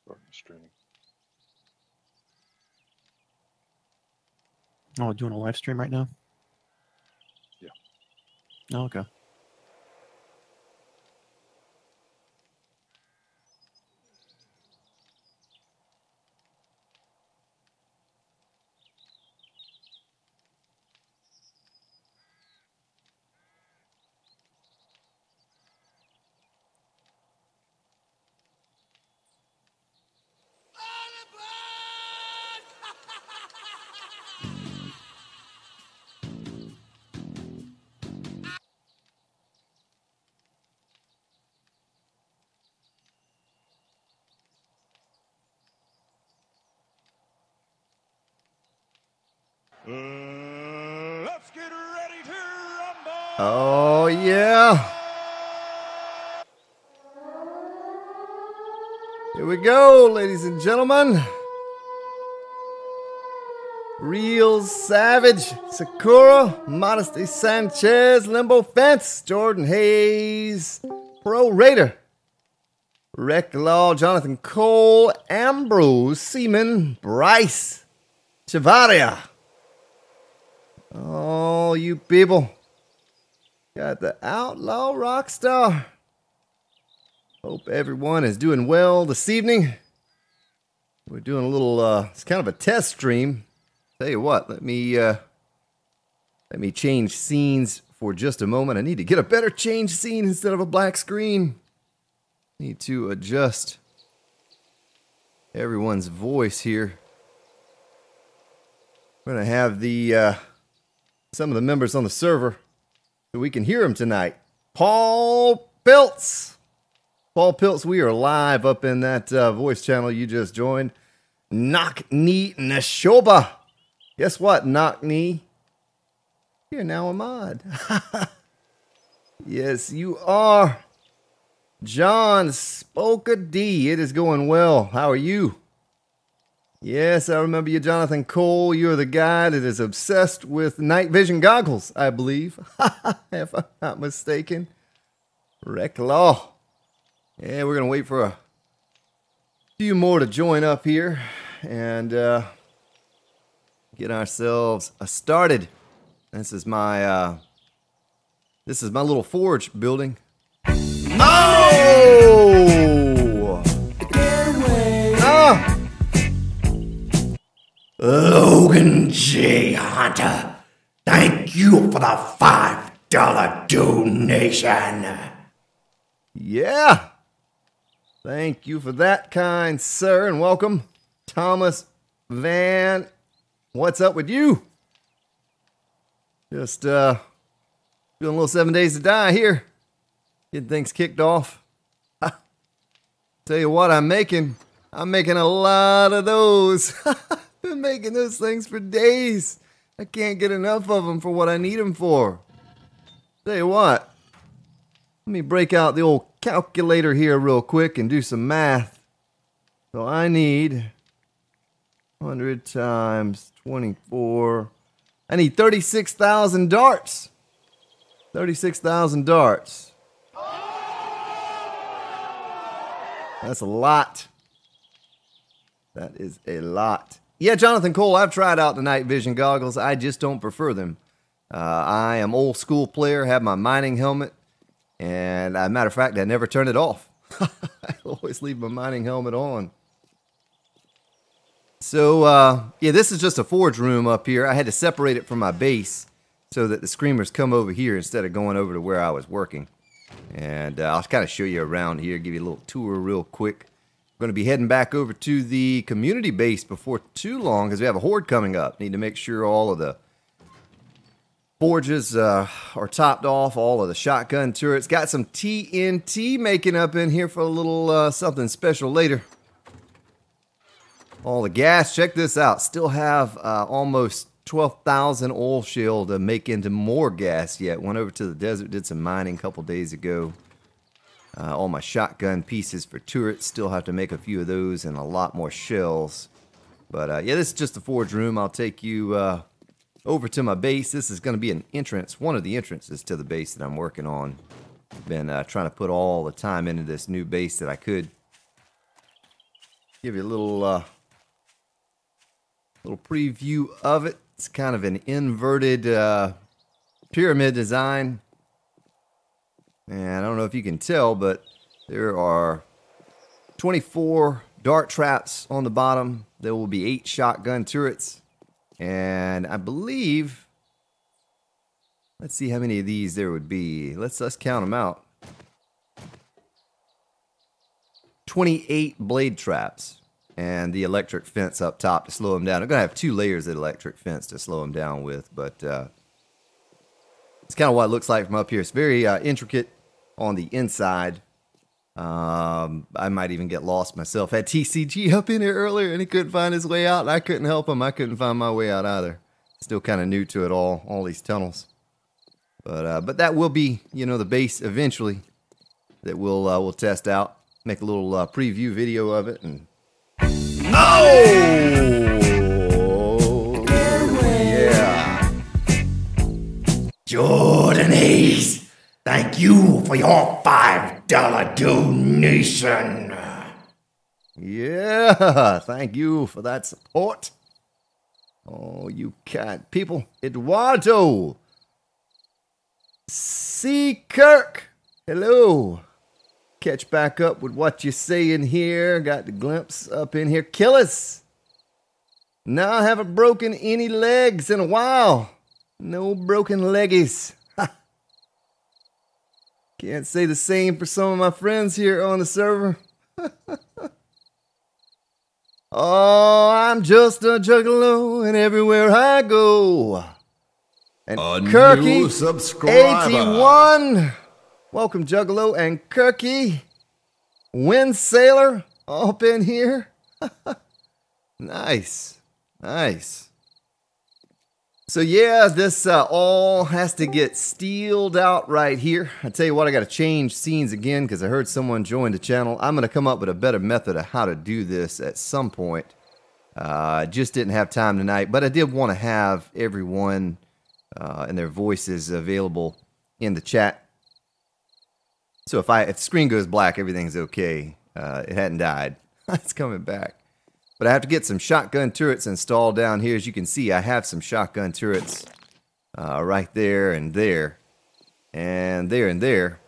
Starting streaming. Oh, doing a live stream right now? Yeah. Oh, okay. Let's get ready to rumble! Oh, yeah. Here we go, ladies and gentlemen. Real Savage, Sakura, Modesty Sanchez, Limbo Fence, Jordan Hayes, Pro Raider, Wreck Law, Jonathan Cole, Ambrose, Seaman, Bryce, Chavaria. Oh, you people. Got the Outlaw Rockstar. Hope everyone is doing well this evening. We're doing a little, it's kind of a test stream. Tell you what, let me change scenes for just a moment. I need to get a better change scene instead of a black screen. Need to adjust everyone's voice here. We're gonna have the some of the members on the server so we can hear them tonight. Paul Piltz. Paul Piltz, we are live up in that voice channel you just joined. Knock Knee Nashoba. Guess what, Knock Knee? You're now a mod. Yes, you are. John Spoka D. It is going well. How are you? Yes, I remember you, Jonathan Cole. You're the guy that is obsessed with night vision goggles, I believe. If I'm not mistaken. Wreck Law. Yeah, we're going to wait for a few more to join up here and get ourselves started. This is my little forge building. Oh! Ah! Logan J. Hunter, thank you for the $5 donation. Yeah. Thank you for that, kind sir, and welcome. Thomas Van, what's up with you? Just doing a little 7 days to die here. Getting things kicked off. Tell you what, I'm making a lot of those. Been making those things for days. I can't get enough of them for what I need them for. Tell you what, let me break out the old calculator here real quick and do some math. So I need 100 times 24. I need 36,000 darts. 36,000 darts. That's a lot. That is a lot. Yeah, Jonathan Cole, I've tried out the night vision goggles. I just don't prefer them. I am old school player, have my mining helmet, and as a matter of fact, I never turn it off. I always leave my mining helmet on. So, yeah, this is just a forge room up here. I had to separate it from my base so that the screamers come over here instead of going over to where I was working. And I'll kind of show you around here, give you a little tour real quick. We're going to be heading back over to the community base before too long because we have a horde coming up. Need to make sure all of the forges are topped off, all of the shotgun turrets. Got some TNT making up in here for a little something special later. All the gas, check this out. Still have almost 12,000 oil shale to make into more gas yet. Went over to the desert, did some mining a couple days ago. All my shotgun pieces for turrets, still have to make a few of those and a lot more shells. But yeah, this is just the forge room. I'll take you over to my base. This is going to be an entrance, one of the entrances to the base that I'm working on. Been trying to put all the time into this new base that I could. give you a little preview of it. It's kind of an inverted pyramid design. And I don't know if you can tell, but there are 24 dart traps on the bottom. There will be 8 shotgun turrets. And I believe, let's see how many of these there would be. Let's count them out. 28 blade traps. And the electric fence up top to slow them down. I'm going to have 2 layers of electric fence to slow them down with. But it's kind of what it looks like from up here. It's very intricate on the inside. I might even get lost myself. Had TCG up in here earlier and he couldn't find his way out. And I couldn't help him. I couldn't find my way out either. Still kind of new to it all these tunnels. But that will be, you know, the base eventually that we'll test out. Make a little preview video of it. And oh! Yeah. Jordan Hayes, thank you for your $5 donation. Yeah, thank you for that support. Oh, you kind people. Eduardo. C. Kirk. Hello. Catch back up with what you're saying here. Got the glimpse up in here. Killers. Now I haven't broken any legs in a while. No broken leggies. Can't say the same for some of my friends here on the server. Oh, I'm just a juggalo, and everywhere I go. And Kirky, 81. Welcome, Juggalo and Kirky. Wind Sailor up in here. Nice. Nice. So yeah, this all has to get steeled out right here. I tell you what, I got to change scenes again because I heard someone join the channel. I'm going to come up with a better method of how to do this at some point. Just didn't have time tonight, but I did want to have everyone and their voices available in the chat. So if the screen goes black, everything's okay. It hadn't died. It's coming back. But I have to get some shotgun turrets installed down here. As you can see, I have some shotgun turrets right there and there. And there and there.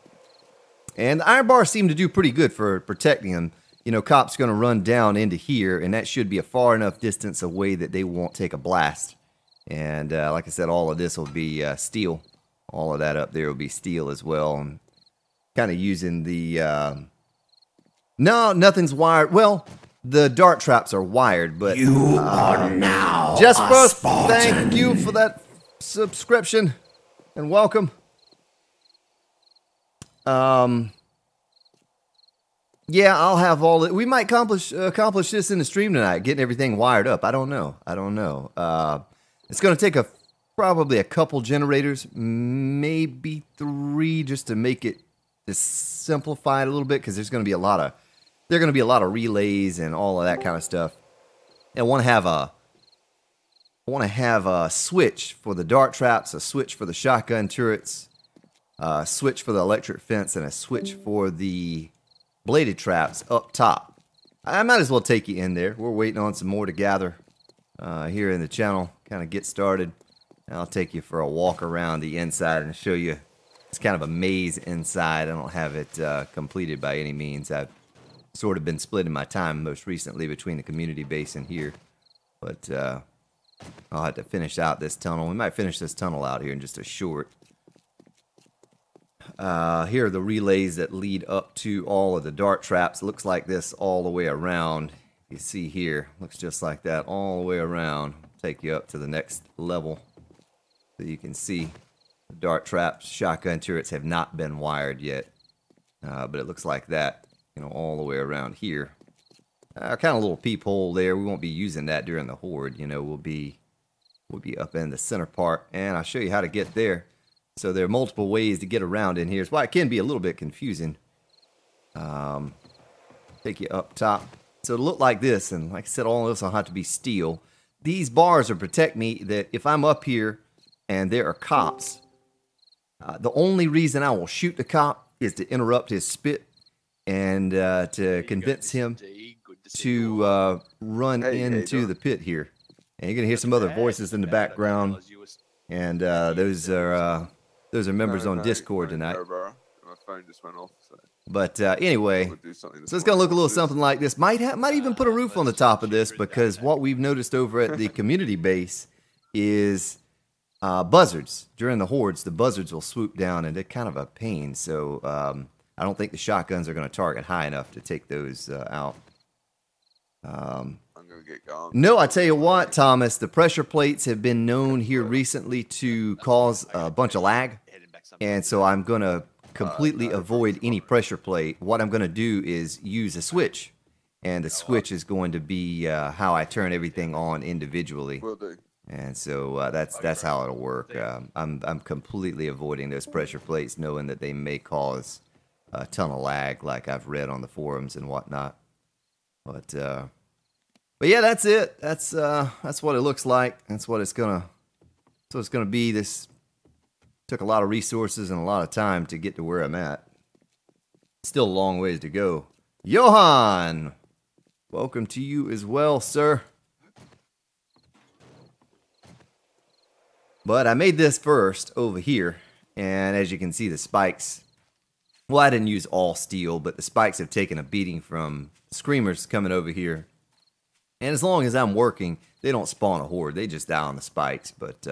And the iron bars seem to do pretty good for protecting them. You know, Cop's going to run down into here, and that should be a far enough distance away that they won't take a blast. And like I said, all of this will be steel. All of that up there will be steel as well. I'm kind of using the... No, nothing's wired. Well... The dart traps are wired, but you are now GeForce, thank you for that subscription and welcome. Yeah, I'll have all it. We might accomplish this in the stream tonight, getting everything wired up. I don't know. It's going to take probably a couple generators, maybe 3, just to make it simplify it a little bit, because there's going to be a lot of relays and all of that kind of stuff. And I want to have a switch for the dart traps, a switch for the shotgun turrets, a switch for the electric fence, and a switch for the bladed traps up top. I might as well take you in there. We're waiting on some more to gather here in the channel, kind of get started. And I'll take you for a walk around the inside and show you. It's kind of a maze inside. I don't have it completed by any means. I've sort of been splitting my time most recently between the community base and here. But I'll have to finish out this tunnel. We might finish this tunnel out here in just a short. Here are the relays that lead up to all of the dart traps. It looks like this all the way around. You see here, looks just like that all the way around. Take you up to the next level so you can see the dart traps. Shotgun turrets have not been wired yet, but it looks like that, you know, all the way around here. Kind of a little peephole there. We won't be using that during the horde. You know, we'll be up in the center part, and I'll show you how to get there. So there are multiple ways to get around in here. It's why it can be a little bit confusing. Take you up top. So it'll look like this, and like I said, all of this will have to be steel. These bars will protect me that if I'm up here and there are cops, the only reason I will shoot the cop is to interrupt his spit and to convince him. Good to run into the pit here. And you're going to hear some other voices in the background. And those are members on Discord tonight. My phone just went off. So. But anyway, so it's going to look a little something like this. Might even put a roof on the top of this, because what we've noticed over at the community base is buzzards. During the hordes, the buzzards will swoop down, and they're kind of a pain. So I don't think the shotguns are going to target high enough to take those out. I'm going to get gone. No, I tell you what, Thomas, the pressure plates have been known here recently to cause a bunch of lag. And so I'm going to completely avoid any pressure plate. What I'm going to do is use a switch. And the switch is going to be how I turn everything on individually. Will do. And so that's how it'll work. I'm completely avoiding those pressure plates, knowing that they may cause a ton of lag, like I've read on the forums and whatnot. But yeah, that's it. That's what it looks like. That's what it's gonna be. This took a lot of resources and a lot of time to get to where I'm at. Still a long ways to go. Johan, welcome to you as well, sir. But I made this first over here, and as you can see, the spikes, well, I didn't use all steel, but the spikes have taken a beating from screamers coming over here. And as long as I'm working, they don't spawn a horde. They just die on the spikes. But,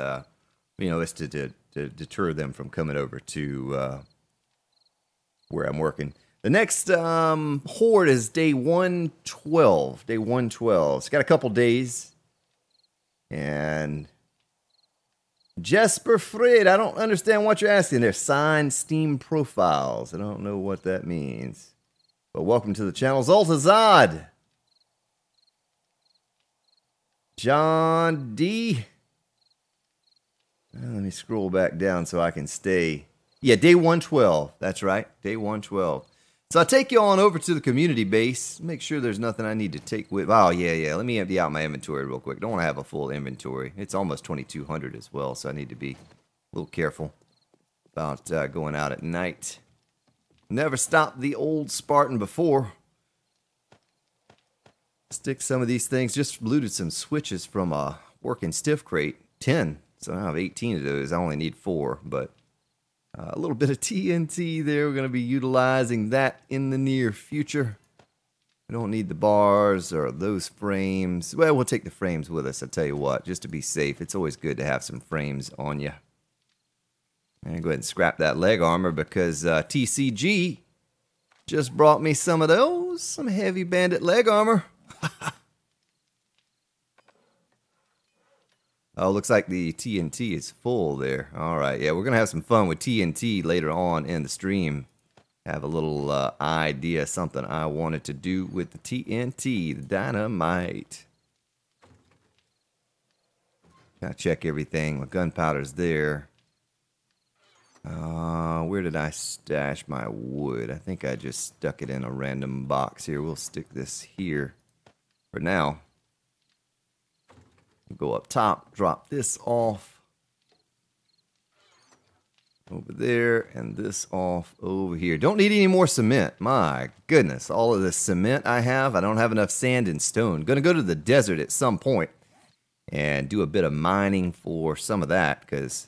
you know, it's to deter them from coming over to where I'm working. The next horde is day 112. Day 112. It's got a couple days. And Jesper Fred, I don't understand what you're asking there. Signed Steam profiles. I don't know what that means. But welcome to the channel. Zoltazad. John D. Let me scroll back down so I can stay. Yeah, day 112. That's right. Day 112. So I'll take you on over to the community base. Make sure there's nothing I need to take with. Oh, yeah. Let me empty out my inventory real quick. Don't want to have a full inventory. It's almost 2200 as well, so I need to be a little careful about going out at night. Never stopped the old Spartan before. Stick some of these things. Just looted some switches from a working stiff crate. 10. So I have 18 of those. I only need 4, but a little bit of TNT there. We're going to be utilizing that in the near future. We don't need the bars or those frames. Well, we'll take the frames with us, I'll tell you what, just to be safe. It's always good to have some frames on you. And go ahead and scrap that leg armor, because TCG just brought me some of those. Some heavy bandit leg armor. Oh, looks like the TNT is full there. All right, yeah, we're going to have some fun with TNT later on in the stream. Have a little idea, something I wanted to do with the TNT, the dynamite. Gotta check everything. My gunpowder's there. Where did I stash my wood? I think I just stuck it in a random box here. We'll stick this here for now. Go up top, drop this off over there, and this off over here. Don't need any more cement. My goodness, all of this cement I have. I don't have enough sand and stone. Gonna go to the desert at some point and do a bit of mining for some of that, because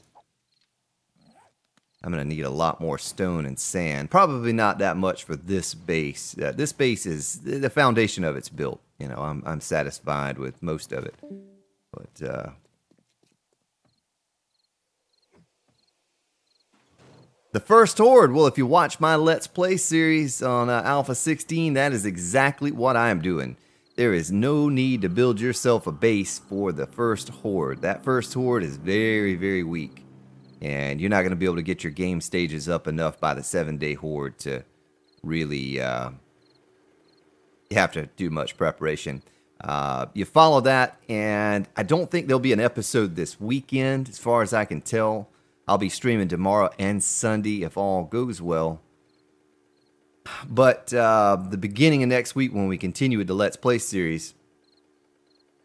I'm gonna need a lot more stone and sand. Probably not that much for this base. This base is, the foundation of it's built. You know, I'm satisfied with most of it. But the first horde, well, if you watch my Let's Play series on Alpha 16, that is exactly what I am doing. There is no need to build yourself a base for the first horde. That first horde is very, very weak. And you're not going to be able to get your game stages up enough by the 7-day horde to really have to do much preparation. You follow that, and I don't think there'll be an episode this weekend, as far as I can tell. I'll be streaming tomorrow and Sunday if all goes well. But the beginning of next week, when we continue with the Let's Play series,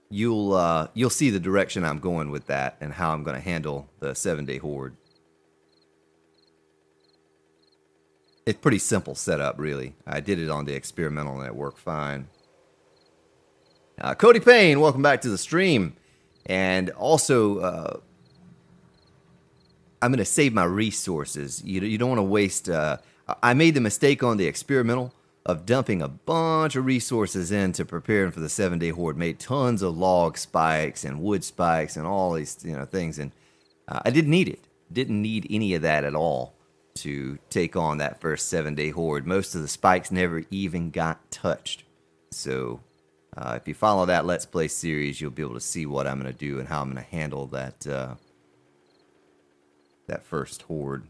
you'll see the direction I'm going with that and how I'm going to handle the 7-day horde. It's pretty simple setup, really. I did it on the experimental and it worked fine. Cody Payne, welcome back to the stream. And also, I'm going to save my resources. You don't want to waste... I made the mistake on the experimental of dumping a bunch of resources into preparing for the 7-day horde. Made tons of log spikes and wood spikes and all these things. And I didn't need it. Didn't need any of that at all to take on that first 7-day horde. Most of the spikes never even got touched. So if you follow that Let's Play series, you'll be able to see what I'm going to do and how I'm going to handle that that first horde.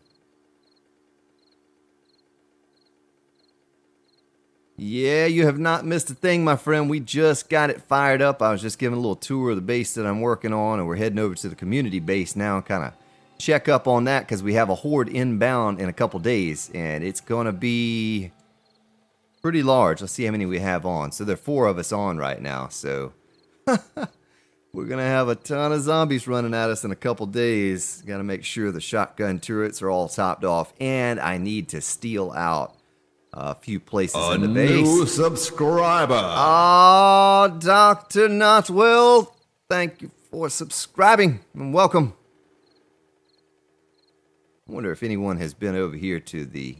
Yeah, you have not missed a thing, my friend. We just got it fired up. I was just giving a little tour of the base that I'm working on, and we're heading over to the community base now and kind of check up on that because we have a horde inbound in a couple days, and it's going to be pretty large. Let's see how many we have on. So there are 4 of us on right now, so we're going to have a ton of zombies running at us in a couple days. Got to make sure the shotgun turrets are all topped off, and I need to steal out a few places in the base. New subscriber. Oh, Dr. Notwell, thank you for subscribing and welcome. I wonder if anyone has been over here to the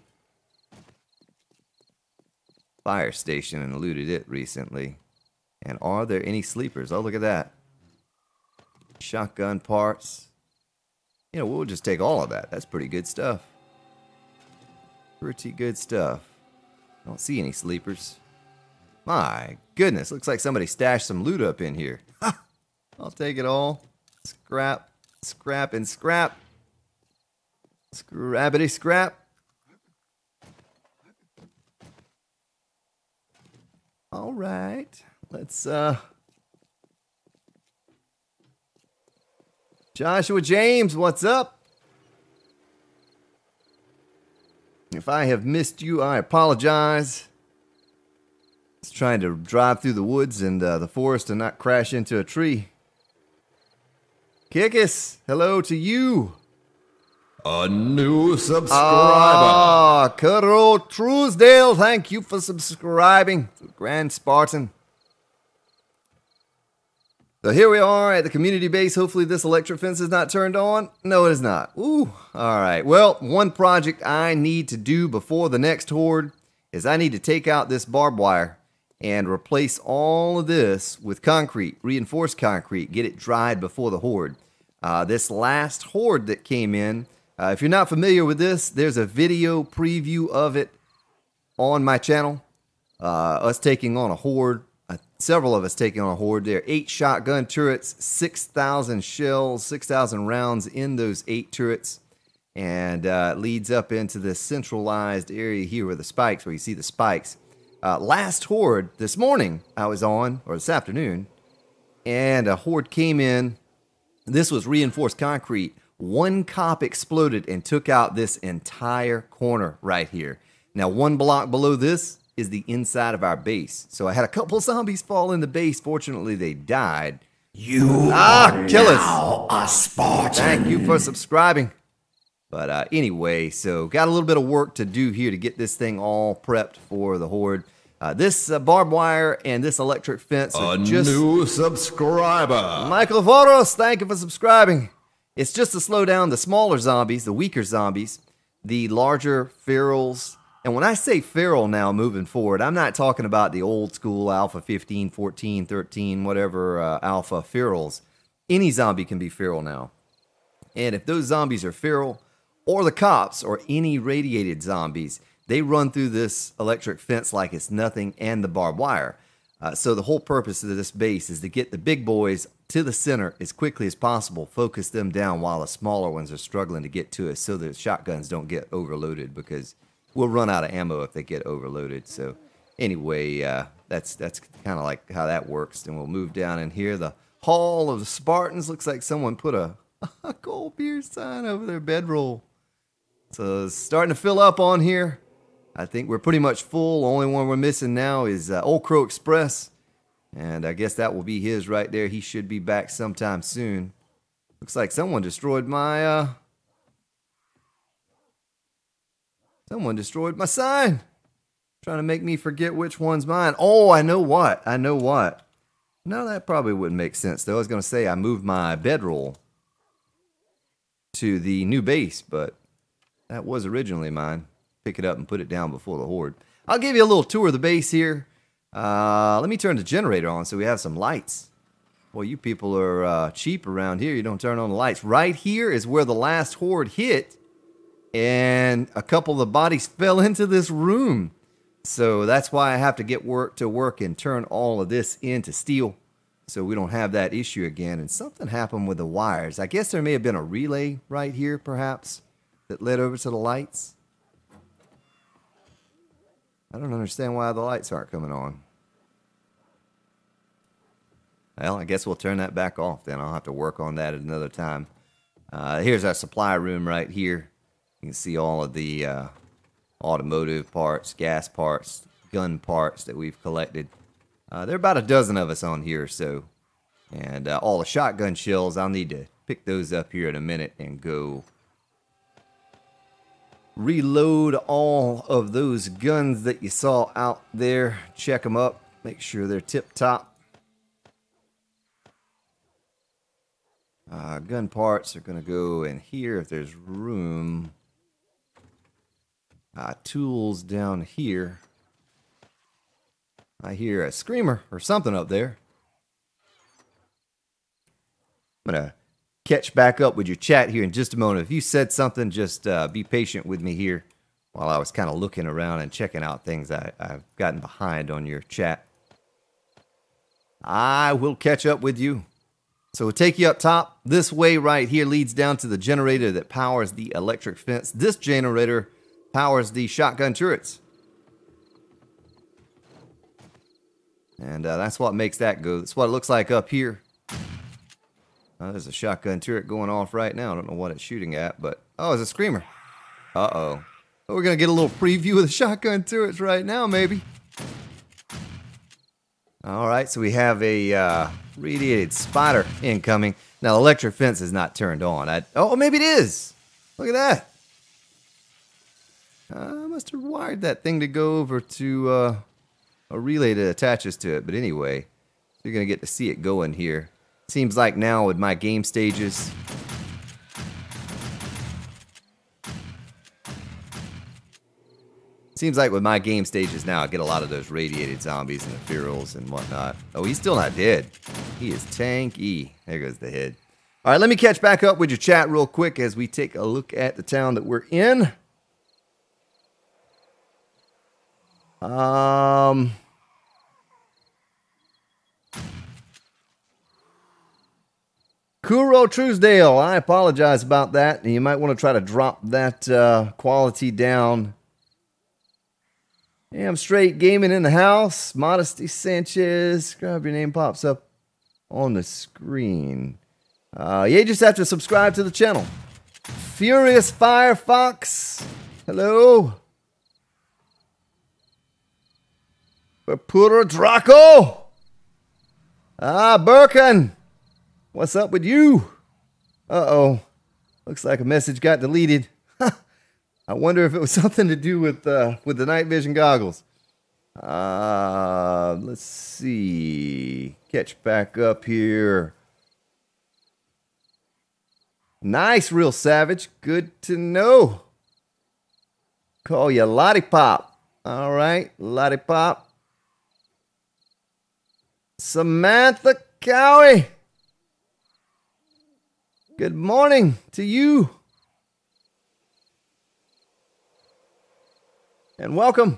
fire station and looted it recently. And are there any sleepers? Oh, look at that. Shotgun parts. We'll just take all of that. That's pretty good stuff. Pretty good stuff. I don't see any sleepers. My goodness, looks like somebody stashed some loot up in here. Ha! I'll take it all. Scrap, scrap, and scrap. Scrappity scrap. All right, let's Joshua James, what's up? If I have missed you, I apologize. Just trying to drive through the woods and the forest and not crash into a tree. Kikis, hello to you. A new subscriber. Ah, Kuro Truesdale, thank you for subscribing. Grand Spartan. So here we are at the community base. Hopefully this electric fence is not turned on. No, it is not. Ooh, all right. Well, one project I need to do before the next horde is I need to take out this barbed wire and replace all of this with concrete, reinforced concrete, get it dried before the horde. This last horde that came in, if you're not familiar with this, there's a video preview of it on my channel. Us taking on a horde. Several of us taking on a horde there. 8 shotgun turrets, 6,000 shells, 6,000 rounds in those 8 turrets. And it leads up into this centralized area here where the spikes, where you see the spikes. Last horde, this morning I was on, or this afternoon, and a horde came in. This was reinforced concrete. One cop exploded and took out this entire corner right here. Now, 1 block below this is the inside of our base. So I had a couple zombies fall in the base. Fortunately, they died. You are kill us. now a Spartan. Thank you for subscribing. But anyway, so got a little bit of work to do here to get this thing all prepped for the horde. This barbed wire and this electric fence are just... new subscriber. Michael Voros, thank you for subscribing. It's just to slow down the smaller zombies, the weaker zombies, the larger ferals. And when I say feral now moving forward, I'm not talking about the old school Alpha 15, 14, 13, whatever Alpha ferals. Any zombie can be feral now. And if those zombies are feral, or the cops, or any radiated zombies, they run through this electric fence like it's nothing and the barbed wire. So the whole purpose of this base is to get the big boys to the center as quickly as possible, focus them down while the smaller ones are struggling to get to us so the shotguns don't get overloaded, because we'll run out of ammo if they get overloaded. So anyway, that's kind of like how that works. Then we'll move down in here. The Hall of the Spartans. Looks like someone put a cold beer sign over their bedroll. So it's starting to fill up on here. I think we're pretty much full. Only one we're missing now is Old Crow Express. And I guess that will be his right there. He should be back sometime soon. Looks like someone destroyed my... Someone destroyed my sign. Trying to make me forget which one's mine. Oh, I know what. I know what. No, that probably wouldn't make sense, though. I was going to say I moved my bedroll to the new base, but that was originally mine. Pick it up and put it down before the horde. I'll give you a little tour of the base here. Let me turn the generator on so we have some lights. Well, you people are cheap around here. You don't turn on the lights. Right here is where the last horde hit, and a couple of the bodies fell into this room. So that's why I have to get to work and turn all of this into steel so we don't have that issue again. And something happened with the wires. I guess there may have been a relay right here, perhaps, that led over to the lights. I don't understand why the lights aren't coming on. Well, I guess we'll turn that back off then. I'll have to work on that at another time. Here's our supply room right here. You can see all of the automotive parts, gas parts, gun parts that we've collected. There are about a dozen of us on here or so. And all the shotgun shells, I'll need to pick those up here in a minute and go reload all of those guns that you saw out there. Check them up, make sure they're tip-top. Gun parts are going to go in here if there's room. Tools down here. I hear a screamer or something up there. I'm going to catch back up with your chat here in just a moment. If you said something, just be patient with me here while I was kind of looking around and checking out things I've gotten behind on your chat. I will catch up with you. So we'll take you up top. This way right here leads down to the generator that powers the electric fence. This generator powers the shotgun turrets. And that's what makes that go. That's what it looks like up here. There's a shotgun turret going off right now. I don't know what it's shooting at, but... Oh, it's a screamer. Uh-oh. So we're going to get a little preview of the shotgun turrets right now, maybe. Alright, so we have a radiated spider incoming. Now, the electric fence is not turned on. Oh, maybe it is. Look at that. I must have wired that thing to go over to a relay that attaches to it. But anyway, you're going to get to see it going here. Seems like now with my game stages... Seems like with my game stages now, I get a lot of those radiated zombies and the ferals and whatnot. Oh, he's still not dead. He is tanky. There goes the head. All right, let me catch back up with your chat real quick as we take a look at the town that we're in. Kuro Truesdale, I apologize about that. You might want to try to drop that quality down. Yeah, I'm straight gaming in the house. Modesty Sanchez. Subscribe, your name pops up on the screen. You just have to subscribe to the channel. Furious Firefox. Hello. Puro Draco. Birkin. What's up with you? Uh-oh. Looks like a message got deleted. I wonder if it was something to do with the night vision goggles. Let's see. Catch back up here. Nice, Real Savage. Good to know. Call you Lollipop. All right, Lollipop. Samantha Cowie. Good morning to you. And welcome.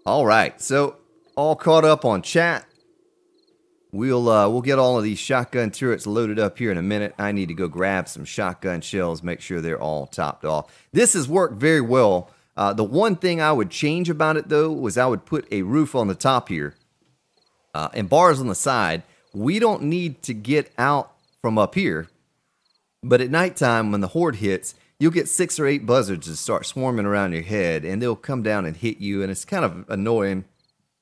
All right, so all caught up on chat. We'll get all of these shotgun turrets loaded up here in a minute. I need to go grab some shotgun shells, make sure they're all topped off. This has worked very well. The one thing I would change about it, though, was I would put a roof on the top here and bars on the side. We don't need to get out from up here. But at nighttime, when the horde hits, you'll get 6 or 8 buzzards that start swarming around your head, and they'll come down and hit you, and it's kind of annoying.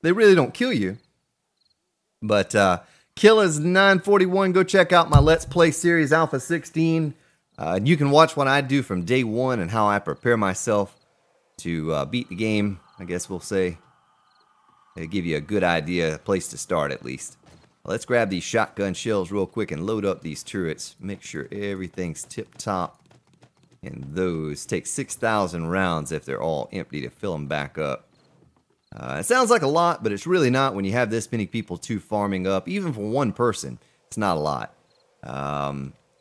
They really don't kill you. But Killers941, go check out my Let's Play series, Alpha 16. You can watch what I do from day one and how I prepare myself to beat the game I guess we'll say. It'll give you a good idea, a place to start at least. Let's grab these shotgun shells real quick and load up these turrets. Make sure everything's tip-top. And those take 6,000 rounds if they're all empty to fill them back up. It sounds like a lot, but it's really not when you have this many people farming up. Even for one person, it's not a lot.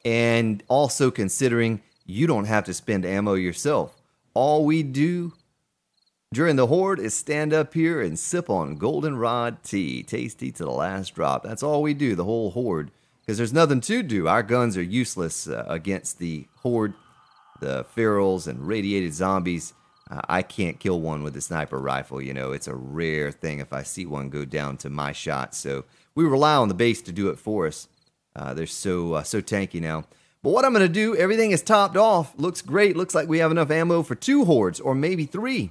And also considering you don't have to spend ammo yourself. All we do during the horde is stand up here and sip on goldenrod tea. Tasty to the last drop. That's all we do, the whole horde. Because there's nothing to do. Our guns are useless against the horde, the ferals and radiated zombies. I can't kill one with a sniper rifle. You know, it's a rare thing if I see one go down to my shot. So we rely on the base to do it for us. They're so tanky now. But what I'm going to do, everything is topped off. Looks great. Looks like we have enough ammo for 2 hordes or maybe 3.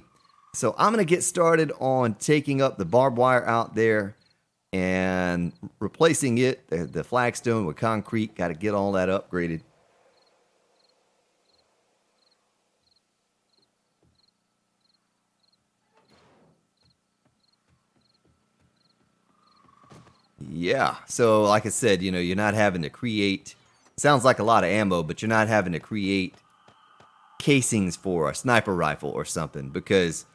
So I'm going to get started on taking up the barbed wire out there and replacing it, the flagstone with concrete. Got to get all that upgraded. Yeah, so like I said, you know, you're not having to create, sounds like a lot of ammo, but you're not having to create casings for a sniper rifle or something because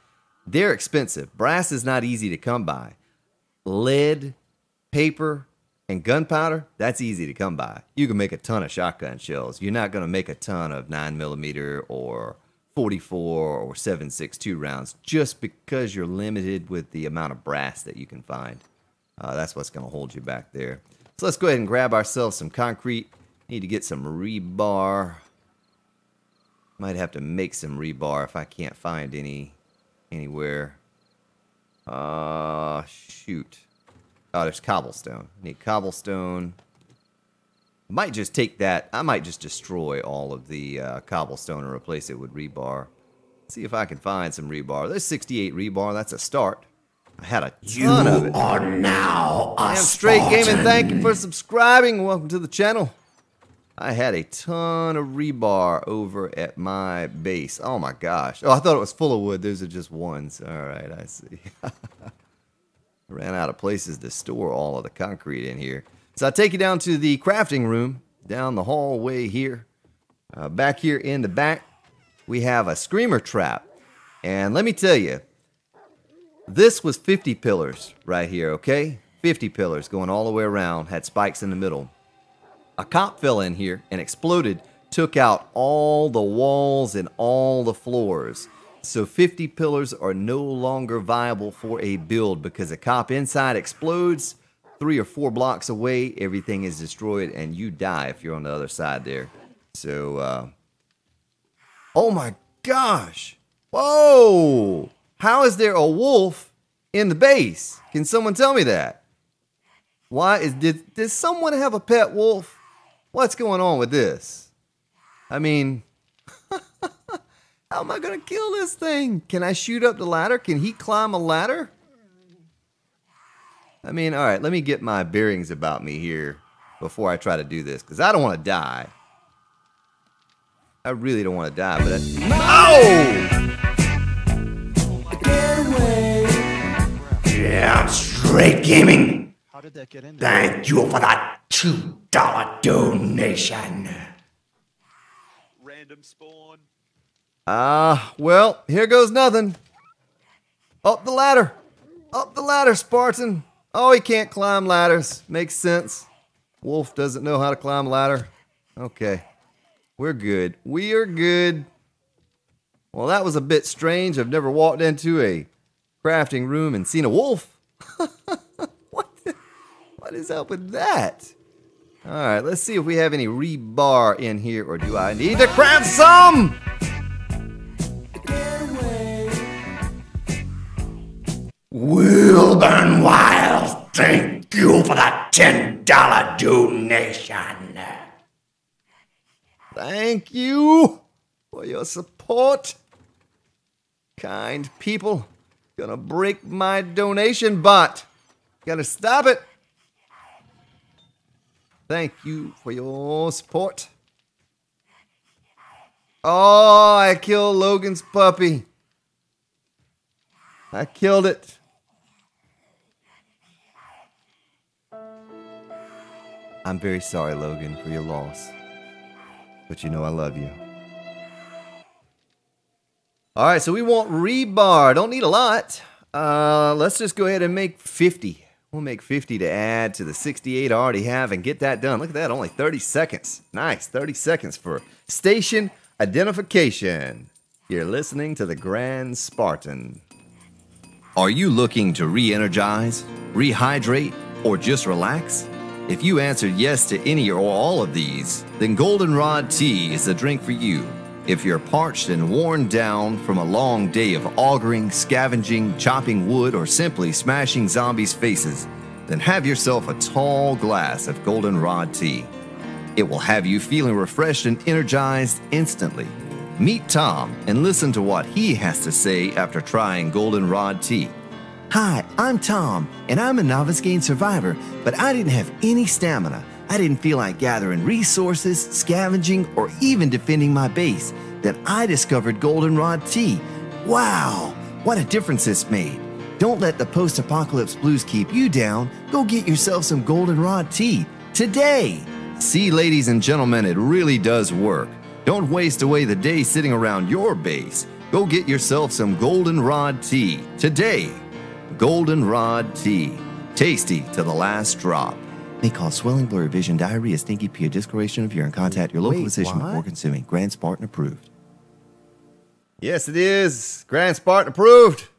they're expensive. Brass is not easy to come by. Lead, paper, and gunpowder, that's easy to come by. You can make a ton of shotgun shells. You're not going to make a ton of 9mm or 44 or 7.62 rounds just because you're limited with the amount of brass that you can find. That's what's going to hold you back there. So let's go ahead and grab ourselves some concrete. Need to get some rebar. Might have to make some rebar if I can't find any anywhere. Shoot. Oh, there's cobblestone. Need cobblestone. Might just take that. I might just destroy all of the cobblestone and replace it with rebar. See if I can find some rebar. There's 68 rebar. That's a start. I had a ton of it. You are now a Damn straight Spartan. gaming. Thank you for subscribing. Welcome to the channel. I had a ton of rebar over at my base. Oh my gosh. Oh, I thought it was full of wood. Those are just ones. All right, I see. Ran out of places to store all of the concrete in here. So I take you down to the crafting room, down the hallway here. Back here in the back, we have a screamer trap. And let me tell you, this was 50 pillars right here, okay? 50 pillars going all the way around, had spikes in the middle. A cop fell in here and exploded, took out all the walls and all the floors. So 50 pillars are no longer viable for a build because a cop inside explodes. 3 or 4 blocks away, everything is destroyed and you die if you're on the other side there. So, oh my gosh. Whoa. How is there a wolf in the base? Can someone tell me that? Did someone have a pet wolf? What's going on with this? I mean, how am I going to kill this thing? Can I shoot up the ladder? Can he climb a ladder? I mean, all right, let me get my bearings about me here before I try to do this, because I don't want to die. I really don't want to die, but Yeah, straight gaming. How did that get in there? Thank you for that $2 donation. Random spawn. Well, here goes nothing. Up the ladder. Up the ladder, Spartan. Oh, he can't climb ladders. Makes sense. Wolf doesn't know how to climb a ladder. Okay. We're good. We are good. Well, that was a bit strange. I've never walked into a crafting room and seen a wolf. What is up with that? All right, let's see if we have any rebar in here, or do I need to craft some? Wilburn Wild, thank you for that $10 donation. Thank you for your support. Kind people. Gonna break my donation bot. Gotta stop it. Thank you for your support. Oh, I killed Logan's puppy. I killed it. I'm very sorry, Logan, for your loss. But you know I love you. Alright, so we want rebar. Don't need a lot. Let's just go ahead and make 50. We'll make 50 to add to the 68 I already have and get that done. Look at that, only 30 seconds. Nice, 30 seconds for station identification. You're listening to the Grand Spartan. Are you looking to re-energize, rehydrate, or just relax? If you answered yes to any or all of these, then Goldenrod tea is the drink for you. If you're parched and worn down from a long day of augering, scavenging, chopping wood, or simply smashing zombies' faces, then have yourself a tall glass of Goldenrod tea. It will have you feeling refreshed and energized instantly. Meet Tom and listen to what he has to say after trying Goldenrod tea. Hi, I'm Tom, and I'm a novice game survivor, but I didn't have any stamina. I didn't feel like gathering resources, scavenging, or even defending my base. Then I discovered Goldenrod tea. Wow, what a difference this made. Don't let the post-apocalypse blues keep you down. Go get yourself some Goldenrod tea today. See, ladies and gentlemen, it really does work. Don't waste away the day sitting around your base. Go get yourself some Goldenrod tea today. Goldenrod tea. Tasty to the last drop. May cause swelling, blurry vision, diarrhea, stinky pee, discoloration of urine. Contact your local physician before consuming. Grand Spartan approved. Yes, it is. Grand Spartan approved.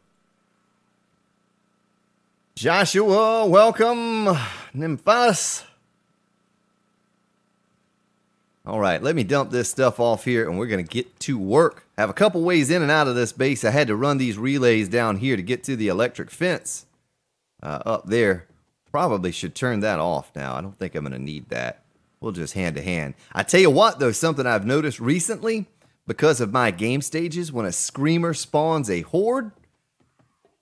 Joshua, welcome. Nymphos. All right, let me dump this stuff off here, and we're going to get to work. I have a couple ways in and out of this base. I had to run these relays down here to get to the electric fence up there. Probably should turn that off now. I don't think I'm going to need that. We'll just hand to hand. I tell you what, though, something I've noticed recently, because of my game stages, when a screamer spawns a horde,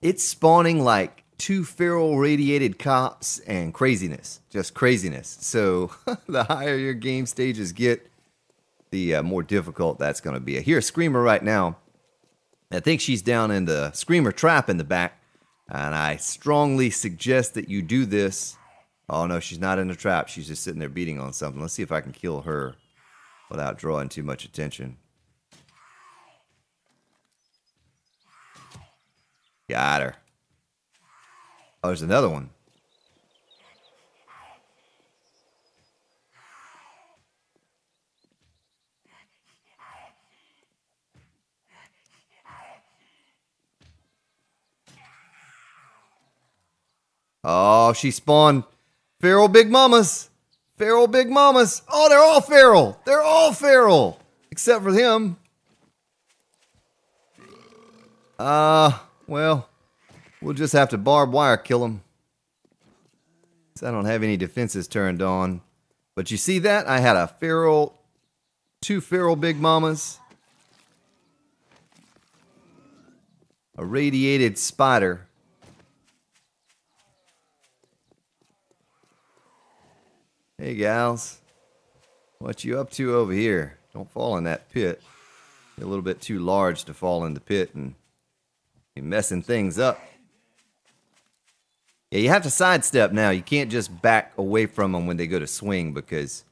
it's spawning like 2 feral radiated cops and craziness. Just craziness. So the higher your game stages get, the more difficult that's going to be. I hear a screamer right now. I think she's down in the screamer trap in the back. And I strongly suggest that you do this. Oh, no, she's not in the trap. She's just sitting there beating on something. Let's see if I can kill her without drawing too much attention. Got her. Oh, there's another one. Oh, she spawned feral big mamas. Feral big mamas. Oh, they're all feral. They're all feral. Except for him. Well, we'll just have to barbed wire kill him. So I don't have any defenses turned on. But you see that? I had a feral, 2 feral big mamas. A radiated spider. Hey, gals. What you up to over here? Don't fall in that pit. You're a little bit too large to fall in the pit and be messing things up. Yeah, you have to sidestep now. You can't just back away from them when they go to swing because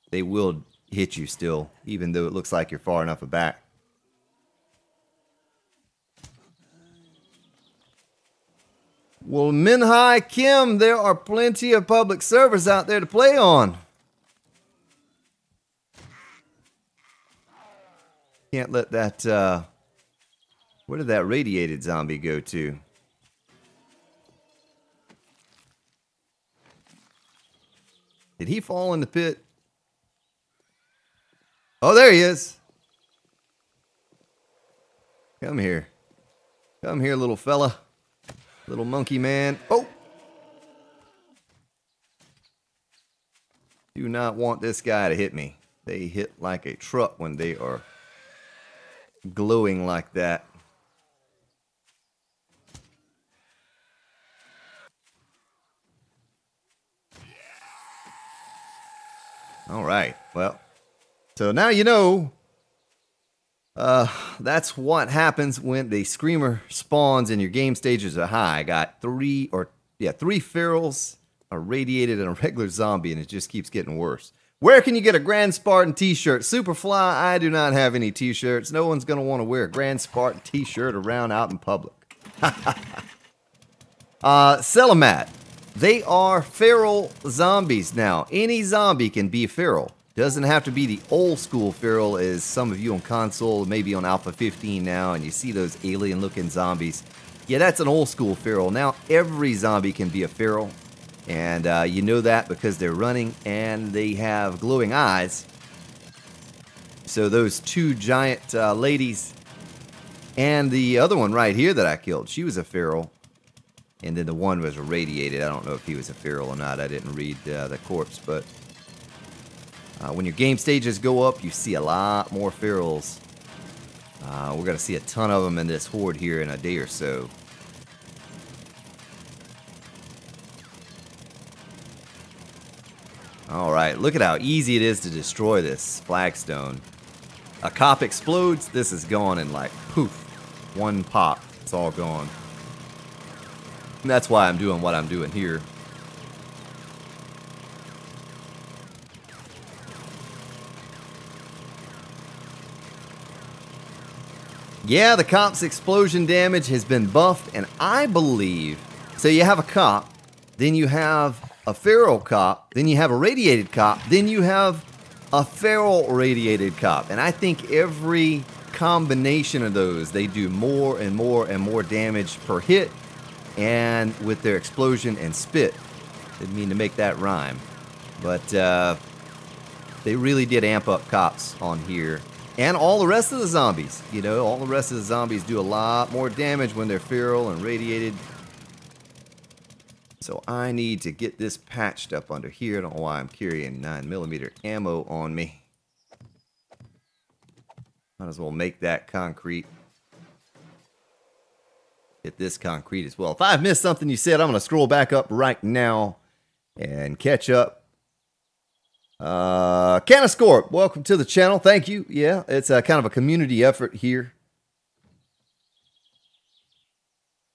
they will hit you still, even though it looks like you're far enough back. Well, Minhai Kim, there are plenty of public servers out there to play on. Can't let that, where did that radiated zombie go to? Did he fall in the pit? Oh, there he is. Come here. Come here, little fella. Little monkey man. Oh! Do not want this guy to hit me. They hit like a truck when they are glowing like that. All right. Well, so now you know That's what happens when the screamer spawns and your game stages are high. I got three ferals, a radiated, and a regular zombie, and it just keeps getting worse. Where can you get a Grand Spartan t-shirt? Superfly, I do not have any t-shirts. No one's going to want to wear a Grand Spartan t-shirt around out in public. Sell 'em at. They are feral zombies now. Any zombie can be feral. Doesn't have to be the old school feral as some of you on console, maybe on Alpha 15 now, and you see those alien looking zombies. Yeah, that's an old school feral. Now every zombie can be a feral. And you know that because they're running and they have glowing eyes. So those two giant ladies and the other one right here that I killed, she was a feral. And then the one was irradiated. I don't know if he was a feral or not. I didn't read the corpse. But when your game stages go up, you see a lot more ferals. We're going to see a ton of them in this horde here in a day or so. Alright, look at how easy it is to destroy this flagstone. A cop explodes, this is gone in like poof. One pop, it's all gone. And that's why I'm doing what I'm doing here. Yeah, the cop's explosion damage has been buffed, and I believe, so you have a cop, then you have a feral cop, then you have a radiated cop, then you have a feral radiated cop. And I think every combination of those, they do more and more and more damage per hit, and with their explosion and spit. Didn't mean to make that rhyme, but they really did amp up cops on here. And all the rest of the zombies, you know, all the rest of the zombies do a lot more damage when they're feral and radiated. So I need to get this patched up under here. I don't know why I'm carrying 9mm ammo on me. Might as well make that concrete. Get this concrete as well. If I've missed something you said, I'm going to scroll back up right now and catch up. Caniscorp, welcome to the channel. Thank you. Yeah, it's a kind of a community effort here.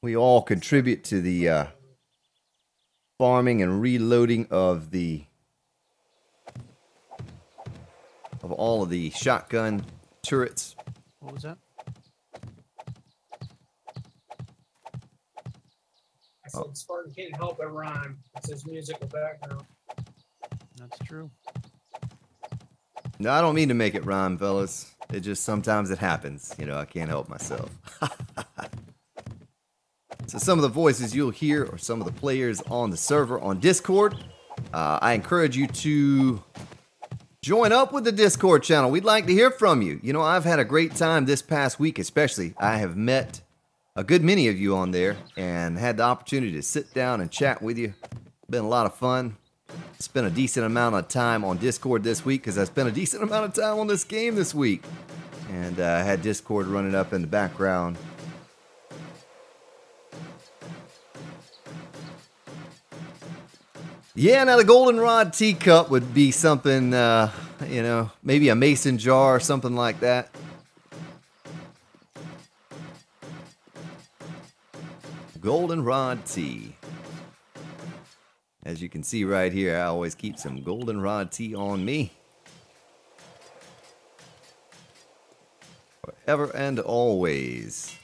We all contribute to the farming and reloading of all of the shotgun turrets. What was that? I said Spartan can't help but rhyme. It's his musical background. That's true. No, I don't mean to make it rhyme, fellas. It just sometimes it happens. You know, I can't help myself. So some of the voices you'll hear are some of the players on the server on Discord. I encourage you to join up with the Discord channel. We'd like to hear from you. You know, I've had a great time this past week especially. I have met a good many of you on there and had the opportunity to sit down and chat with you. Been a lot of fun. Spent a decent amount of time on Discord this week because I spent a decent amount of time on this game this week. And I had Discord running up in the background. Yeah, now the goldenrod teacup would be something, you know, maybe a mason jar or something like that. Goldenrod tea. As you can see right here, I always keep some goldenrod tea on me. Forever and always.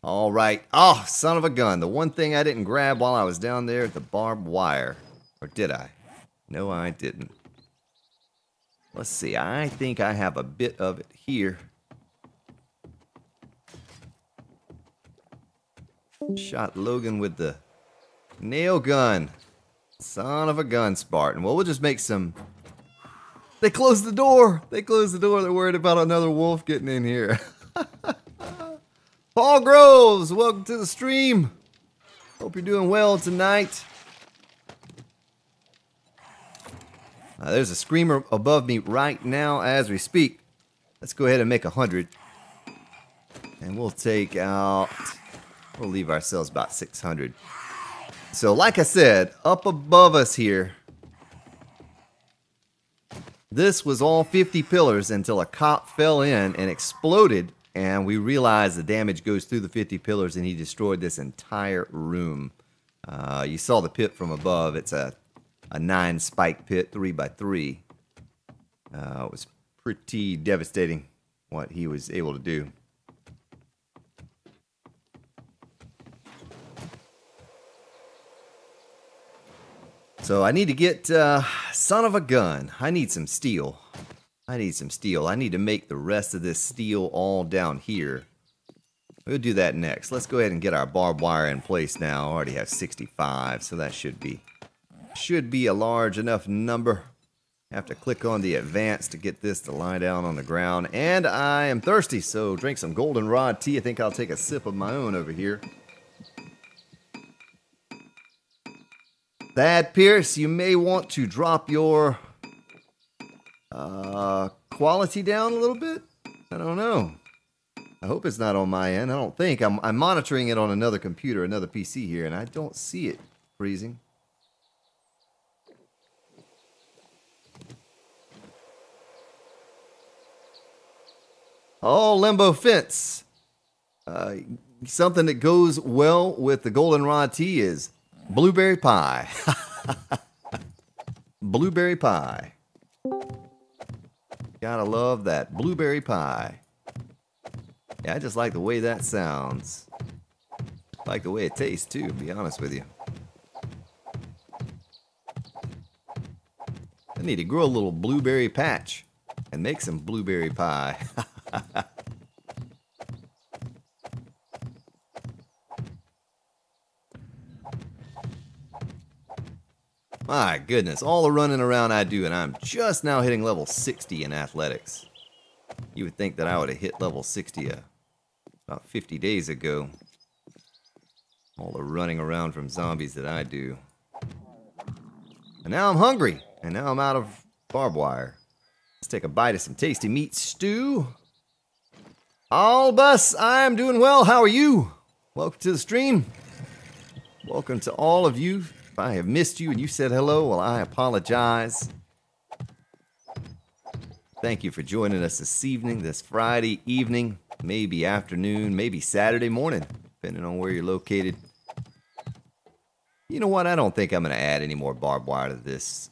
All right. Oh, son of a gun. The one thing I didn't grab while I was down there at the barbed wire. Or did I? No, I didn't. Let's see. I think I have a bit of it here. Shot Logan with the nail gun. Son of a gun, Spartan. Well, we'll just make some... They closed the door. They closed the door. They're worried about another wolf getting in here. Paul Groves, welcome to the stream. Hope you're doing well tonight. There's a screamer above me right now as we speak. Let's go ahead and make 100. And we'll take out... We'll leave ourselves about 600. So like I said, up above us here, This was all 50 pillars until a cop fell in and exploded, and we realized the damage goes through the 50 pillars, and he destroyed this entire room. You saw the pit from above. It's a 9 spike pit, 3x3. It was pretty devastating what he was able to do. So I need to get, son of a gun, I need some steel. I need to make the rest of this steel all down here. We'll do that next. Let's go ahead and get our barbed wire in place now. I already have 65, so that should be a large enough number. Have to click on the advance to get this to lie down on the ground. And I am thirsty, so drink some goldenrod tea. I think I'll take a sip of my own over here. Thad Pierce, you may want to drop your quality down a little bit. I don't know. I hope it's not on my end. I don't think. I'm monitoring it on another computer, another PC here, and I don't see it freezing. Oh, Limbo Fence. Something that goes well with the goldenrod tea is blueberry pie. Blueberry pie. Gotta love that blueberry pie. Yeah, I just like the way that sounds. I like the way it tastes too, to be honest with you. I need to grow a little blueberry patch and make some blueberry pie. My goodness, all the running around I do, and I'm just now hitting level 60 in athletics. You would think that I would have hit level 60 about 50 days ago. All the running around from zombies that I do. And now I'm hungry, and now I'm out of barbed wire. Let's take a bite of some tasty meat stew. Albus, I'm doing well. How are you? Welcome to the stream. Welcome to all of you. If I have missed you and you said hello, well, I apologize. Thank you for joining us this evening, this Friday evening, maybe afternoon, maybe Saturday morning, depending on where you're located. You know what? I don't think I'm going to add any more barbed wire to this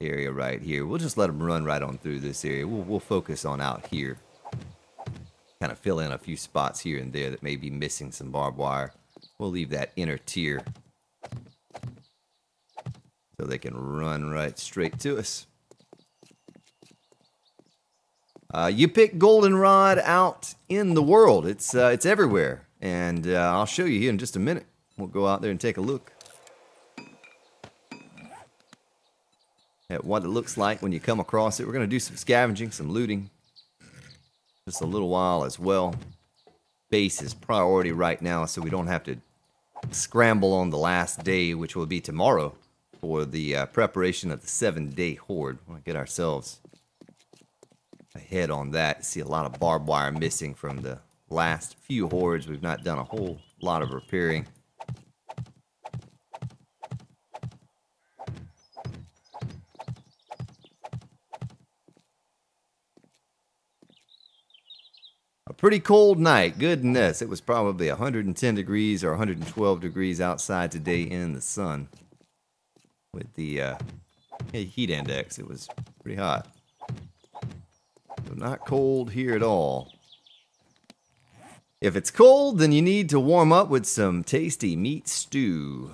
area right here. We'll just let them run right on through this area. We'll focus on out here. Kind of fill in a few spots here and there that may be missing some barbed wire. We'll leave that inner tier so they can run right straight to us. You pick goldenrod out in the world. It's everywhere, and I'll show you here in just a minute. We'll go out there and take a look at what it looks like when you come across it. We're going to do some scavenging, some looting, just a little while as well. Base is priority right now, so we don't have to scramble on the last day, which will be tomorrow, for the preparation of the 7-day horde. We'll get ourselves ahead on that. See a lot of barbed wire missing from the last few hordes. We've not done a whole lot of repairing. A pretty cold night. Goodness, it was probably 110 degrees or 112 degrees outside today in the sun. With the heat index, it was pretty hot. So not cold here at all. If it's cold, then you need to warm up with some tasty meat stew.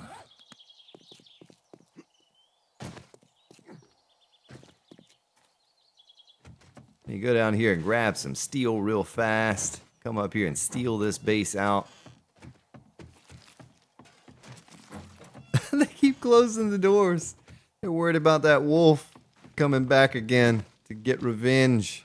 You go down here and grab some steel real fast. Come up here and steal this base out. They keep closing the doors. They're worried about that wolf coming back again to get revenge.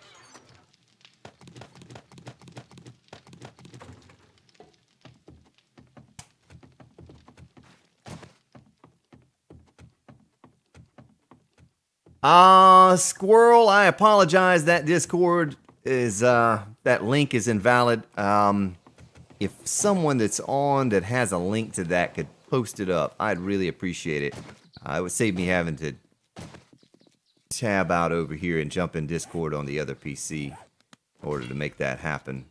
Squirrel, I apologize. That Discord is, that link is invalid. If someone that's on that has a link to that could post it up, I'd really appreciate it. It would save me having to tab out over here and jump in Discord on the other PC in order to make that happen.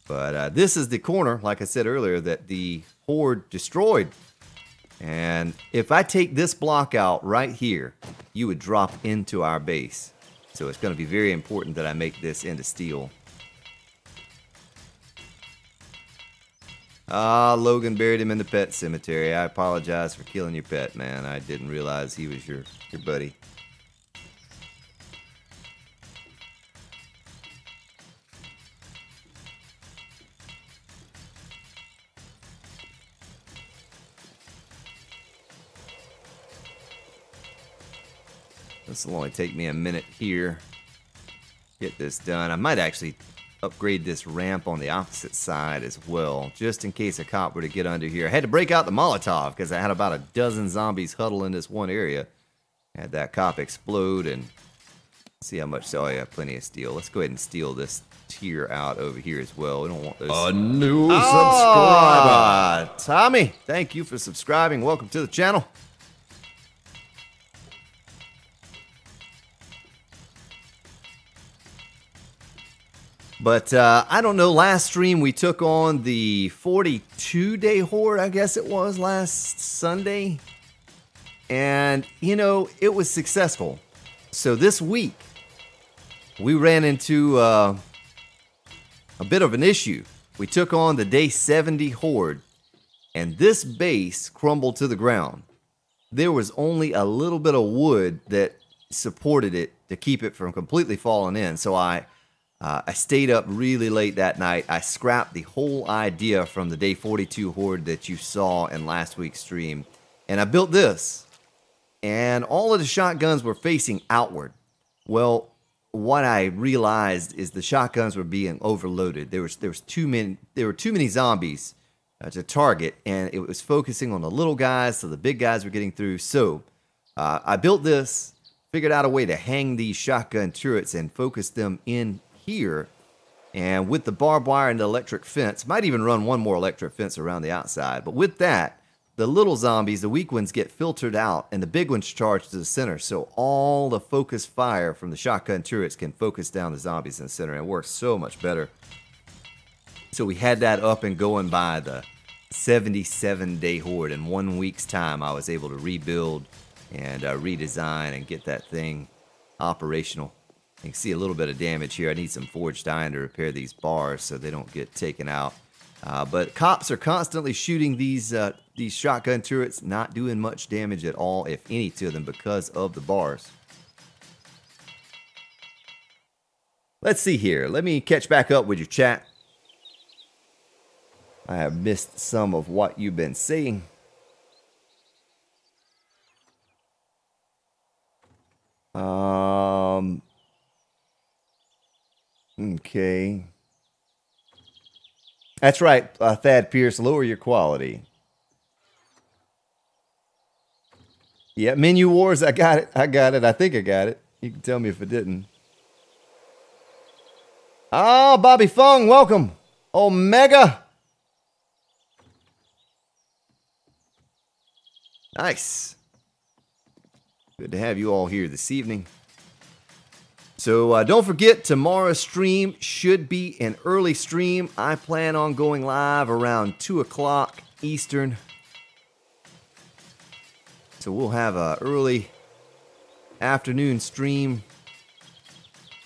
But this is the corner, like I said earlier, that the Horde destroyed. And if I take this block out right here, you would drop into our base. So it's going to be very important that I make this into steel. Ah, Logan buried him in the pet cemetery. I apologize for killing your pet, man. I didn't realize he was your buddy. This will only take me a minute here. Get this done. I might actually upgrade this ramp on the opposite side as well, just in case a cop were to get under here. I had to break out the Molotov because I had about a dozen zombies huddle in this one area. Had that cop explode and see how much. Oh yeah, plenty of steel. Let's go ahead and steal this tier out over here as well. We don't want those. A new subscriber. Tommy, thank you for subscribing. Welcome to the channel. But I don't know, last stream we took on the 42-day horde, I guess it was, last Sunday. And, you know, it was successful. So this week, we ran into a bit of an issue. We took on the day 70 horde, and this base crumbled to the ground. There was only a little bit of wood that supported it to keep it from completely falling in. So I stayed up really late that night. I scrapped the whole idea from the day 42 horde that you saw in last week's stream. And I built this. And all of the shotguns were facing outward. Well, what I realized is the shotguns were being overloaded. There were too many zombies to target, and it was focusing on the little guys, so the big guys were getting through. So I built this, figured out a way to hang these shotgun turrets and focus them in here, and with the barbed wire and the electric fence, might even run one more electric fence around the outside, but with that, the little zombies, the weak ones, get filtered out and the big ones charge to the center, so all the focus fire from the shotgun turrets can focus down the zombies in the center, and it works so much better. So we had that up and going by the 77-day horde. In 1 week's time I was able to rebuild and redesign and get that thing operational. You can see a little bit of damage here. I need some forged iron to repair these bars so they don't get taken out. But cops are constantly shooting these shotgun turrets, not doing much damage at all, if any, to them because of the bars. Let's see here. Let me catch back up with your chat. I have missed some of what you've been saying. Okay. That's right, Thad Pierce, lower your quality. Yeah, Menu Wars, I got it. I think I got it. You can tell me if I didn't. Oh, Bobby Fung, welcome. Omega. Nice. Good to have you all here this evening. So don't forget, tomorrow's stream should be an early stream. I plan on going live around 2 o'clock Eastern. So we'll have an early afternoon stream.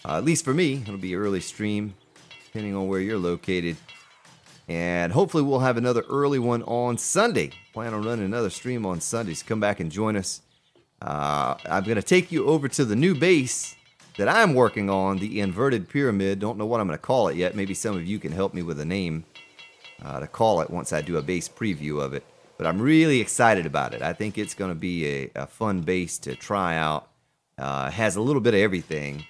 At least for me, it'll be an early stream, depending on where you're located. And hopefully we'll have another early one on Sunday. Plan on running another stream on Sundays. Come back and join us. I'm going to take you over to the new base that I'm working on, the inverted pyramid. Don't know what I'm going to call it yet. Maybe some of you can help me with a name to call it once I do a base preview of it. But I'm really excited about it. I think it's going to be a fun base to try out. It has a little bit of everything.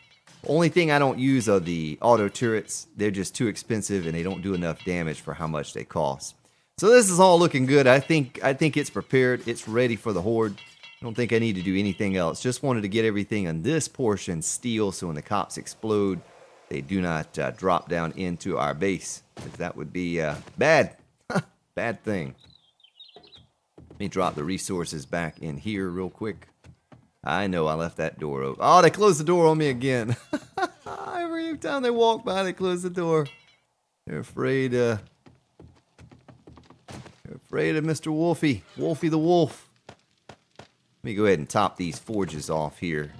Only thing I don't use are the auto turrets. They're just too expensive and they don't do enough damage for how much they cost. So this is all looking good. I think it's prepared. It's ready for the horde. I don't think I need to do anything else. Just wanted to get everything on this portion steel so when the cops explode, they do not drop down into our base. Because that would be bad. Bad thing. Let me drop the resources back in here real quick. I know I left that door open. Oh, they closed the door on me again. Every time they walk by, they close the door. They're afraid, they're afraid of Mr. Wolfie. Wolfie the Wolf. Let me go ahead and top these forges off here.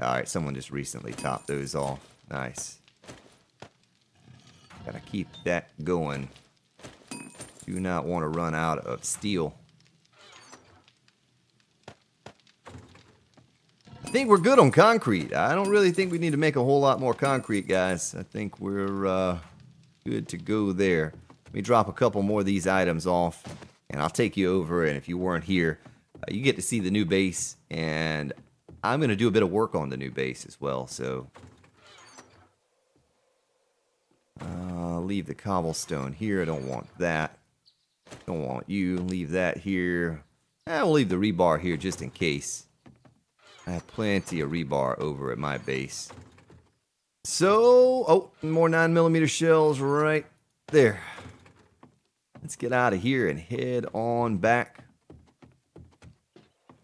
Alright, someone just recently topped those off. Nice. Gotta keep that going. Do not want to run out of steel. I think we're good on concrete. I don't really think we need to make a whole lot more concrete, guys. I think we're good to go there. Let me drop a couple more of these items off, and I'll take you over, and if you weren't here, you get to see the new base, and I'm going to do a bit of work on the new base as well, so leave the cobblestone here. I don't want that. Don't want you. Leave that here. We'll leave the rebar here just in case. I have plenty of rebar over at my base. So, oh, more 9mm shells right there. Let's get out of here and head on back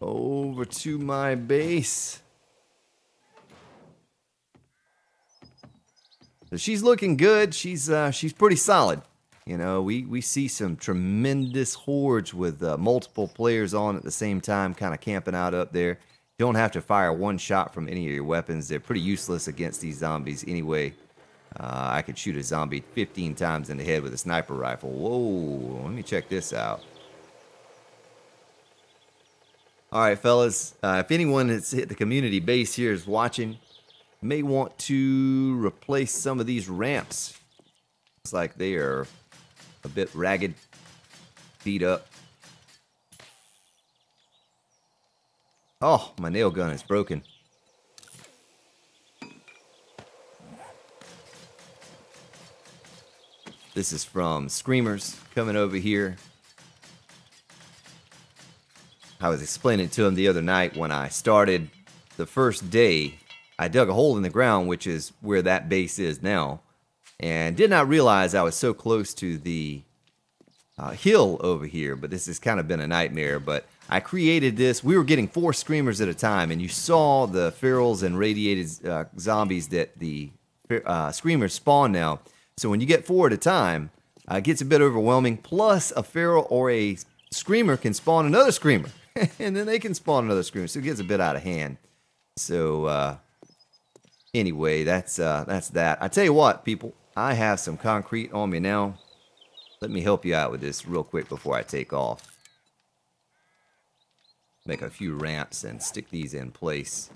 over to my base. So she's looking good. She's pretty solid. You know, we see some tremendous hordes with multiple players on at the same time, kind of camping out up there. You don't have to fire one shot from any of your weapons. They're pretty useless against these zombies anyway. I could shoot a zombie 15 times in the head with a sniper rifle. Whoa, let me check this out. Alright, fellas, if anyone that's hit the community base here is watching, may want to replace some of these ramps. Looks like they are a bit ragged, beat up. Oh, my nail gun is broken. This is from Screamers coming over here. I was explaining to him the other night when I started the first day. I dug a hole in the ground, which is where that base is now, and did not realize I was so close to the hill over here, but this has kind of been a nightmare. But I created this. We were getting 4 Screamers at a time, and you saw the ferals and radiated zombies that the Screamers spawn now. So when you get 4 at a time, it gets a bit overwhelming. Plus, a feral or a Screamer can spawn another Screamer, and then they can spawn another Screamer, so it gets a bit out of hand. So anyway, that's that. I tell you what, people, I have some concrete on me now. Let me help you out with this real quick before I take off. Make a few ramps and stick these in place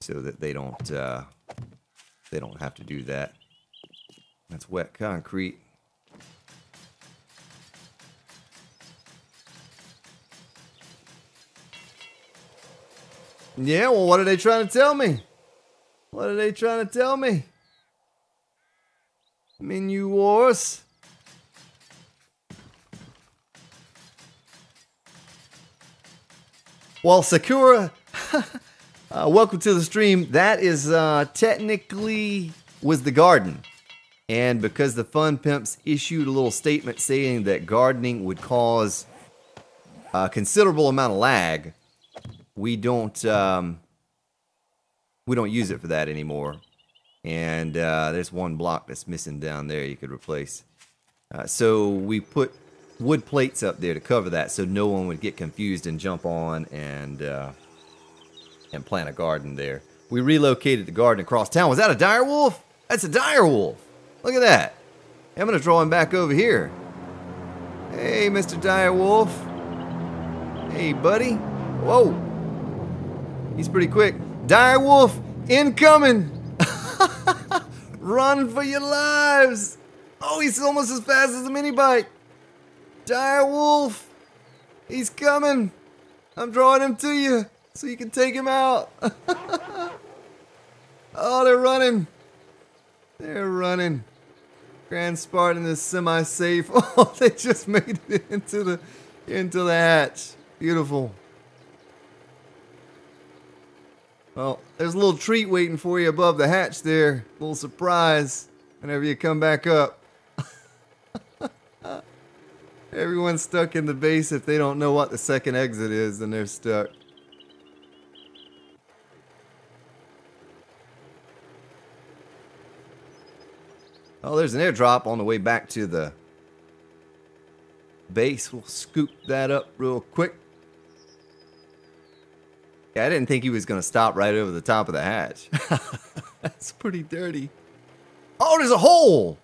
so that they don't have to do that. That's wet concrete. Yeah, well, what are they trying to tell me? What are they trying to tell me? Menu wars. Well, Sakura, welcome to the stream. That is technically was the garden. And because the Fun Pimps issued a little statement saying that gardening would cause a considerable amount of lag, we don't use it for that anymore. And there's one block that's missing down there you could replace. So we put wood plates up there to cover that so no one would get confused and jump on and plant a garden there. We relocated the garden across town. Was that a dire wolf? That's a dire wolf. Look at that. I'm going to draw him back over here. Hey, Mr. Dire Wolf. Hey, buddy. Whoa. He's pretty quick. Dire Wolf, incoming. Run for your lives. Oh, he's almost as fast as a mini bike. Dire Wolf. He's coming. I'm drawing him to you so you can take him out. Oh, they're running. They're running. Grand Spartan is semi-safe. Oh, they just made it into the hatch. Beautiful. Well, there's a little treat waiting for you above the hatch there. A little surprise whenever you come back up. Everyone's stuck in the base. If they don't know what the second exit is, then they're stuck. Oh, there's an airdrop on the way back to the base. We'll scoop that up real quick. Yeah, I didn't think he was going to stop right over the top of the hatch. That's pretty dirty. Oh, there's a hole!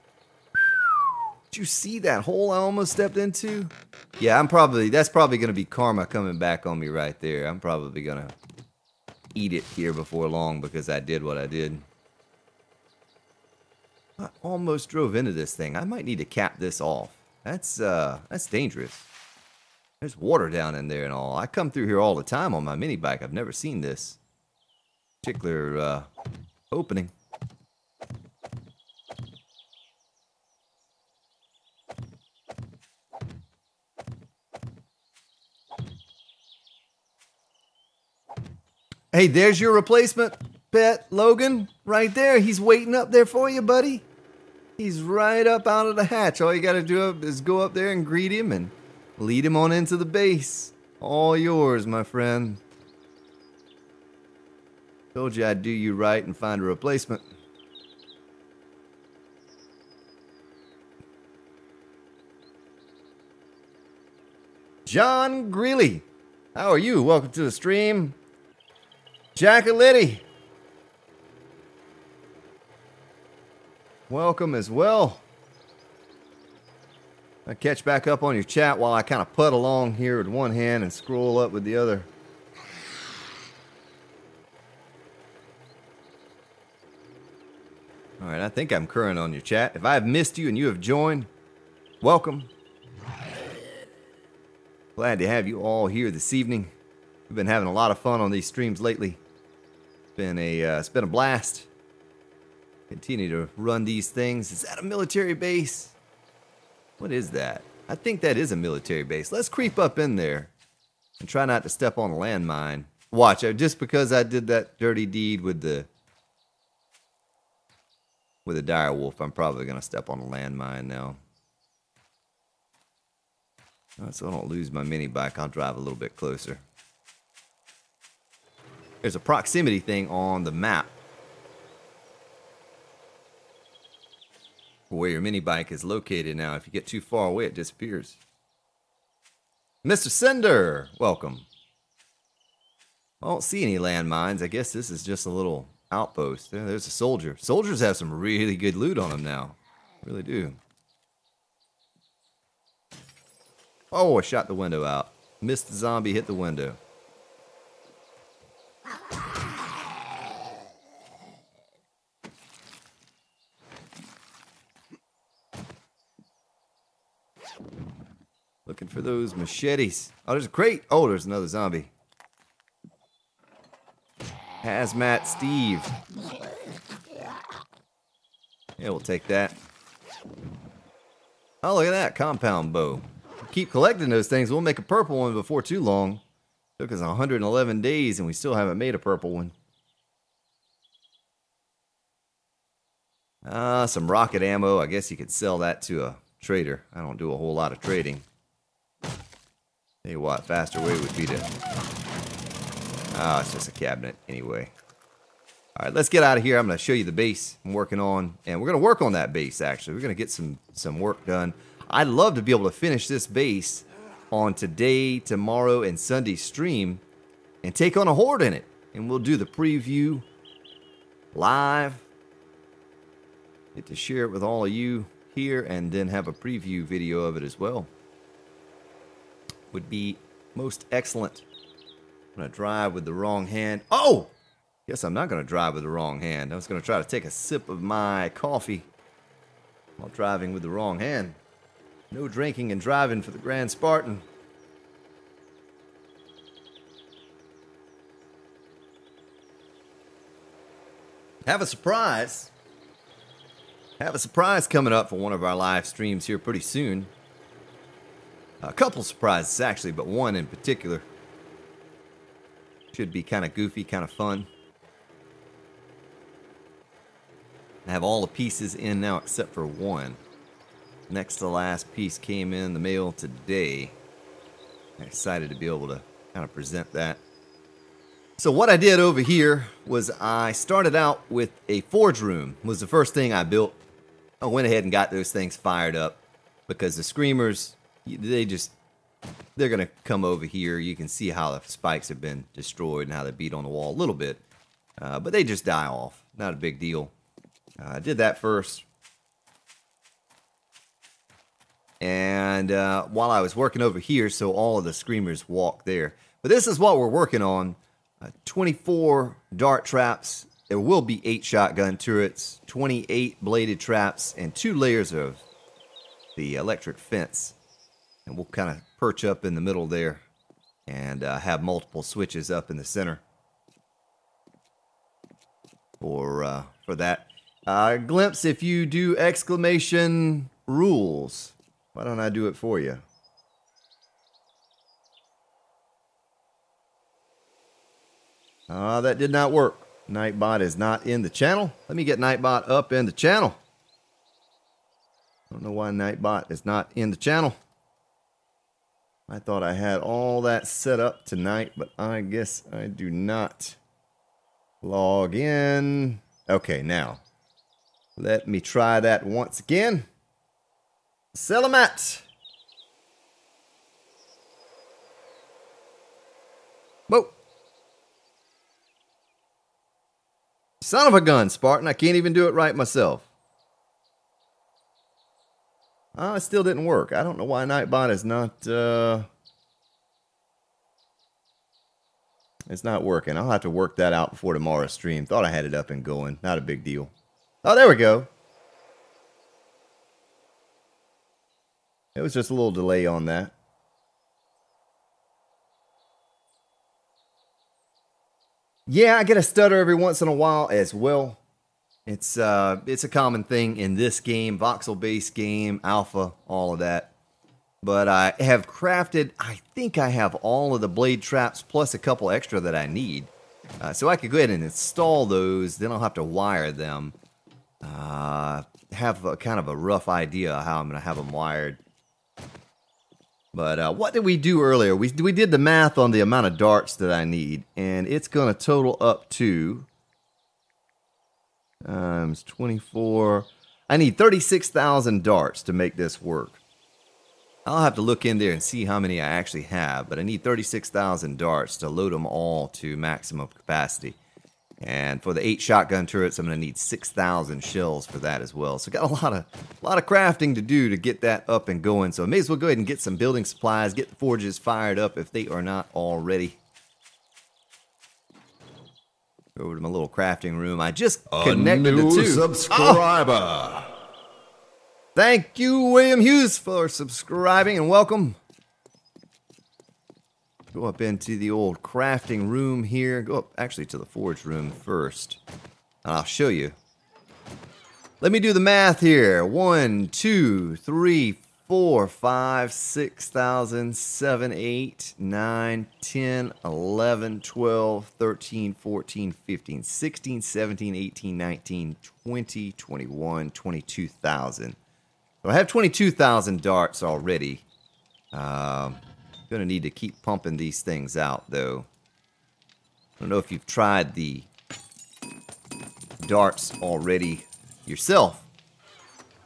Did you see that hole I almost stepped into? Yeah, that's probably going to be karma coming back on me right there. I'm probably going to eat it here before long because I did what I did. I almost drove into this thing. I might need to cap this off. That's dangerous. There's water down in there and all. I come through here all the time on my mini bike. I've never seen this particular opening. Hey, there's your replacement pet, Logan, right there. He's waiting up there for you, buddy. He's right up out of the hatch. All you got to do is go up there and greet him and lead him on into the base. All yours, my friend. Told you I'd do you right and find a replacement. John Greeley, how are you? Welcome to the stream. Jackality, welcome as well. I'll catch back up on your chat while I kind of putt along here with one hand and scroll up with the other. Alright, I think I'm current on your chat. If I have missed you and you have joined, welcome. Glad to have you all here this evening. We've been having a lot of fun on these streams lately. It's been a blast. Continue to run these things. Is that a military base? What is that? I think that is a military base. Let's creep up in there and try not to step on a landmine. Watch, just because I did that dirty deed with the dire wolf, I'm probably going to step on a landmine now. So I don't lose my mini bike, I'll drive a little bit closer. There's a proximity thing on the map where your mini bike is located now. If you get too far away, it disappears. Mr. Sender, welcome. I don't see any landmines. I guess this is just a little outpost. There's a soldier. Soldiers have some really good loot on them now. Really do. Oh, I shot the window out. Missed the zombie, hit the window. Looking for those machetes. Oh, there's a crate. Oh, there's another zombie. Hazmat Steve. Yeah, we'll take that. Oh, look at that. Compound bow. Keep collecting those things. We'll make a purple one before too long. Took us 111 days and we still haven't made a purple one. Some rocket ammo. I guess you could sell that to a trader. I don't do a whole lot of trading. Tell you what, faster way would be to... it's just a cabinet anyway. Alright, let's get out of here. I'm going to show you the base I'm working on. And we're going to work on that base, actually. We're going to get some work done. I'd love to be able to finish this base on today, tomorrow, and Sunday's stream and take on a horde in it. And we'll do the preview live. Get to share it with all of you here and then have a preview video of it as well. Would be most excellent. I'm going to drive with the wrong hand. Oh! Guess I'm not going to drive with the wrong hand. I was going to try to take a sip of my coffee while driving with the wrong hand. No drinking and driving for the Grand Spartan. Have a surprise. Have a surprise coming up for one of our live streams here pretty soon. A couple surprises actually, but one in particular. Should be kind of goofy, kind of fun. I have all the pieces in now except for one. Next to last piece came in the mail today. I'm excited to be able to kind of present that. So what I did over here was I started out with a forge room. Was the first thing I built. I went ahead and got those things fired up because the screamers, they're going to come over here. You can see how the spikes have been destroyed and how they beat on the wall a little bit. But they just die off. Not a big deal. I did that first. And while I was working over here, so all of the screamers walk there. But this is what we're working on. 24 dart traps. There will be 8 shotgun turrets, 28 bladed traps, and 2 layers of the electric fence. And we'll kind of perch up in the middle there and have multiple switches up in the center for that. Glimpse, if you do exclamation rules, why don't I do it for you? That did not work. Nightbot is not in the channel. Let me get Nightbot up in the channel. I don't know why Nightbot is not in the channel. I thought I had all that set up tonight, but I guess I do not. Log in. Okay, now let me try that once again. Selamat. Whoa. Son of a gun, Spartan. I can't even do it right myself. It still didn't work. I don't know why Nightbot is not... it's not working. I'll have to work that out before tomorrow's stream. Thought I had it up and going. Not a big deal. Oh, there we go. It was just a little delay on that. Yeah, I get a stutter every once in a while as well. It's a common thing in this game, voxel-based game, alpha, all of that. But I have crafted, I think I have all of the blade traps plus a couple extra that I need. So I could go ahead and install those, then I'll have to wire them. Have a kind of a rough idea of how I'm going to have them wired. But what did we do earlier? We did the math on the amount of darts that I need, and it's going to total up to times 24. I need 36,000 darts to make this work. I'll have to look in there and see how many I actually have, but I need 36,000 darts to load them all to maximum capacity. And for the 8 shotgun turrets, I'm going to need 6,000 shells for that as well. So got a lot of crafting to do to get that up and going. So I may as well go ahead and get some building supplies, get the forges fired up if they are not already. Go over to my little crafting room. I just connected the two. Subscriber. Oh! Thank you, William Hughes, for subscribing and welcome. Go up into the old crafting room here. Go up actually to the forge room first. And I'll show you. Let me do the math here. 1, 2, 3, 4, 5, 6,000, 7, 8, 9, 10, 11, 12, 13, 14, 15, 16, 17, 18, 19, 20, 21, 22,000. So I have 22,000 darts already. Gonna need to keep pumping these things out though. I don't know if you've tried the darts already yourself,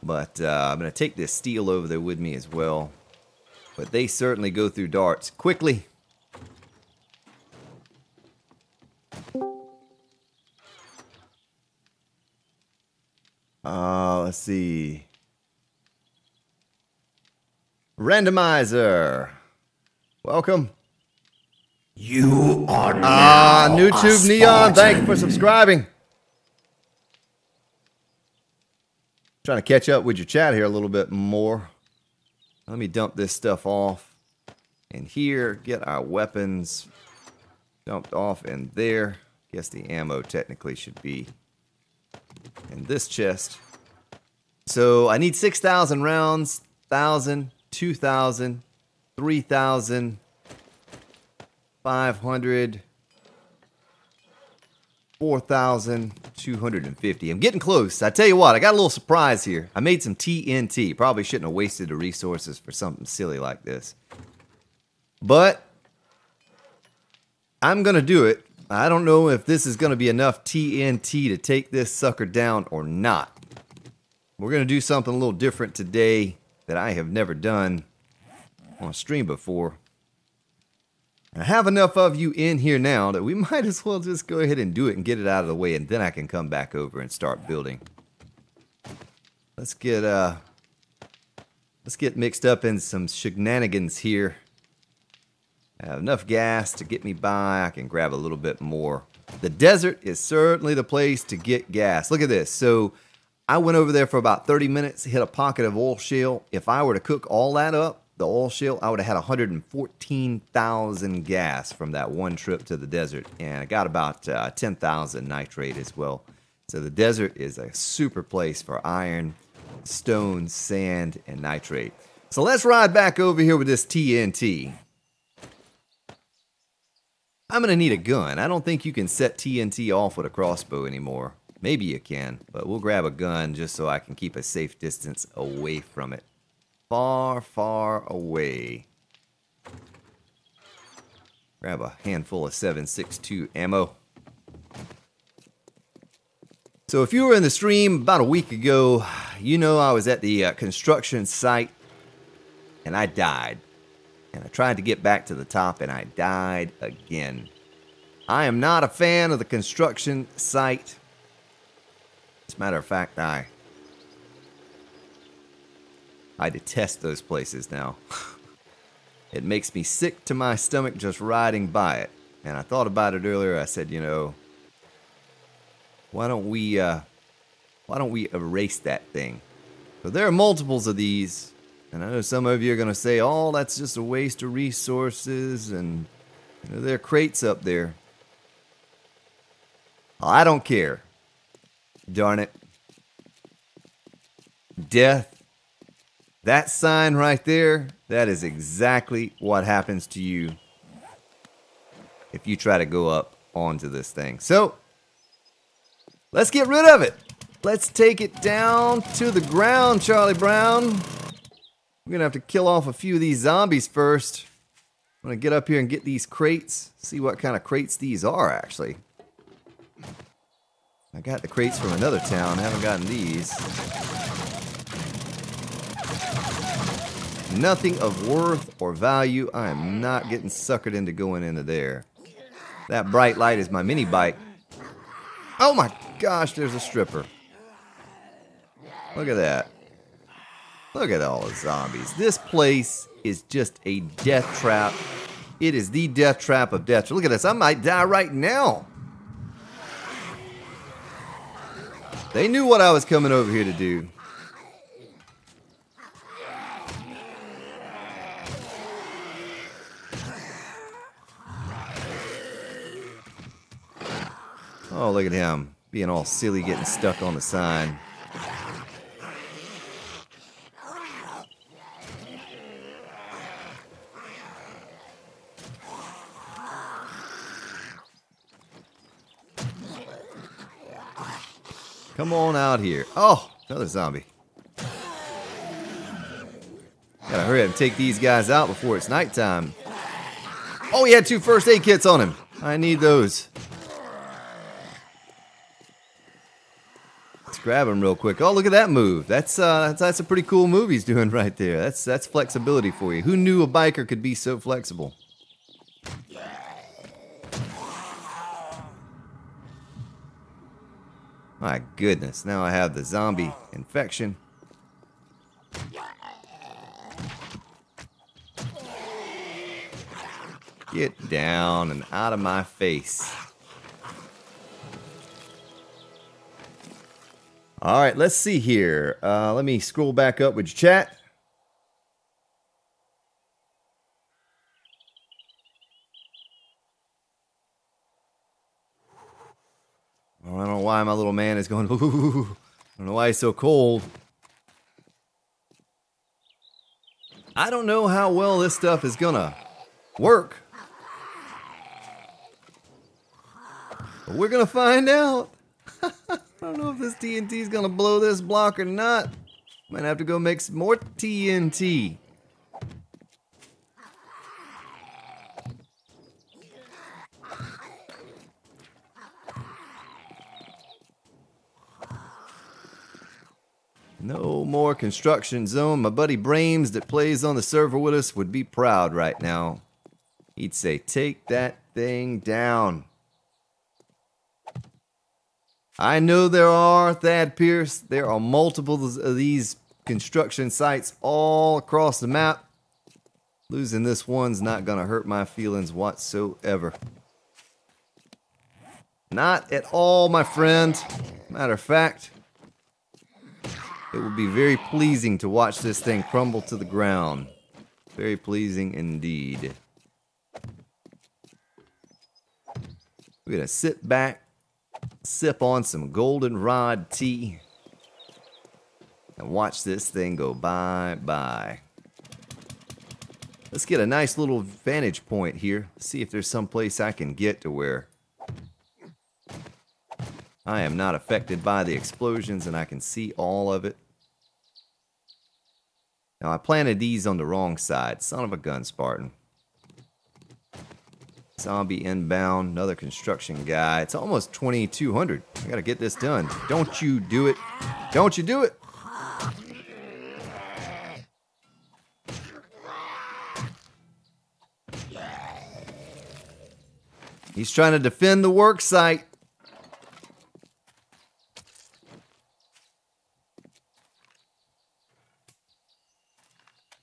but I'm gonna take this steel over there with me as well. But they certainly go through darts quickly. Let's see. Randomizer. Welcome. You are now NewTube Neon, thank you for subscribing. Trying to catch up with your chat here a little bit more. Let me dump this stuff off. And here, get our weapons dumped off in there. Guess the ammo technically should be in this chest. So I need 6,000 rounds, 1,000, 2,000, 3,000, 500, 4,250. I'm getting close. I tell you what, I got a little surprise here. I made some TNT. Probably shouldn't have wasted the resources for something silly like this. But I'm going to do it. I don't know if this is going to be enough TNT to take this sucker down or not. We're going to do something a little different today that I have never done on a stream before. I have enough of you in here now that we might as well just go ahead and do it and get it out of the way, and then I can come back over and start building. Let's get mixed up in some shenanigans here. I have enough gas to get me by. I can grab a little bit more. The desert is certainly the place to get gas. Look at this. So I went over there for about 30 minutes, hit a pocket of oil shale. If I were to cook all that up, the oil shale, I would have had 114,000 gas from that one trip to the desert. And I got about 10,000 nitrate as well. So the desert is a super place for iron, stone, sand, and nitrate. So let's ride back over here with this TNT. I'm going to need a gun. I don't think you can set TNT off with a crossbow anymore. Maybe you can, but we'll grab a gun just so I can keep a safe distance away from it. Far, far away. Grab a handful of 7.62 ammo. So if you were in the stream about a week ago, you know I was at the construction site and I died. And I tried to get back to the top and I died again. I am not a fan of the construction site. As a matter of fact, I detest those places now. It makes me sick to my stomach just riding by it. And I thought about it earlier. I said, you know, why don't we erase that thing? So there are multiples of these, and I know some of you are going to say, oh, that's just a waste of resources, and you know, there are crates up there. I don't care. Darn it. Death. That sign right there, that is exactly what happens to you if you try to go up onto this thing. So, let's get rid of it. Let's take it down to the ground, Charlie Brown. We're going to have to kill off a few of these zombies first. I'm going to get up here and get these crates. See what kind of crates these are, actually. I got the crates from another town. I haven't gotten these. Nothing of worth or value. I am not getting suckered into going into there. That bright light is my mini bike. Oh my gosh, there's a stripper. Look at that. Look at all the zombies. This place is just a death trap. It is the death trap of death. Look at this. I might die right now. They knew what I was coming over here to do. Oh, look at him, being all silly, getting stuck on the sign. Come on out here. Oh, another zombie. Gotta hurry up and take these guys out before it's nighttime. Oh, he had 2 first aid kits on him. I need those. Grab him real quick. Oh, look at that move. That's a pretty cool move he's doing right there. That's flexibility for you. Who knew a biker could be so flexible? My goodness. Now I have the zombie infection. Get down and out of my face. All right, let's see here. Let me scroll back up with your chat. Oh, I don't know why my little man is going, ooh. I don't know why he's so cold. I don't know how well this stuff is gonna work. But we're gonna find out. I don't know if this TNT is gonna blow this block or not. Might have to go make some more TNT. No more construction zone. My buddy Brames that plays on the server with us would be proud right now. He'd say, take that thing down. I know there are, Thad Pierce. There are multiple of these construction sites all across the map. Losing this one's not going to hurt my feelings whatsoever. Not at all, my friend. Matter of fact, it would be very pleasing to watch this thing crumble to the ground. Very pleasing indeed. We're going to sit back, sip on some goldenrod tea, and watch this thing go bye-bye. Let's get a nice little vantage point here. See if there's some place I can get to where I am not affected by the explosions and I can see all of it. Now I planted these on the wrong side. Son of a gun, Spartan. Zombie inbound, another construction guy. It's almost 2200. I gotta get this done. Don't you do it. Don't you do it. He's trying to defend the work site.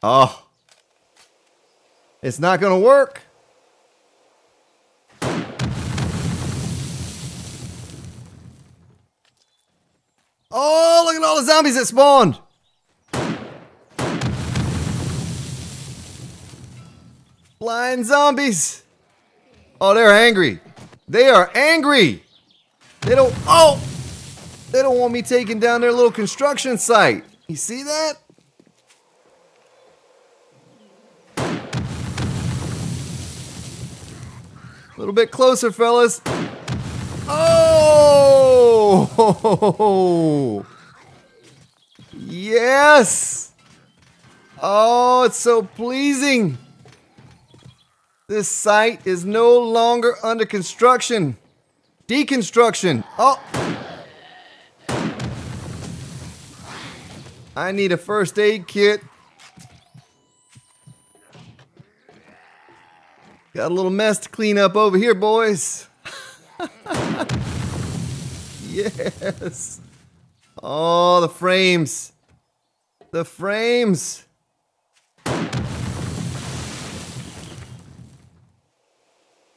Oh. It's not gonna work. Oh, look at all the zombies that spawned. Flying zombies. Oh, they're angry. They are angry. They don't want me taking down their little construction site. You see that? A little bit closer, fellas. Oh! Yes! Oh, it's so pleasing. This site is no longer under construction. Deconstruction. Oh! I need a first aid kit. Got a little mess to clean up over here, boys. Yes. Oh, the frames. The frames.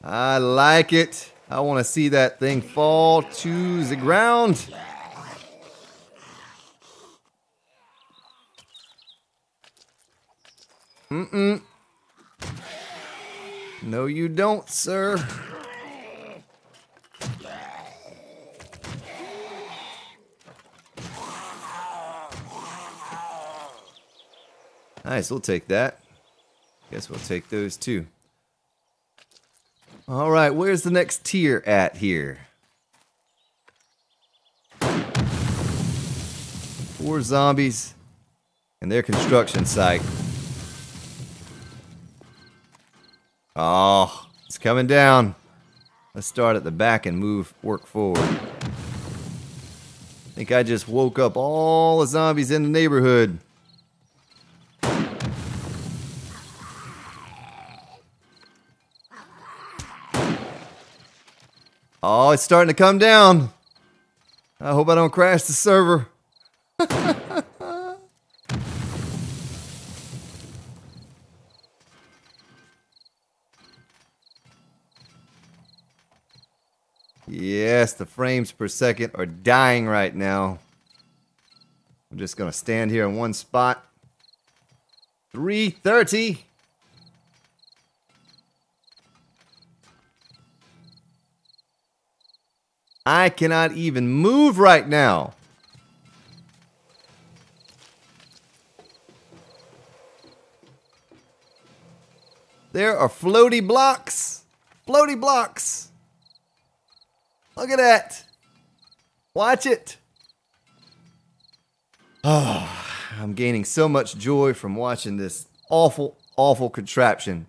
I like it. I want to see that thing fall to the ground. Mm-mm. No, you don't, sir. Nice, we'll take that. Guess we'll take those too. All right, where's the next tier at here? 4 zombies and their construction site. Oh, it's coming down. Let's start at the back and work forward. I think I just woke up all the zombies in the neighborhood. Oh, it's starting to come down. I hope I don't crash the server. Yes, the frames per second are dying right now. I'm just going to stand here in one spot. 330. I cannot even move right now. There are floaty blocks. Floaty blocks. Look at that. Watch it. Oh, I'm gaining so much joy from watching this awful, awful contraption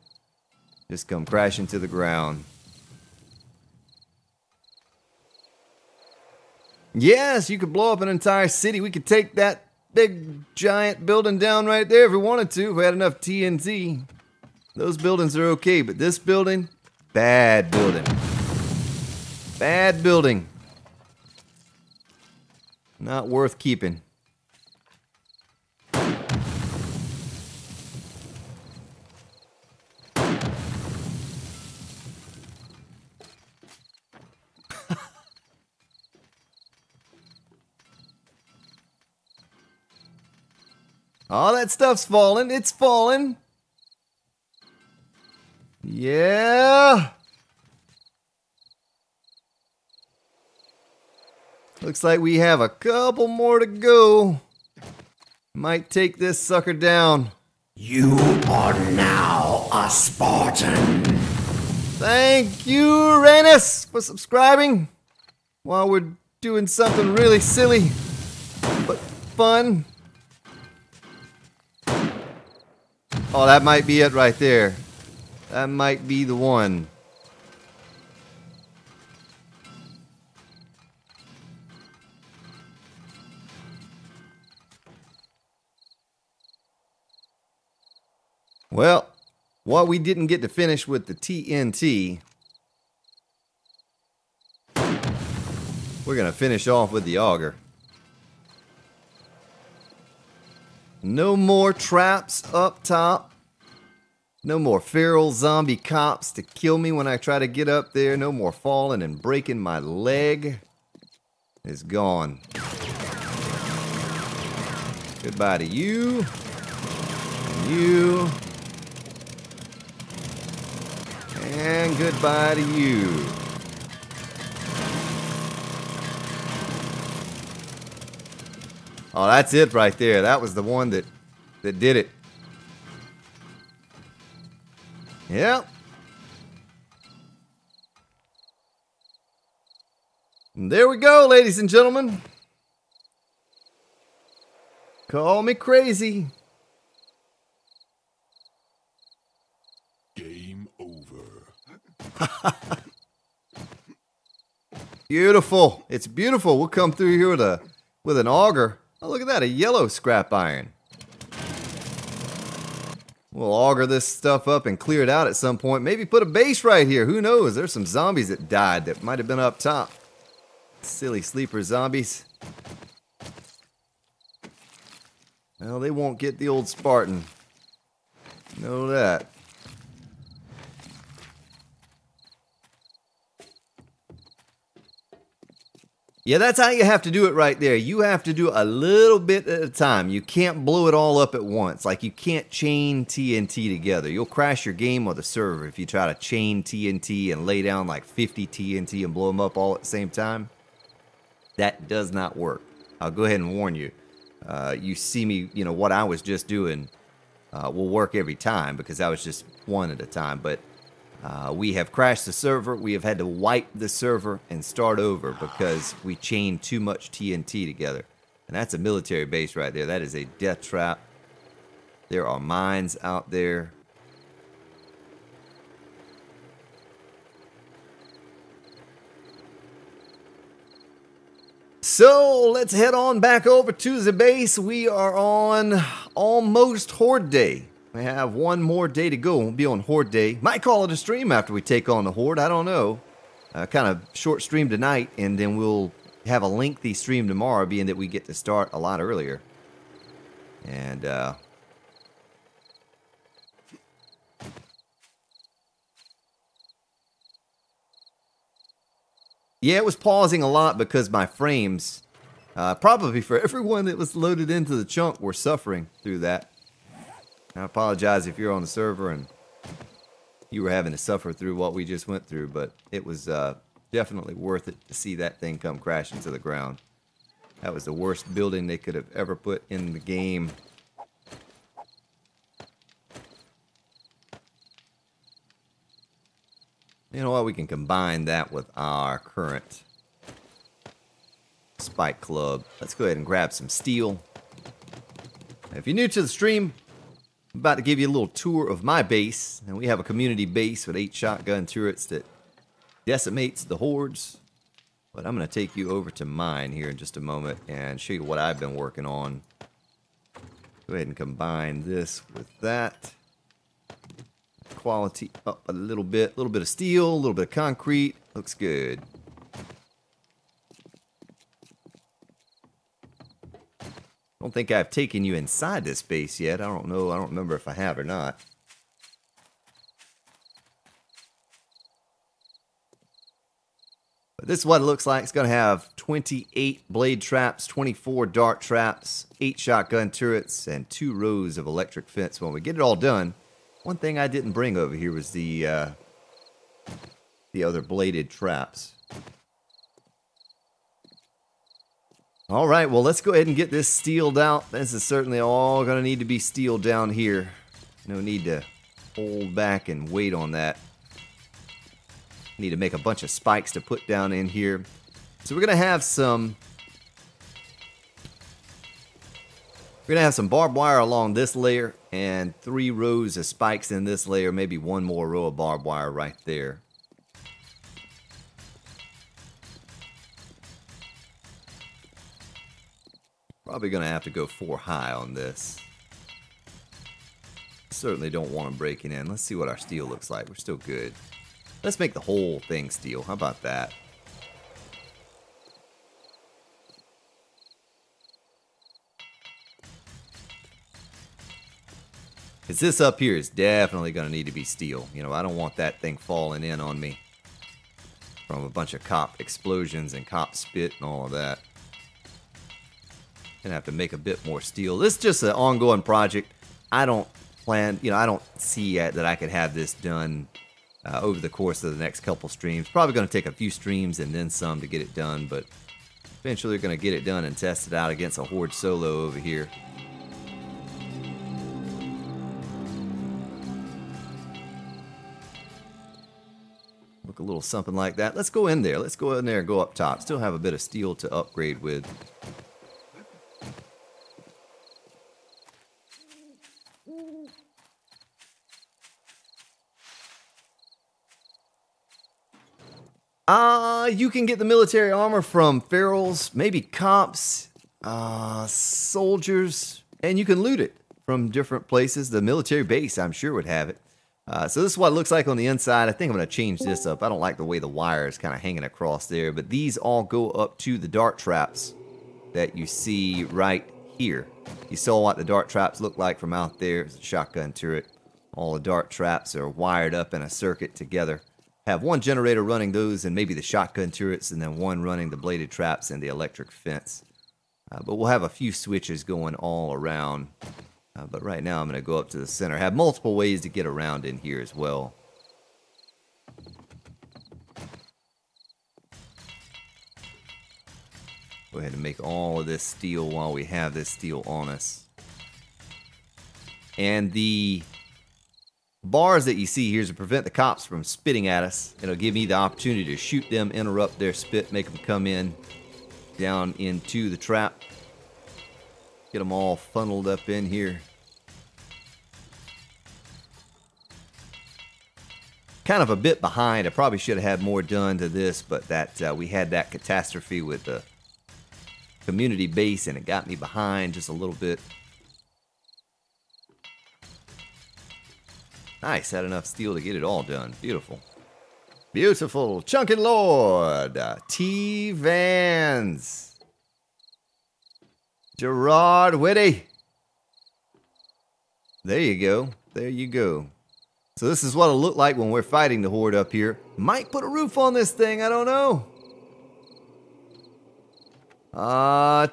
just come crashing to the ground. Yes, you could blow up an entire city. We could take that big giant building down right there if we wanted to, if we had enough TNT. Those buildings are okay, but this building, bad building. Bad building. Not worth keeping. All that stuff's falling. It's falling. Yeah. Looks like we have a couple more to go. Might take this sucker down. You are now a Spartan. Thank you, Uranus, for subscribing. While we're doing something really silly, but fun. Oh, that might be it right there. That might be the one. Well, what we didn't get to finish with the TNT, we're going to finish off with the auger. No more traps up top. No more feral zombie cops to kill me when I try to get up there. No more falling and breaking my leg. It's gone. Goodbye to you. And you. And goodbye to you. Oh, that's it right there. That was the one that did it. Yep. And there we go, ladies and gentlemen. Call me crazy. Game over. Beautiful. It's beautiful. We'll come through here with an auger. Oh, look at that, a yellow scrap iron. We'll auger this stuff up and clear it out at some point. Maybe put a base right here. Who knows? There's some zombies that died that might have been up top. Silly sleeper zombies. Well, they won't get the old Spartan. Know that. Yeah, that's how you have to do it right there. You have to do a little bit at a time. You can't blow it all up at once. Like, you can't chain TNT together. You'll crash your game or the server if you try to chain TNT and lay down like 50 TNT and blow them up all at the same time. That does not work. I'll go ahead and warn you. You see me, you know, what I was just doing will work every time because I was just one at a time. But we have crashed the server. We have had to wipe the server and start over because we chained too much TNT together. And that's a military base right there. That is a death trap. There are mines out there. So let's head on back over to the base. We are on almost Horde Day. We have one more day to go. We'll be on Horde Day. Might call it a stream after we take on the Horde. I don't know. Kind of short stream tonight, and then we'll have a lengthy stream tomorrow, being that we get to start a lot earlier. And, yeah, it was pausing a lot because my frames, probably for everyone that was loaded into the chunk, were suffering through that. I apologize if you're on the server and you were having to suffer through what we just went through, but it was definitely worth it to see that thing come crashing to the ground. That was the worst building they could have ever put in the game. You know what? We can combine that with our current Spike Club. Let's go ahead and grab some steel. If you're new to the stream, I'm about to give you a little tour of my base. And we have a community base with 8 shotgun turrets that decimates the hordes. But I'm going to take you over to mine here in just a moment and show you what I've been working on Go ahead and combine this with that. Quality up a little bit of steel, a little bit of concrete. Looks good. Don't think I've taken you inside this base yet. I don't know. I don't remember if I have or not. But this is what it looks like. It's going to have 28 blade traps, 24 dart traps, 8 shotgun turrets, and 2 rows of electric fence. When we get it all done, one thing I didn't bring over here was the other bladed traps. All right, well, let's go ahead and get this steeled out. This is certainly all going to need to be steeled down here. No need to hold back and wait on that. Need to make a bunch of spikes to put down in here. So we're going to have some barbed wire along this layer and 3 rows of spikes in this layer, maybe 1 more row of barbed wire right there. Probably going to have to go 4 high on this. Certainly don't want them breaking in. Let's see what our steel looks like. We're still good. Let's make the whole thing steel. How about that? Because this up here is definitely going to need to be steel. You know, I don't want that thing falling in on me from a bunch of cop explosions and cop spit and all of that. Gonna have to make a bit more steel. This is just an ongoing project. I don't plan, you know, I don't see yet that I could have this done over the course of the next couple streams. Probably going to take a few streams and then some to get it done, but eventually we're going to get it done and test it out against a Horde solo over here. Look a little something like that. Let's go in there. Let's go in there and go up top. Still have a bit of steel to upgrade with. You can get the military armor from ferals, maybe cops, soldiers, and you can loot it from different places. The military base, I'm sure, would have it. So this is what it looks like on the inside. I think I'm going to change this up. I don't like the way the wire is kind of hanging across there, but these all go up to the dart traps that you see right here. You saw what the dart traps look like from out there. It's a shotgun turret. All the dart traps are wired up in a circuit together. Have 1 generator running those and maybe the shotgun turrets, and then 1 running the bladed traps and the electric fence. But we'll have a few switches going all around. But right now I'm going to go up to the center. Have multiple ways to get around in here as well. Go ahead and make all of this steel while we have this steel on us. And the bars that you see here is to prevent the cops from spitting at us. It'll give me the opportunity to shoot them, interrupt their spit, make them come in down into the trap. Get them all funneled up in here. Kind of a bit behind. I probably should have had more done to this, but that we had that catastrophe with the community base and it got me behind just a little bit. Nice, had enough steel to get it all done. Beautiful. Beautiful. Chunkin' Lord. T-Vans. Gerard Whitty. There you go. There you go. So this is what it'll look like when we're fighting the Horde up here. Might put a roof on this thing, I don't know.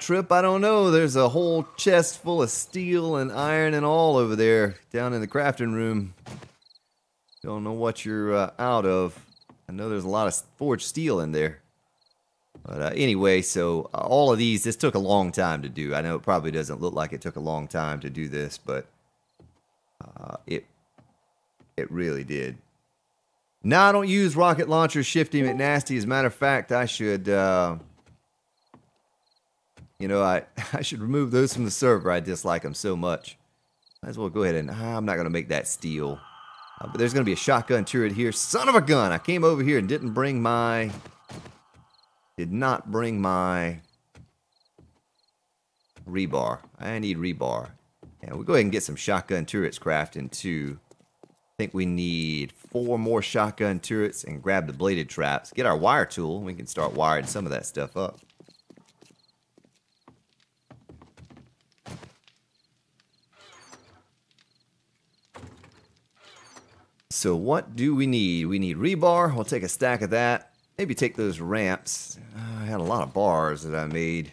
Trip, I don't know. There's a whole chest full of steel and iron and all over there down in the crafting room. Don't know what you're out of. I know there's a lot of forged steel in there. But anyway, so all of these, this took a long time to do. I know it probably doesn't look like it took a long time to do this, but it really did. Now I don't use rocket launchers, Shifty McNasty. As a matter of fact, I should... you know, I should remove those from the server. I dislike them so much. Might as well go ahead and... I'm not going to make that steel. But there's going to be a shotgun turret here. Son of a gun! I came over here and didn't bring my... Did not bring my... rebar. I need rebar. And we'll go ahead and get some shotgun turrets crafting too. I think we need 4 more shotgun turrets and grab the bladed traps. Get our wire tool. We can start wiring some of that stuff up. So what do we need? We need rebar. We'll take a stack of that. Maybe take those ramps. I had a lot of bars that I made.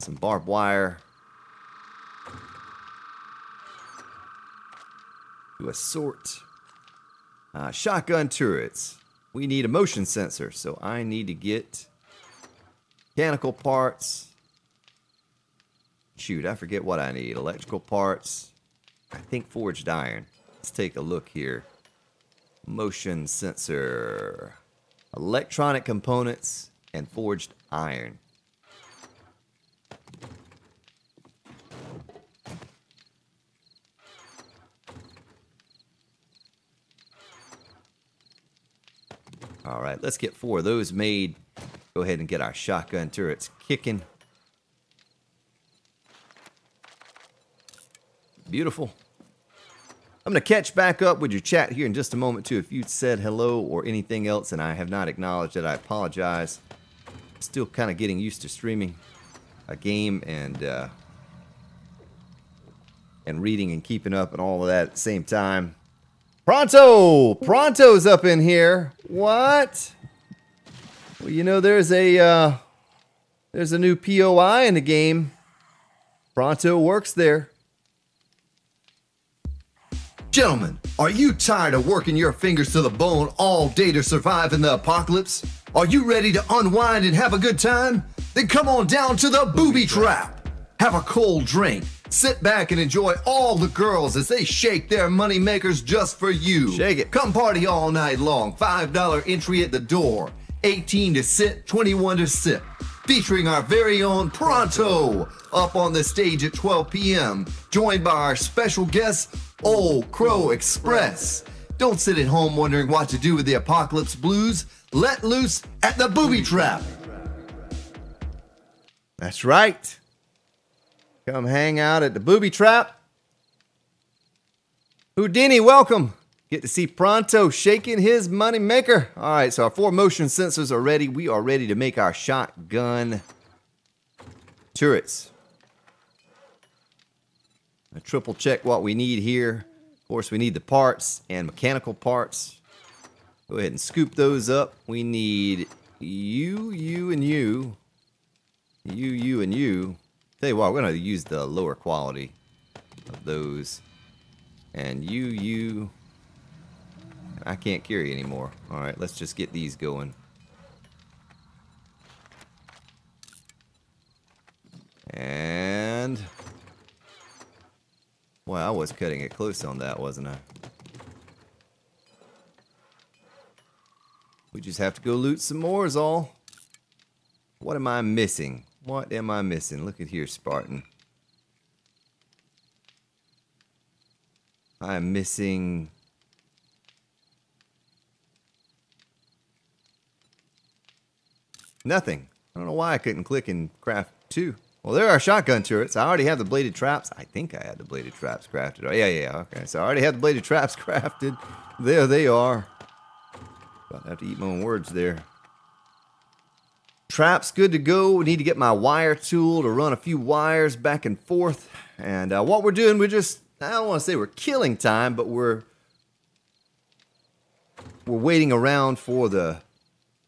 Some barbed wire. Do a sort. Shotgun turrets. We need a motion sensor, so I need to get mechanical parts. Shoot, I forget what I need. Electrical parts. I think forged iron. Let's take a look here. Motion sensor. Electronic components and forged iron. All right, let's get 4 of those made. Go ahead and get our shotgun turrets kicking. Beautiful. I'm going to catch back up with your chat here in just a moment, too. If you said hello or anything else and I have not acknowledged it, I apologize. Still kind of getting used to streaming a game and reading and keeping up and all of that at the same time. Pronto! Pronto's up in here. What? Well, you know, there's a new POI in the game. Pronto works there. Gentlemen, are you tired of working your fingers to the bone all day to survive in the apocalypse? Are you ready to unwind and have a good time? Then come on down to the Booby Trap. Have a cold drink, sit back and enjoy all the girls as they shake their money makers just for you. Shake it. Come party all night long. $5 entry at the door. 18 to sit, 21 to sip. Featuring our very own Pronto up on the stage at 12 p.m. Joined by our special guest, Old Crow Express. Don't sit at home wondering what to do with the apocalypse blues. Let loose at the Booby Trap. That's right. Come hang out at the Booby Trap. Houdini, welcome. Get to see Pronto shaking his money maker. All right, so our 4 motion sensors are ready. We are ready to make our shotgun turrets. I triple check what we need here. Of course, we need the parts and mechanical parts. Go ahead and scoop those up. We need you, and you. You, and you. Tell you what, we're going to use the lower quality of those. And you. I can't carry anymore. All right, let's just get these going. And... well, I was cutting it close on that, wasn't I? We just have to go loot some more is all. What am I missing? What am I missing? Look at here, Spartan. I am missing... nothing. I don't know why I couldn't click and craft 2. Well, there are shotgun turrets. I already have the bladed traps. I think I had the bladed traps crafted. Oh, yeah, okay. So I already have the bladed traps crafted. There they are. About to have to eat my own words there. Traps good to go. We need to get my wire tool to run a few wires back and forth. And what we're doing, we're just, I don't want to say we're killing time, but we're waiting around for the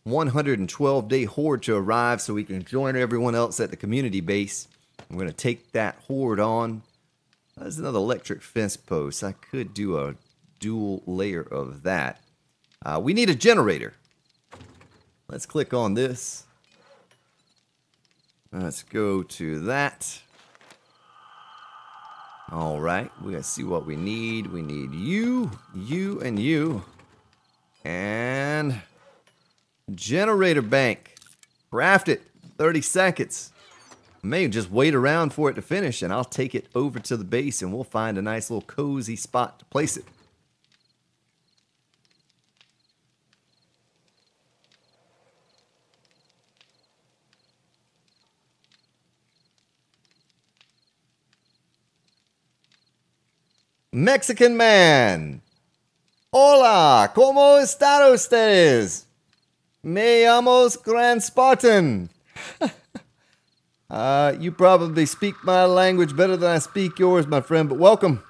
112-day horde to arrive so we can join everyone else at the community base. We're going to take that horde on. There's another electric fence post. I could do a dual layer of that. We need a generator. Let's click on this. Let's go to that. All right, we gotta see what we need. We need you, and you. And generator bank. Craft it. 30 seconds. I may just wait around for it to finish and I'll take it over to the base and we'll find a nice little cozy spot to place it. Mexican man. Hola, ¿cómo están ustedes? Me llamo Grand Spartan. You probably speak my language better than I speak yours, my friend, but welcome.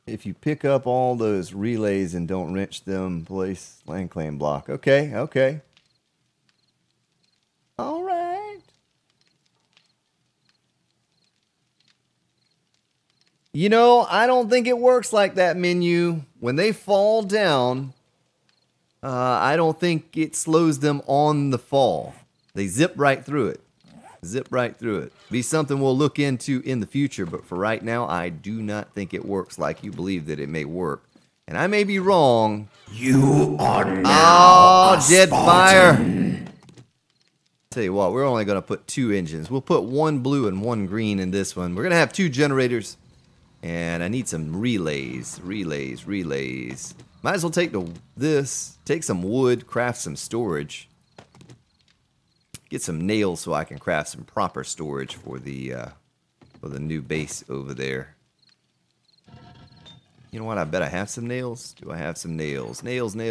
If you pick up all those relays and don't wrench them, place land claim block. Okay, okay. All right. You know, I don't think it works like that, menu. When they fall down, I don't think it slows them on the fall. They zip right through it. Zip right through it. Be something we'll look into in the future, but for right now, I do not think it works like you believe that it may work. And I may be wrong. You are now a dead fire. Spartan. Tell you what, we're only going to put 2 engines. We'll put 1 blue and 1 green in this one. We're going to have 2 generators. And I need some relays. Relays. Might as well take this, take some wood, craft some storage. Get some nails so I can craft some proper storage for the new base over there. You know what? I bet I have some nails. Do I have some nails? Nails.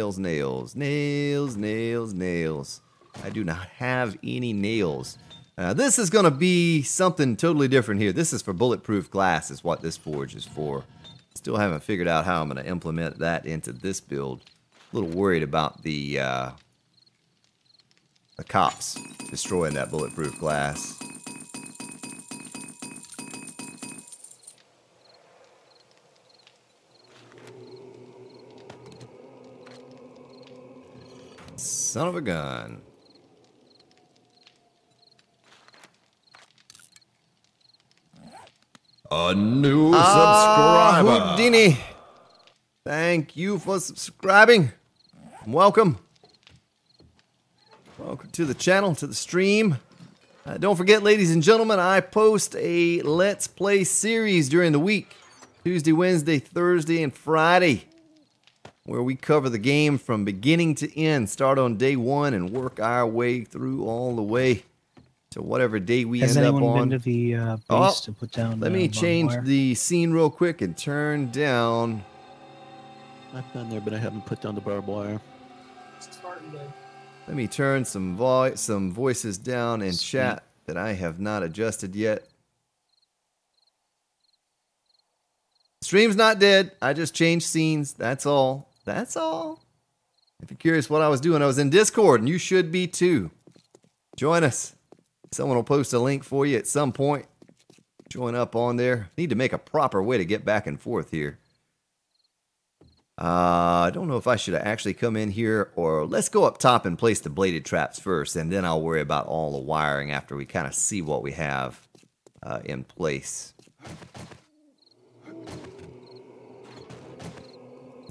I do not have any nails. This is going to be something totally different here. This is for bulletproof glass is what this forge is for. Still haven't figured out how I'm going to implement that into this build. A little worried about the cops destroying that bulletproof glass. Son of a gun. A new subscriber. Houdini. Thank you for subscribing. Welcome. Welcome to the channel, to the stream. Don't forget, ladies and gentlemen, I post a Let's Play series during the week. Tuesday, Wednesday, Thursday, and Friday. Where we cover the game from beginning to end. Start on day 1 and work our way through all the way to whatever day we end up on. Has anyone been to the base to put down? Let me change the scene real quick and turn down. I've been there, but I haven't put down the barbed wire. Spartan did. Let me turn some voices down in chat that I have not adjusted yet. Stream's not dead. I just changed scenes. That's all. That's all. If you're curious what I was doing, I was in Discord, and you should be too. Join us. Someone will post a link for you at some point. Join up on there. Need to make a proper way to get back and forth here. I don't know if I should actually come in here, or let's go up top and place the bladed traps first, and then I'll worry about all the wiring after we kind of see what we have in place.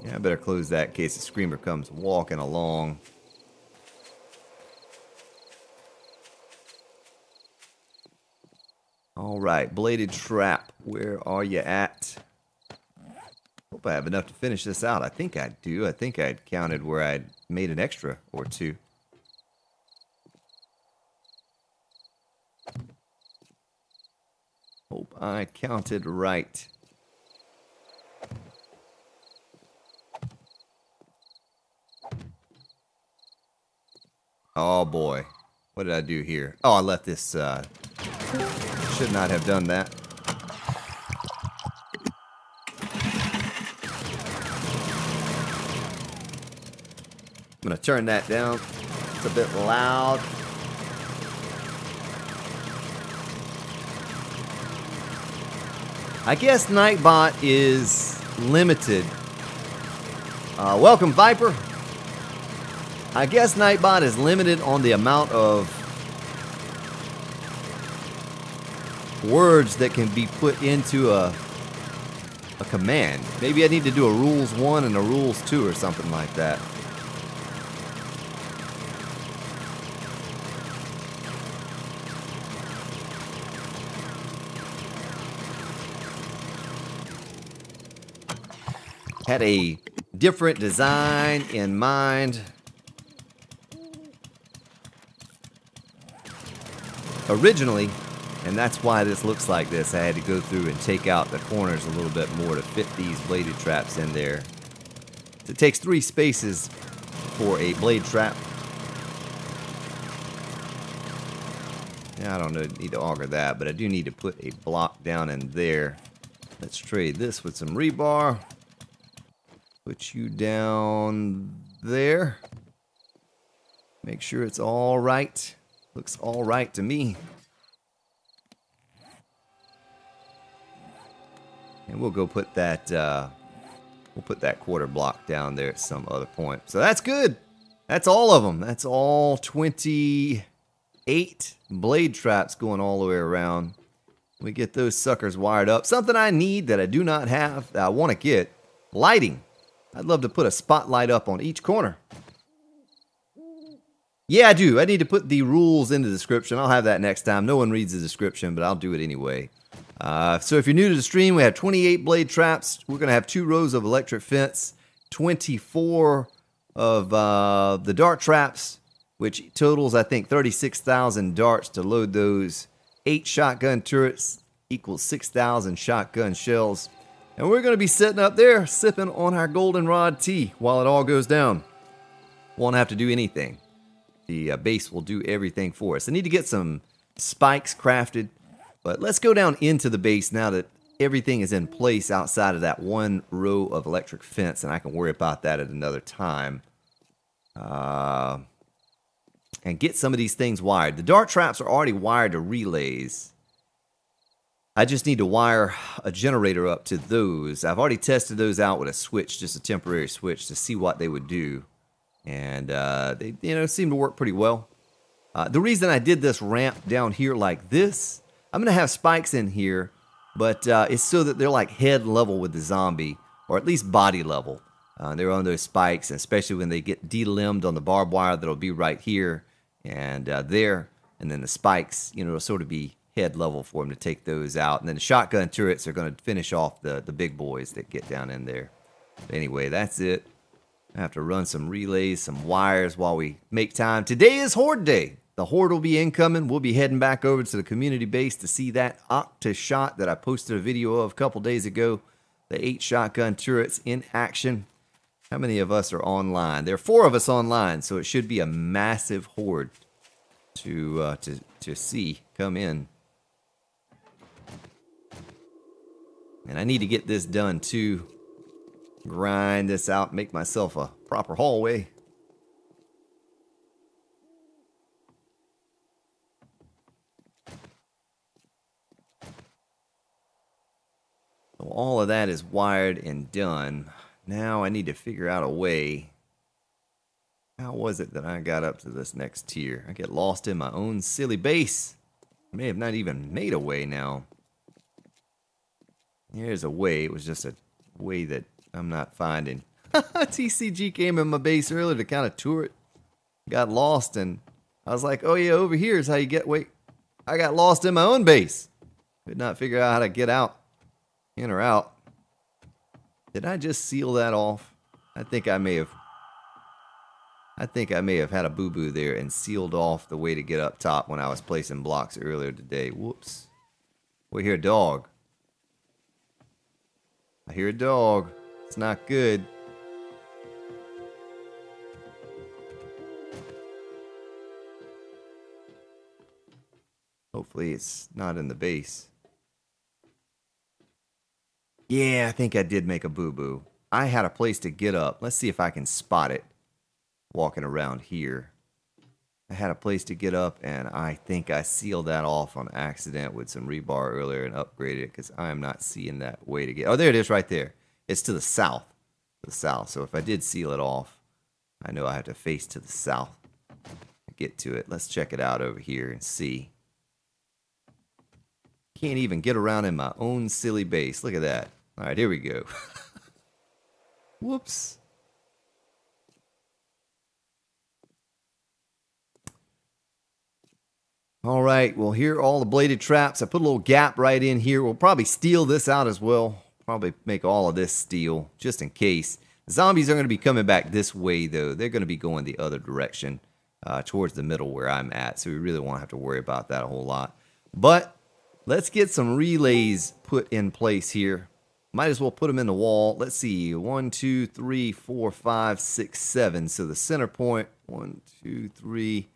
Yeah, I better close that in case the screamer comes walking along. All right, bladed trap, where are you at? Hope I have enough to finish this out. I think I do. I think I'd counted where I'd made an extra or 2. Hope I counted right. Oh boy, what did I do here? Oh, I left this, should not have done that. I'm gonna turn that down. It's a bit loud. I guess Nightbot is limited. Welcome, Viper. I guess Nightbot is limited on the amount of words that can be put into a command. Maybe I need to do a rules 1 and a rules 2 or something like that. Had a different design in mind. originally, and that's why this looks like this, I had to go through and take out the corners a little bit more to fit these bladed traps in there. It takes 3 spaces for a blade trap. Yeah, I don't need to auger that, but I do need to put a block down in there. Let's trade this with some rebar. Put you down there. Make sure it's all right. Looks all right to me. And we'll go put that, we'll put that quarter block down there at some other point. So that's good. That's all of them. That's all 28 blade traps going all the way around. We get those suckers wired up. Something I need that I do not have that I want to get. Lighting. I'd love to put a spotlight up on each corner. Yeah, I do. I need to put the rules in the description. I'll have that next time. No one reads the description, but I'll do it anyway. So if you're new to the stream, we have 28 blade traps. We're going to have 2 rows of electric fence, 24 of the dart traps, which totals, I think, 36,000 darts to load those. 8 shotgun turrets equals 6,000 shotgun shells. And we're going to be sitting up there sipping on our goldenrod tea while it all goes down. Won't have to do anything. The base will do everything for us. I need to get some spikes crafted. But let's go down into the base now that everything is in place outside of that 1 row of electric fence. And I can worry about that at another time. And get some of these things wired. The dart traps are already wired to relays. I just need to wire a generator up to those. I've already tested those out with a switch, just a temporary switch, to see what they would do. And they seem to work pretty well. The reason I did this ramp down here like this, I'm going to have spikes in here, but it's so that they're like head level with the zombie, or at least body level. They're on those spikes, and especially when they get delimbed on the barbed wire, that'll be right here and there. And then the spikes, it'll sort of be head level for them to take those out. And then the shotgun turrets are going to finish off the big boys that get down in there. But anyway, that's it. I have to run some relays, some wires while we make time. Today is Horde Day. The Horde will be incoming. We'll be heading back over to the community base to see that Octa shot that I posted a video of a couple days ago. The 8 shotgun turrets in action. How many of us are online? There are 4 of us online, so it should be a massive horde to see come in. And I need to get this done too. Grind this out, make myself a proper hallway. So all of that is wired and done. Now I need to figure out a way. How was it that I got up to this next tier? I get lost in my own silly base. I may have not even made a way now. Here's a way. It was just a way that I'm not finding. TCG came in my base earlier to kind of tour it. Got lost and I was like, oh yeah, over here is how you get, wait. I got lost in my own base. Could not figure out how to get out. In or out. Did I just seal that off? I think I may have had a boo-boo there and sealed off the way to get up top when I was placing blocks earlier today. Whoops. We hear a dog. I hear a dog. It's not good. Hopefully it's not in the base. Yeah, I think I did make a boo-boo. I had a place to get up. Let's see if I can spot it walking around here. I had a place to get up, and I think I sealed that off on accident with some rebar earlier and upgraded it because I am not seeing that way to get... Oh, there it is right there. It's to the south. The south. So if I did seal it off, I know I have to face to the south to get to it. Let's check it out over here and see. Can't even get around in my own silly base. Look at that. All right, here we go. Whoops. All right, well, here are all the bladed traps. I put a little gap right in here. We'll probably steel this out as well. Probably make all of this steel, just in case. The zombies are going to be coming back this way, though. They're going to be going the other direction. towards the middle where I'm at, so we really won't have to worry about that a whole lot. But let's get some relays put in place here. Might as well put them in the wall. Let's see, 1, 2, 3, 4, 5, 6, 7. So the center point, 1, 2, 3.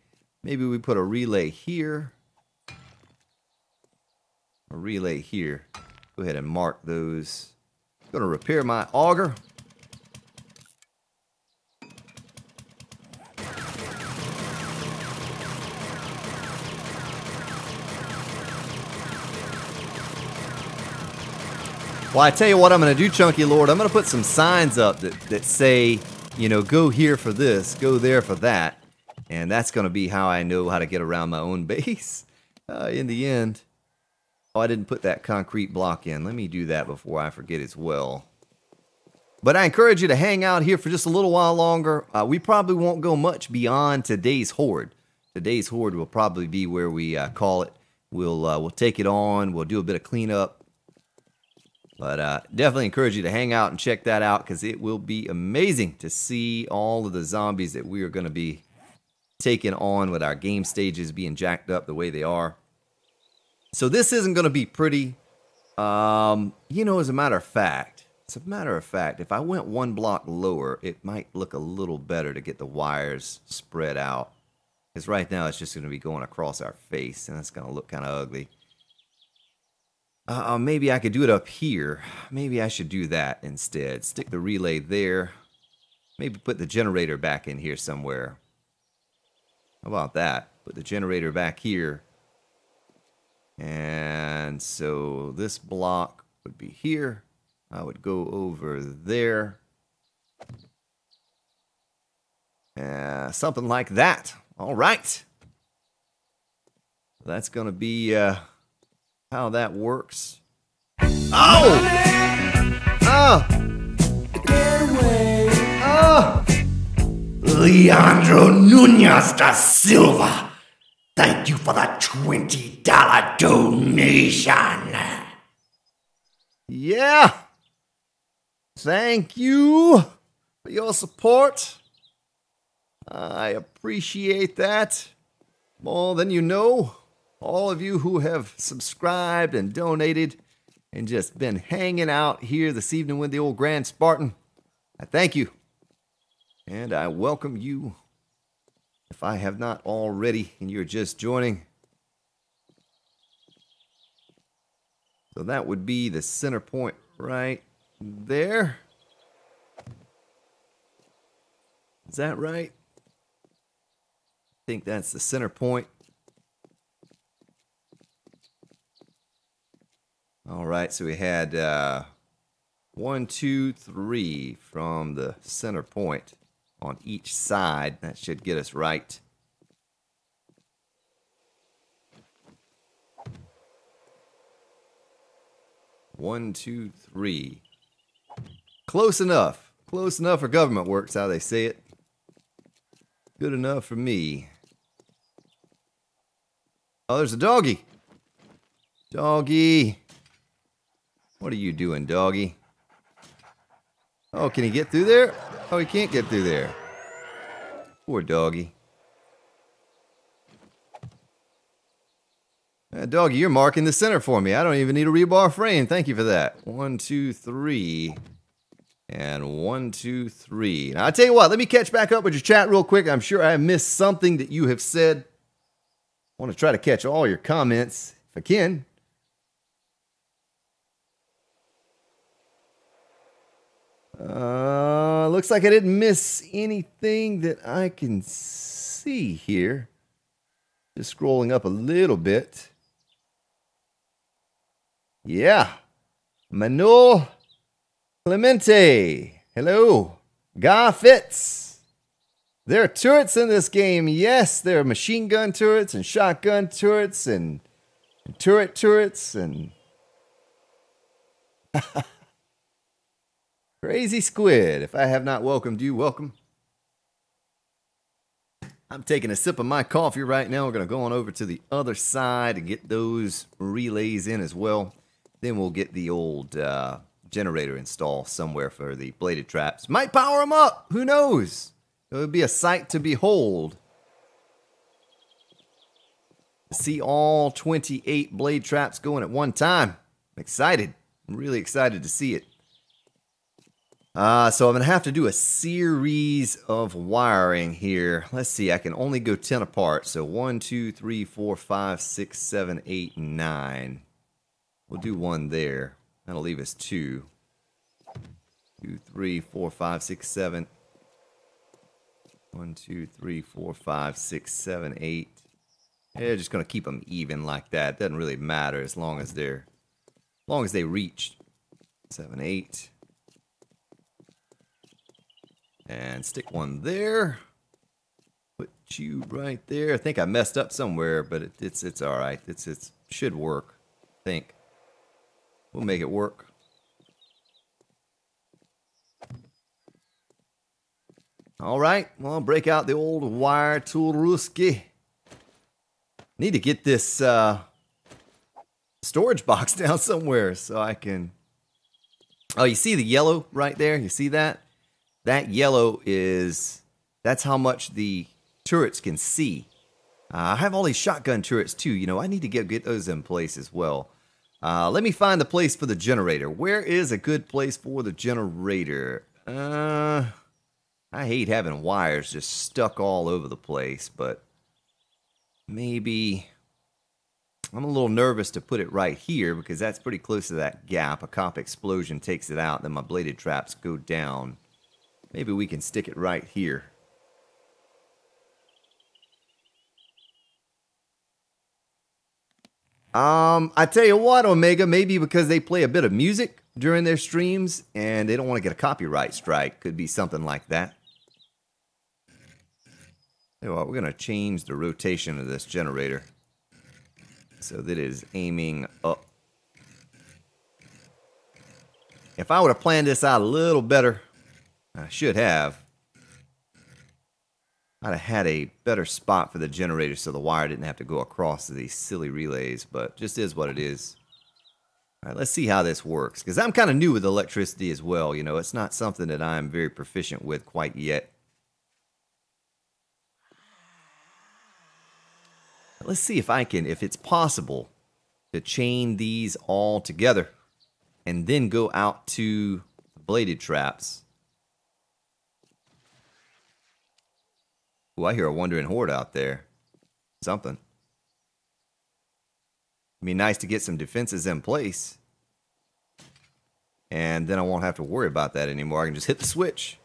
Maybe we put a relay here. A relay here. Go ahead and mark those. I'm going to repair my auger. Well, I tell you what I'm going to do, Chunky Lord. I'm going to put some signs up that say, you know, go here for this, go there for that. And that's going to be how I know how to get around my own base in the end. Oh, I didn't put that concrete block in. Let me do that before I forget as well. But I encourage you to hang out here for just a little while longer. We probably won't go much beyond today's horde. Today's horde will probably be where we call it. We'll take it on. We'll do a bit of cleanup. But definitely encourage you to hang out and check that out, because it will be amazing to see all of the zombies that we are going to be taking on with our game stages being jacked up the way they are. So this isn't going to be pretty. You know, as a matter of fact, if I went one block lower, it might look a little better to get the wires spread out. Because right now it's just going to be going across our face, and it's going to look kind of ugly. Maybe I could do it up here. Maybe I should do that instead. Stick the relay there. Maybe put the generator back in here somewhere. How about that? Put the generator back here. And so this block would be here. I would go over there. Something like that. All right. That's going to be how that works. Oh! Leandro Nunez da Silva, thank you for the $20 donation. Yeah. Thank you for your support. I appreciate that more than you know. All of you who have subscribed and donated and just been hanging out here this evening with the old Grand Spartan, I thank you. And I welcome you, if I have not already and you're just joining. So that would be the center point right there. Is that right? I think that's the center point. All right, so we had 1, 2, 3 from the center point on each side. That should get us right. One, 2, 3. Close enough. Close enough for government works, how they say it. Good enough for me. Oh, there's a doggy. Doggy. What are you doing, doggy? Oh, can he get through there? Oh, he can't get through there. Poor doggy. Doggy, you're marking the center for me. I don't even need a rebar frame. Thank you for that. 1, 2, 3. And 1, 2, 3. Now, I tell you what, let me catch back up with your chat real quick. I'm sure I missed something that you have said. I want to try to catch all your comments if I can. Looks like I didn't miss anything that I can see here. Just scrolling up a little bit. Yeah. Manuel Clemente. Hello. Guy Fitz. There are turrets in this game. Yes, there are machine gun turrets and shotgun turrets and turrets and... Crazy Squid, if I have not welcomed you, welcome. I'm taking a sip of my coffee right now. We're going to go on over to the other side and get those relays in as well. Then we'll get the old generator installed somewhere for the bladed traps. Might power them up. Who knows? It would be a sight to behold See all 28 blade traps going at one time. I'm excited. I'm really excited to see it. So I'm going to have to do a series of wiring here. Let's see, I can only go 10 apart. So 1, 2, 3, 4, 5, 6, 7, 8, 9. We'll do one there. That'll leave us 2. 2, 3, 4, 5, 6, 7. 1, 2, 3, 4, 5, 6, 7, 8. Yeah, just going to keep them even like that. Doesn't really matter as long as they reach 7, 8. And stick one there. Put you right there. I think I messed up somewhere, but it's all right. It should work. I think we'll make it work. All right. Well, I'll break out the old wire tool Ruski. Need to get this storage box down somewhere so I can. Oh, you see the yellow right there? You see that? That yellow that's how much the turrets can see. I have all these shotgun turrets too. You know, I need to get those in place as well. Let me find the place for the generator. Where is a good place for the generator? I hate having wires just stuck all over the place, but maybe I'm a little nervous to put it right here because that's pretty close to that gap. A cop explosion takes it out, then my bladed traps go down. Maybe we can stick it right here. I tell you what, Omega, maybe because they play a bit of music during their streams and they don't want to get a copyright strike. Could be something like that. Tell you what, we're going to change the rotation of this generator so that it is aiming up. If I would have planned this out a little better, I should have. I'd have had a better spot for the generator so the wire didn't have to go across to these silly relays, but just is what it is. All right, let's see how this works, because I'm kind of new with electricity as well. You know, it's not something that I'm very proficient with quite yet. Let's see if it's possible to chain these all together and then go out to bladed traps. Ooh, I hear a wandering horde out there. Something. It'd be nice to get some defenses in place. And then I won't have to worry about that anymore. I can just hit the switch.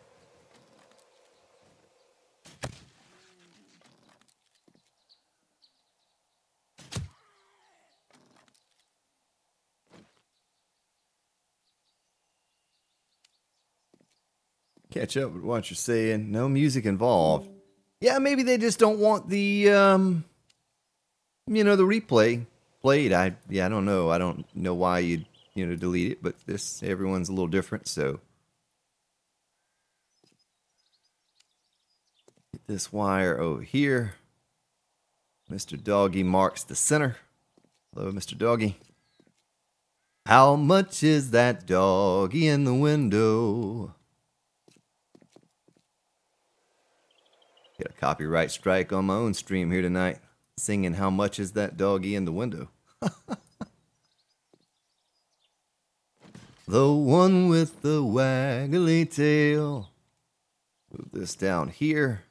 Catch up with what you're saying. No music involved. Yeah, maybe they just don't want the, you know, the replay played. I don't know. I don't know why you'd, delete it, but everyone's a little different, so. Get this wire over here. Mr. Doggy marks the center. Hello, Mr. Doggy. How much is that doggy in the window? Get a copyright strike on my own stream here tonight, singing How Much Is That Doggy in the Window. The one with the waggly tail. Move this down here.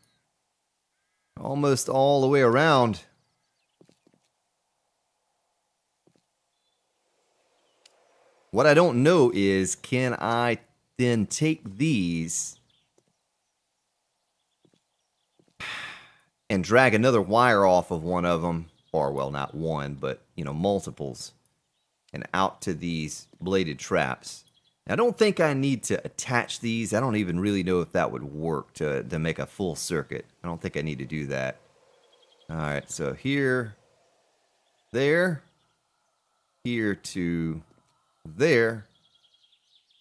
Almost all the way around. What I don't know is, can I then take these and drag another wire off of one of them, or, well, not one, but, multiples, and out to these bladed traps. Now, I don't think I need to attach these. I don't even really know if that would work to make a full circuit. I don't think I need to do that. All right, so here, there, here to there,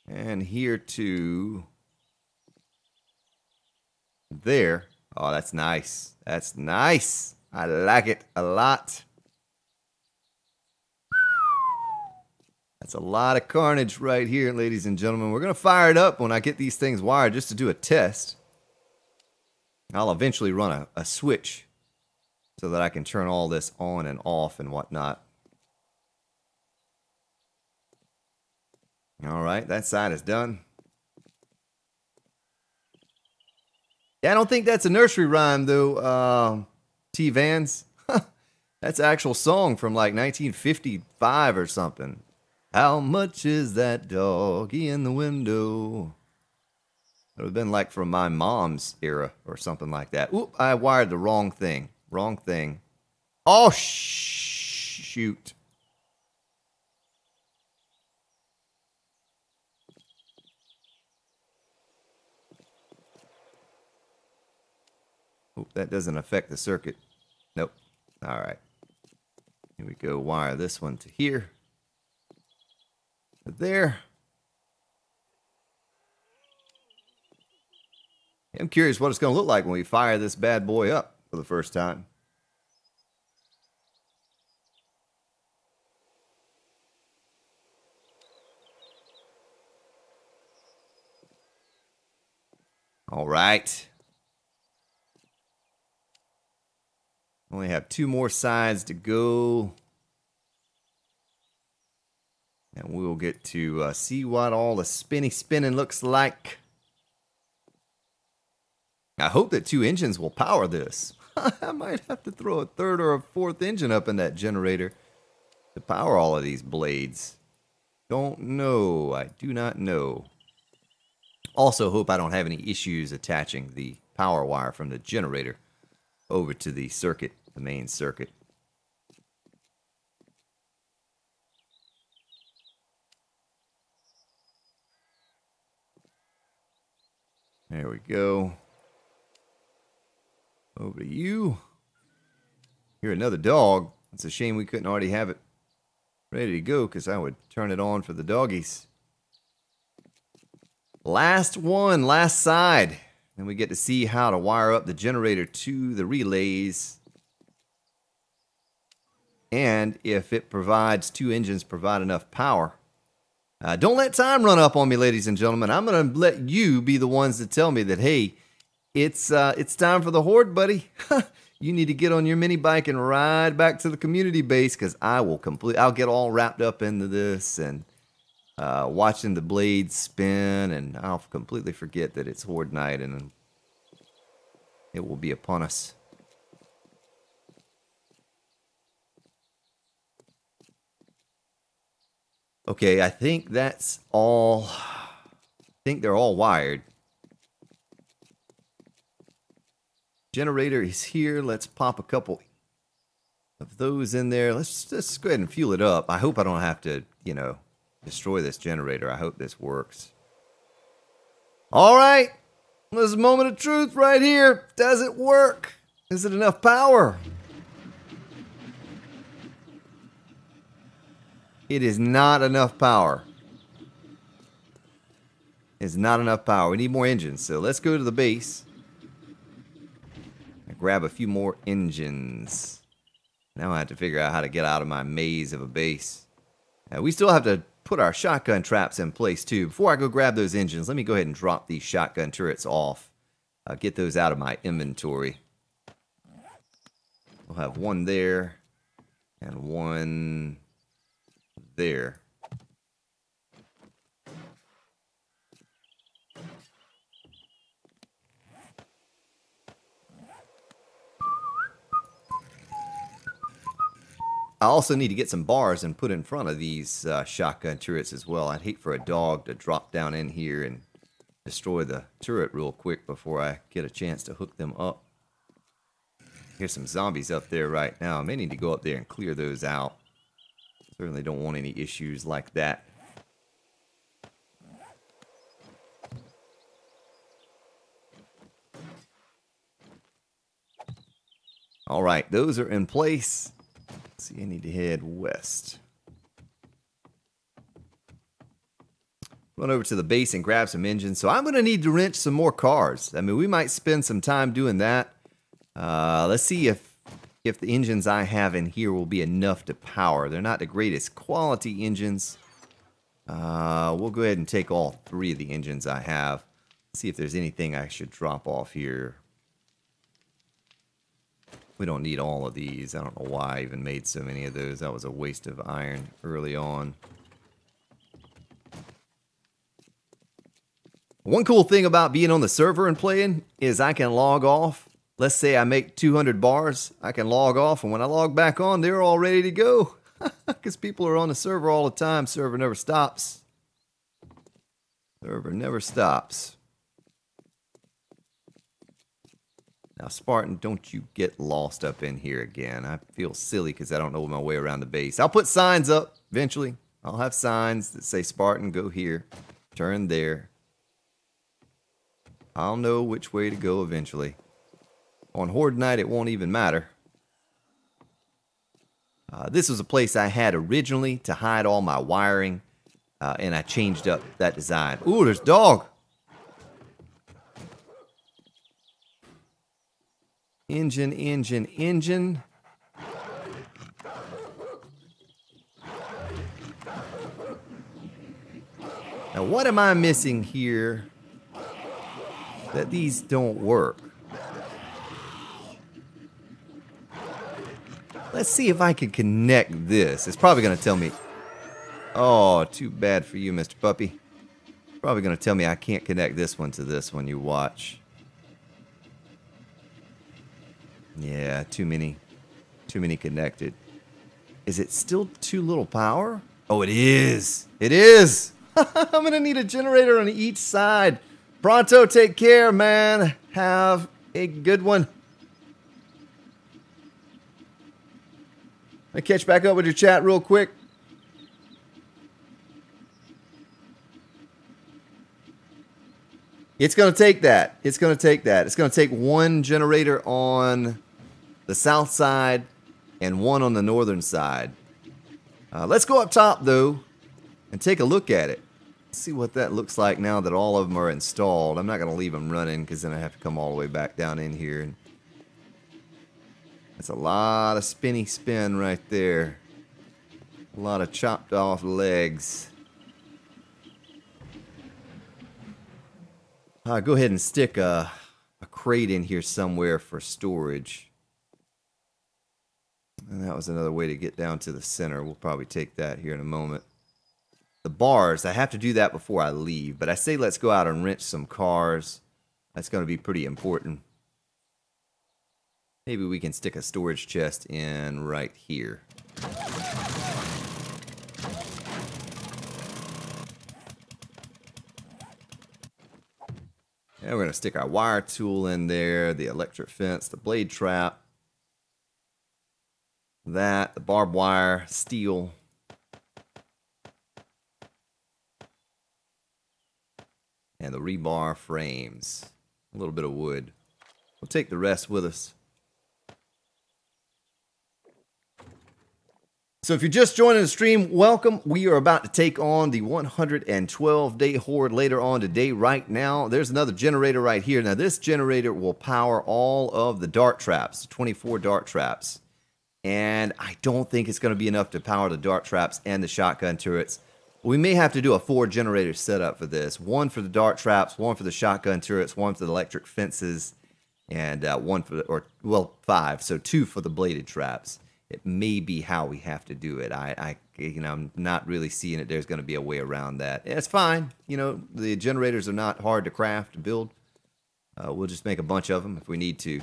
and here to there. Oh, that's nice. That's nice. I like it a lot. That's a lot of carnage right here, ladies and gentlemen. We're going to fire it up when I get these things wired just to do a test. I'll eventually run a switch so that I can turn all this on and off and whatnot. All right, that side is done. Yeah, I don't think that's a nursery rhyme, though, T-Vans. That's an actual song from like 1955 or something. How much is that doggy in the window? It would have been like from my mom's era or something like that. Oop, I wired the wrong thing. Wrong thing. Oh, shoot. Oh, that doesn't affect the circuit. Nope. All right. Here we go. Wire this one to here. To there. I'm curious what it's going to look like when we fire this bad boy up for the first time. All right. Only have 2 more sides to go. And we'll get to see what all the spinning looks like. I hope that 2 engines will power this. I might have to throw a 3rd or a 4th engine up in that generator to power all of these blades. Don't know. I do not know. Also hope I don't have any issues attaching the power wire from the generator over to the circuit, the main circuit. There we go. Over to you. Hear another dog. It's a shame we couldn't already have it ready to go, because I would turn it on for the doggies. Last one, last side. Then we get to see how to wire up the generator to the relays. And if it provides 2 engines provide enough power. Don't let time run up on me, ladies and gentlemen. I'm going to let you be the ones to tell me that, hey, it's time for the horde, buddy. You need to get on your mini bike and ride back to the community base, because I'll get all wrapped up into this and watching the blades spin, and I'll completely forget that it's horde night and it will be upon us. Okay, I think that's all. I think they're all wired. Generator is here. Let's pop a couple of those in there. Let's just go ahead and fuel it up. I hope I don't have to, destroy this generator. I hope this works. All right. There's a moment of truth right here. Does it work? Is it enough power? It is not enough power. It's not enough power. We need more engines. So let's go to the base. Grab a few more engines. Now I have to figure out how to get out of my maze of a base. We still have to put our shotgun traps in place too. Before I go grab those engines, let me go ahead and drop these shotgun turrets off. Get those out of my inventory. We'll have one there and one there. I also need to get some bars and put in front of these shotgun turrets as well. I'd hate for a dog to drop down in here and destroy the turret real quick before I get a chance to hook them up. Here's some zombies up there right now. I may need to go up there and clear those out. Certainly don't want any issues like that. All right, those are in place. Let's see, I need to head west. Run over to the base and grab some engines. So I'm going to need to wrench some more cars. I mean, we might spend some time doing that. Let's see if the engines I have in here will be enough to power. They're not the greatest quality engines. We'll go ahead and take all 3 of the engines I have. See if there's anything I should drop off here. We don't need all of these. I don't know why I even made so many of those. That was a waste of iron early on. One cool thing about being on the server and playing is I can log off. Let's say I make 200 bars. I can log off, and when I log back on, they're all ready to go. Because people are on the server all the time. Server never stops. Server never stops. Now, Spartan, don't you get lost up in here again. I feel silly because I don't know my way around the base. I'll put signs up eventually. I'll have signs that say, Spartan, go here. Turn there. I'll know which way to go eventually. On Horde night, it won't even matter. This was a place I had originally to hide all my wiring, and I changed up that design. Ooh, there's dog. Engine, engine, engine. Now, what am I missing here that these don't work? Let's see if I can connect this. It's probably going to tell me, oh, too bad for you, Mr. Puppy. Probably going to tell me I can't connect this one to this one. You watch. Yeah, too many connected. Is it still too little power? Oh, it is. It is. I'm going to need a generator on each side. Pronto, take care, man. Have a good one. I catch back up with your chat real quick. It's going to take that. It's going to take that. It's going to take one generator on the south side and one on the northern side. Let's go up top, though, and take a look at it. See what that looks like now that all of them are installed. I'm not going to leave them running because then I have to come all the way back down in here. And that's a lot of spinny spin right there. A lot of chopped off legs. Go ahead and stick a crate in here somewhere for storage. And that was another way to get down to the center. We'll probably take that here in a moment. The bars, I have to do that before I leave. But I say let's go out and wrench some cars. That's going to be pretty important. Maybe we can stick a storage chest in right here. And we're going to stick our wire tool in there, the electric fence, the blade trap, that, the barbed wire, steel, and the rebar frames. A little bit of wood. We'll take the rest with us. So if you're just joining the stream, welcome. We are about to take on the 112-day horde later on today. Right now, there's another generator right here. Now, this generator will power all of the dart traps, 24 dart traps. And I don't think it's going to be enough to power the dart traps and the shotgun turrets. We may have to do a 4-generator setup for this. One for the dart traps, one for the shotgun turrets, one for the electric fences, and one for the, 5. So 2 for the bladed traps. It may be how we have to do it. I'm not really seeing it. There's going to be a way around that. It's fine. You know, the generators are not hard to craft, to build. We'll just make a bunch of them if we need to.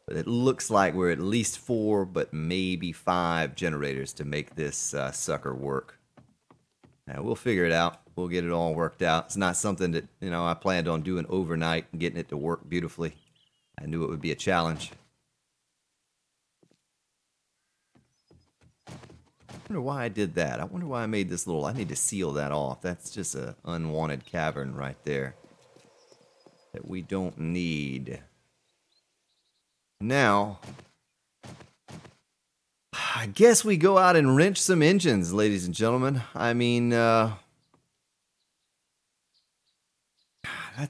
But it looks like we're at least 4, but maybe 5 generators to make this sucker work. We'll figure it out. We'll get it all worked out. It's not something that, you know, I planned on doing overnight and getting it to work beautifully. I knew it would be a challenge. I wonder why I did that. I wonder why I made this little... I need to seal that off. That's just an unwanted cavern right there that we don't need. Now, I guess we go out and wrench some engines, ladies and gentlemen. I mean, that's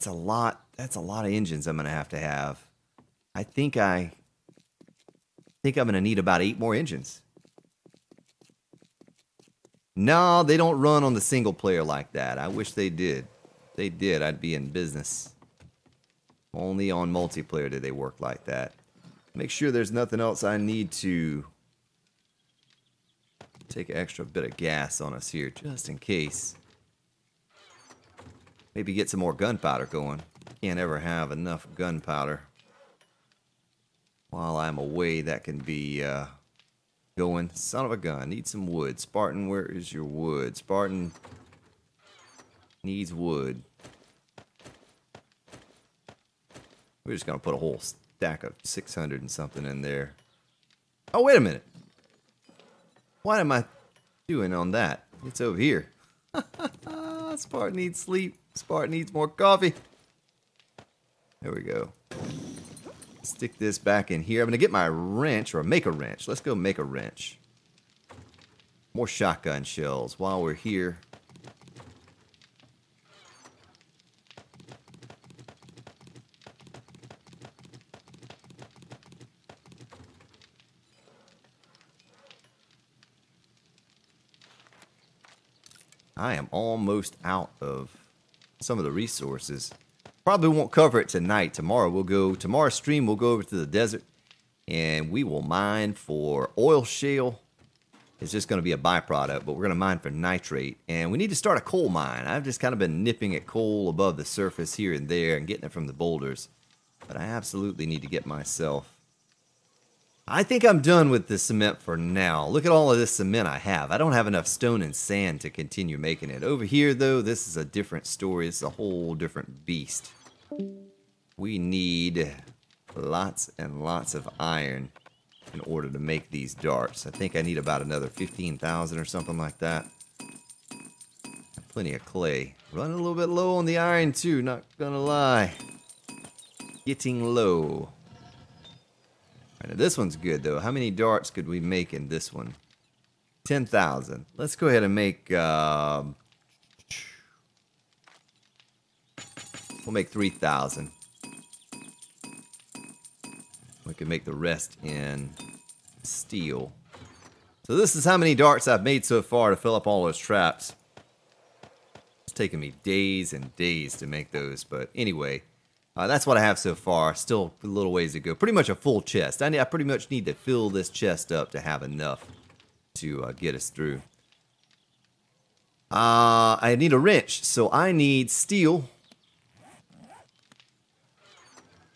a lot. That's a lot of engines I'm going to have. I think I'm going to need about 8 more engines. No, they don't run on the single player like that. I wish they did. If they did, I'd be in business. Only on multiplayer do they work like that. Make sure there's nothing else I need to take an extra bit of gas on us here, just in case. Maybe get some more gunpowder going. Can't ever have enough gunpowder. While I'm away, that can be going. Son of a gun, need some wood. Spartan, where is your wood? Spartan needs wood. We're just going to put a whole stack of 600 and something in there. Oh, wait a minute. What am I doing on that? It's over here. Spartan needs sleep. Spartan needs more coffee. There we go. Stick this back in here. I'm going to get my wrench, or make a wrench. Let's go make a wrench. More shotgun shells while we're here. I am almost out of some of the resources. Probably won't cover it tonight. Tomorrow's stream we'll go over to the desert and we will mine for oil shale. It's just going to be a byproduct, but we're going to mine for nitrate. And we need to start a coal mine. I've just kind of been nipping at coal above the surface here and there and getting it from the boulders. But I absolutely need to get myself... I think I'm done with the cement for now. Look at all of this cement I have. I don't have enough stone and sand to continue making it. Over here, though, this is a different story. It's a whole different beast. We need lots and lots of iron in order to make these darts. I think I need about another 15,000 or something like that. Plenty of clay. Running a little bit low on the iron, too. Not gonna lie. Getting low. Now this one's good though. How many darts could we make in this one? 10,000. Let's go ahead and make we'll make 3,000. We can make the rest in steel. So this is how many darts I've made so far to fill up all those traps. It's taken me days and days to make those, but anyway, that's what I have so far. Still a little ways to go. Pretty much a full chest. I pretty much need to fill this chest up to have enough to get us through. I need a wrench, so I need steel.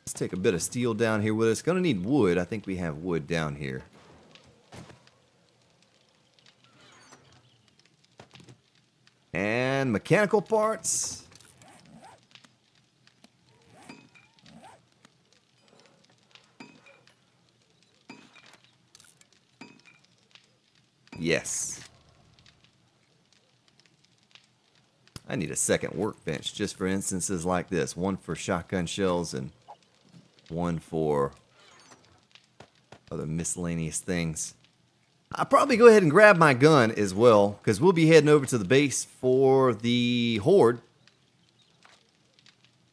Let's take a bit of steel down here with us. Gonna need wood. I think we have wood down here. And mechanical parts. Yes. I need a second workbench just for instances like this. One for shotgun shells and one for other miscellaneous things. I'll probably go ahead and grab my gun as well, because we'll be heading over to the base for the horde.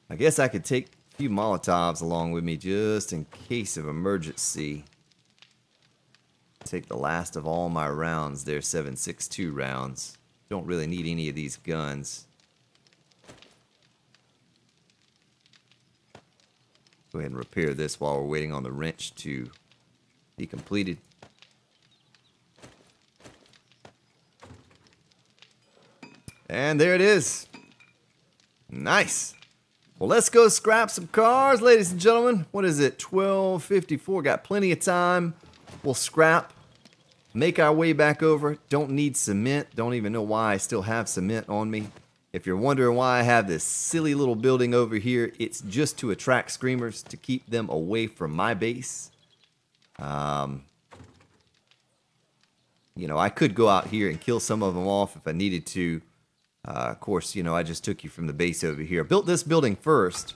I guess I could take a few Molotovs along with me just in case of emergency. Take the last of all my rounds. They're 7.62 rounds. Don't really need any of these guns. Go ahead and repair this while we're waiting on the wrench to be completed. And there it is. Nice. Well, let's go scrap some cars, ladies and gentlemen. What is it? 12:54. Got plenty of time. We'll scrap, make our way back over. Don't need cement. Don't even know why I still have cement on me. If you're wondering why I have this silly little building over here, it's just to attract screamers, to keep them away from my base. You know, I could go out here and kill some of them off if I needed to. Of course, you know, I just took you from the base over here. I built this building first,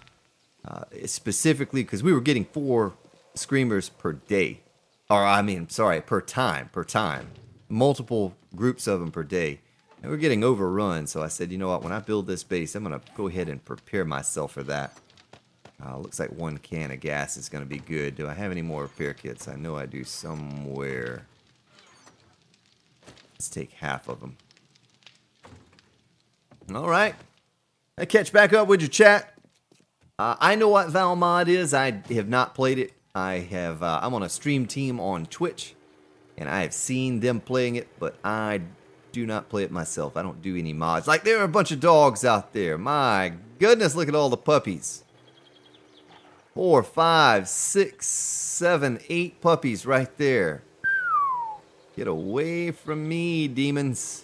specifically because we were getting 4 screamers per day. Or, I mean, sorry, per time. Multiple groups of them per day. And we're getting overrun, so I said, you know what, when I build this base, I'm going to go ahead and prepare myself for that. Looks like 1 can of gas is going to be good. Do I have any more repair kits? I know I do somewhere. Let's take half of them. All right. I catch back up with your chat. I know what Valmod is. I have not played it. I'm on a stream team on Twitch, and I have seen them playing it, but I do not play it myself. I don't do any mods. Like, there are a bunch of dogs out there. My goodness, look at all the puppies. 4, 5, 6, 7, 8 puppies right there. Get away from me, demons.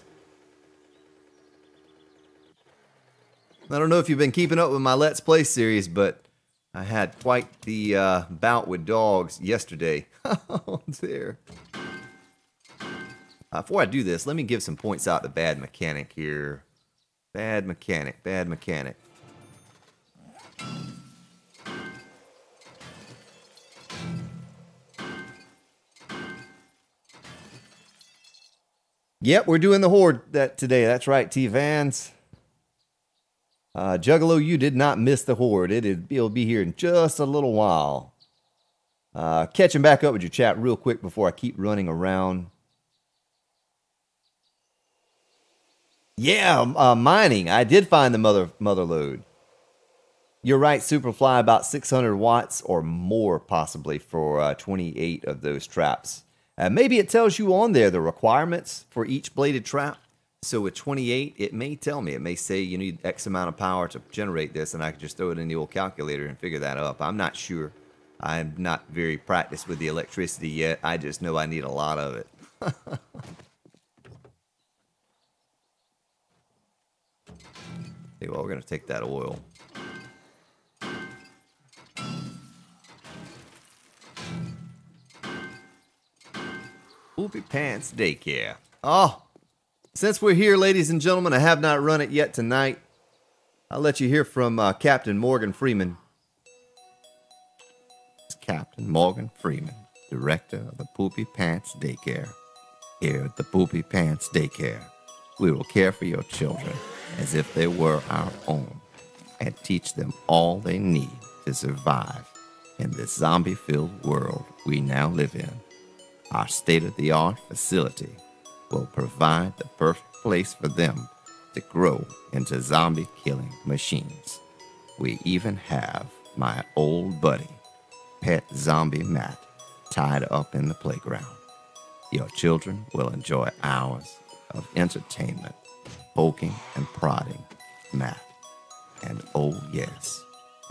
I don't know if you've been keeping up with my Let's Play series, but I had quite the bout with dogs yesterday. Oh, there. Before I do this, let me give some points out to Bad Mechanic here. Bad Mechanic, Bad Mechanic. Yep, we're doing the Horde today. That's right, T-Vans. Juggalo, you did not miss the Horde. It'll be here in just a little while. Catching back up with your chat real quick before I keep running around. Yeah, mining. I did find the mother lode. You're right, Superfly, about 600 watts or more possibly for 28 of those traps. Maybe it tells you on there the requirements for each bladed trap. So with 28, it may tell me. It may say you need X amount of power to generate this, and I can just throw it in the old calculator and figure that up. I'm not sure. I'm not very practiced with the electricity yet. I just know I need a lot of it. Okay, well, we're going to take that oil. Poopy Pants Daycare. Oh, since we're here, ladies and gentlemen, I have not run it yet tonight. I'll let you hear from Captain Morgan Freeman. It's Captain Morgan Freeman, director of the Poopy Pants Daycare. Here at the Poopy Pants Daycare, we will care for your children as if they were our own and teach them all they need to survive in this zombie-filled world we now live in. Our state-of-the-art facility will provide the perfect place for them to grow into zombie-killing machines. We even have my old buddy, Pet Zombie Matt, tied up in the playground. Your children will enjoy hours of entertainment, poking and prodding Matt. And oh yes,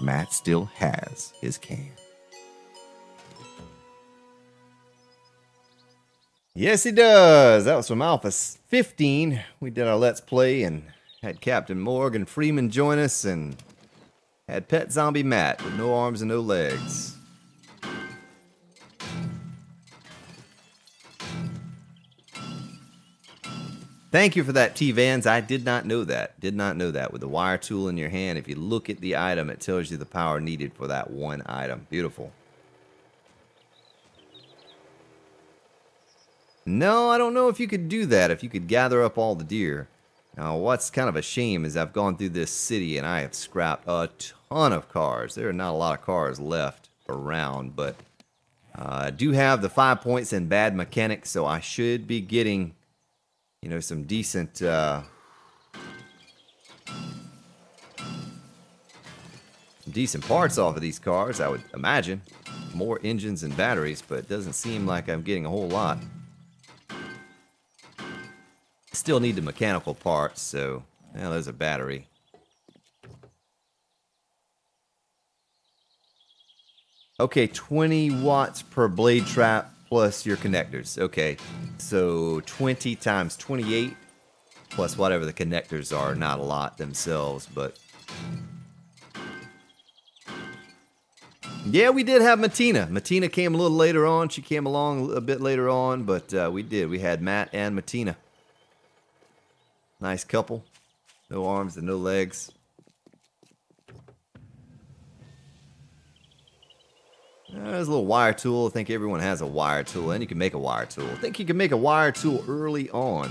Matt still has his can. Yes, he does. That was from Alpha 15. We did our Let's Play and had Captain Morgan Freeman join us and had Pet Zombie Matt with no arms and no legs. Thank you for that, T-Vans. I did not know that. Did not know that. With the wire tool in your hand, if you look at the item, it tells you the power needed for that one item. Beautiful. No, I don't know if you could do that, if you could gather up all the deer. Now, what's kind of a shame is I've gone through this city and I have scrapped a ton of cars. There are not a lot of cars left around, but I do have the 5 points in Bad Mechanic, so I should be getting, you know, some decent parts off of these cars, I would imagine. More engines and batteries, but it doesn't seem like I'm getting a whole lot. Still need the mechanical parts, so yeah, there's a battery. Okay, 20 watts per blade trap plus your connectors. Okay, so 20 times 28 plus whatever the connectors are. Not a lot themselves, but yeah, we did have Matina. Matina came a little later on. She came along a bit later on, but we did. We had Matt and Matina. Nice couple. No arms and no legs. There's a little wire tool. I think everyone has a wire tool, and you can make a wire tool. I think you can make a wire tool early on.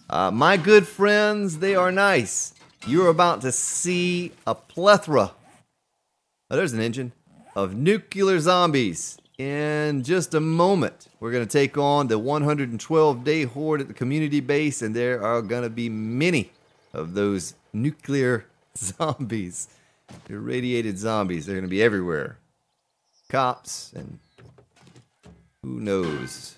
My good friends, they are nice. You're about to see a plethora, oh, there's an engine, of nuclear zombies in just a moment. We're going to take on the 112-day horde at the community base, and there are going to be many of those nuclear zombies. Irradiated zombies. They're going to be everywhere. Cops and who knows.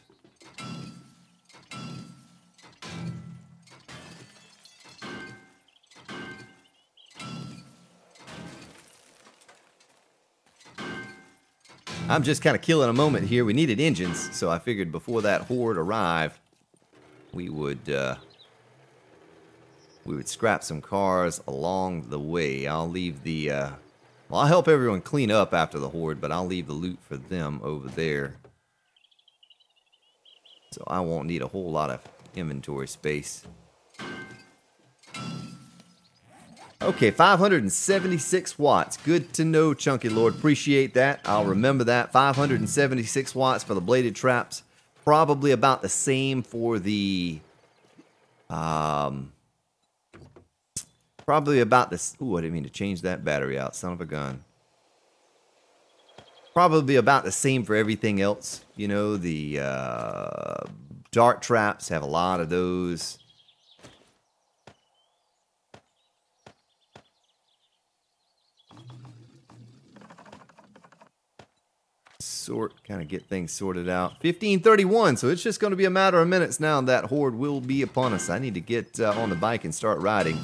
I'm just kind of killing a moment here. We needed engines, so I figured before that horde arrived, we would scrap some cars along the way. I'll leave the, well, I'll help everyone clean up after the horde, but I'll leave the loot for them over there. So I won't need a whole lot of inventory space. Okay, 576 watts. Good to know, Chunky Lord. Appreciate that. I'll remember that. 576 watts for the bladed traps. Probably about the same for the... probably about this... Ooh, I didn't mean to change that battery out. Son of a gun. Probably about the same for everything else. You know, the dart traps have a lot of those. Kind of get things sorted out. 15:31, so it's just going to be a matter of minutes now. That horde will be upon us. I need to get on the bike and start riding.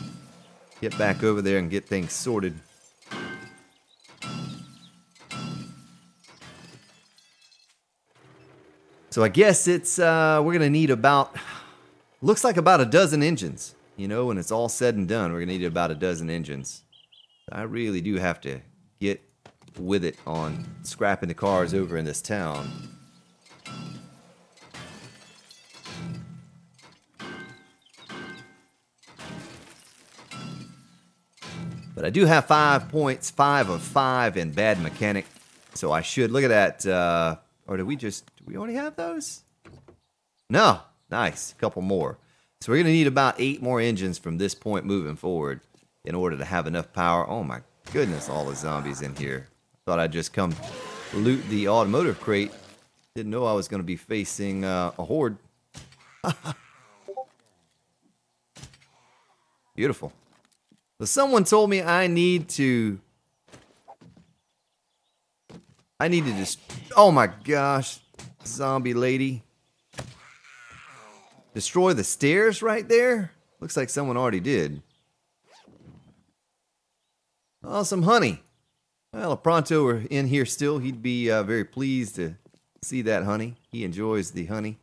Get back over there and get things sorted. So I guess it's we're going to need about, looks like about a dozen engines. You know, when it's all said and done, we're going to need about a dozen engines. I really do have to get with it on scrapping the cars over in this town. But I do have 5 points, 5 of 5 in bad mechanic, so I should look at that. Or did we already have those? No, nice, a couple more. So we're gonna need about 8 more engines from this point moving forward in order to have enough power. Oh my goodness, all the zombies in here. Thought I'd just come loot the automotive crate. Didn't know I was going to be facing a horde. Beautiful. So someone told me I need to just... Oh my gosh. Zombie lady. Destroy the stairs right there? Looks like someone already did. Oh, some honey. Well, if Pronto were in here still, he'd be very pleased to see that honey. He enjoys the honey.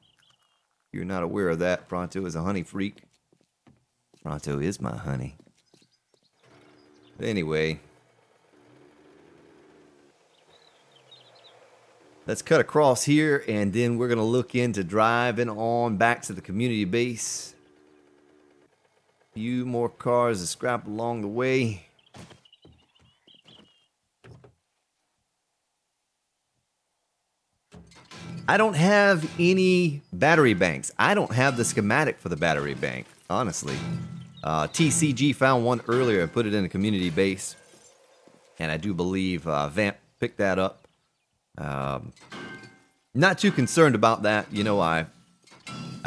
If you're not aware of that, Pronto is a honey freak. Pronto is my honey. But anyway, let's cut across here, and then we're going to look into driving on back to the community base. A few more cars to scrap along the way. I don't have any battery banks. I don't have the schematic for the battery bank, honestly. TCG found one earlier and put it in a community base. And I do believe Vamp picked that up. Not too concerned about that. You know, I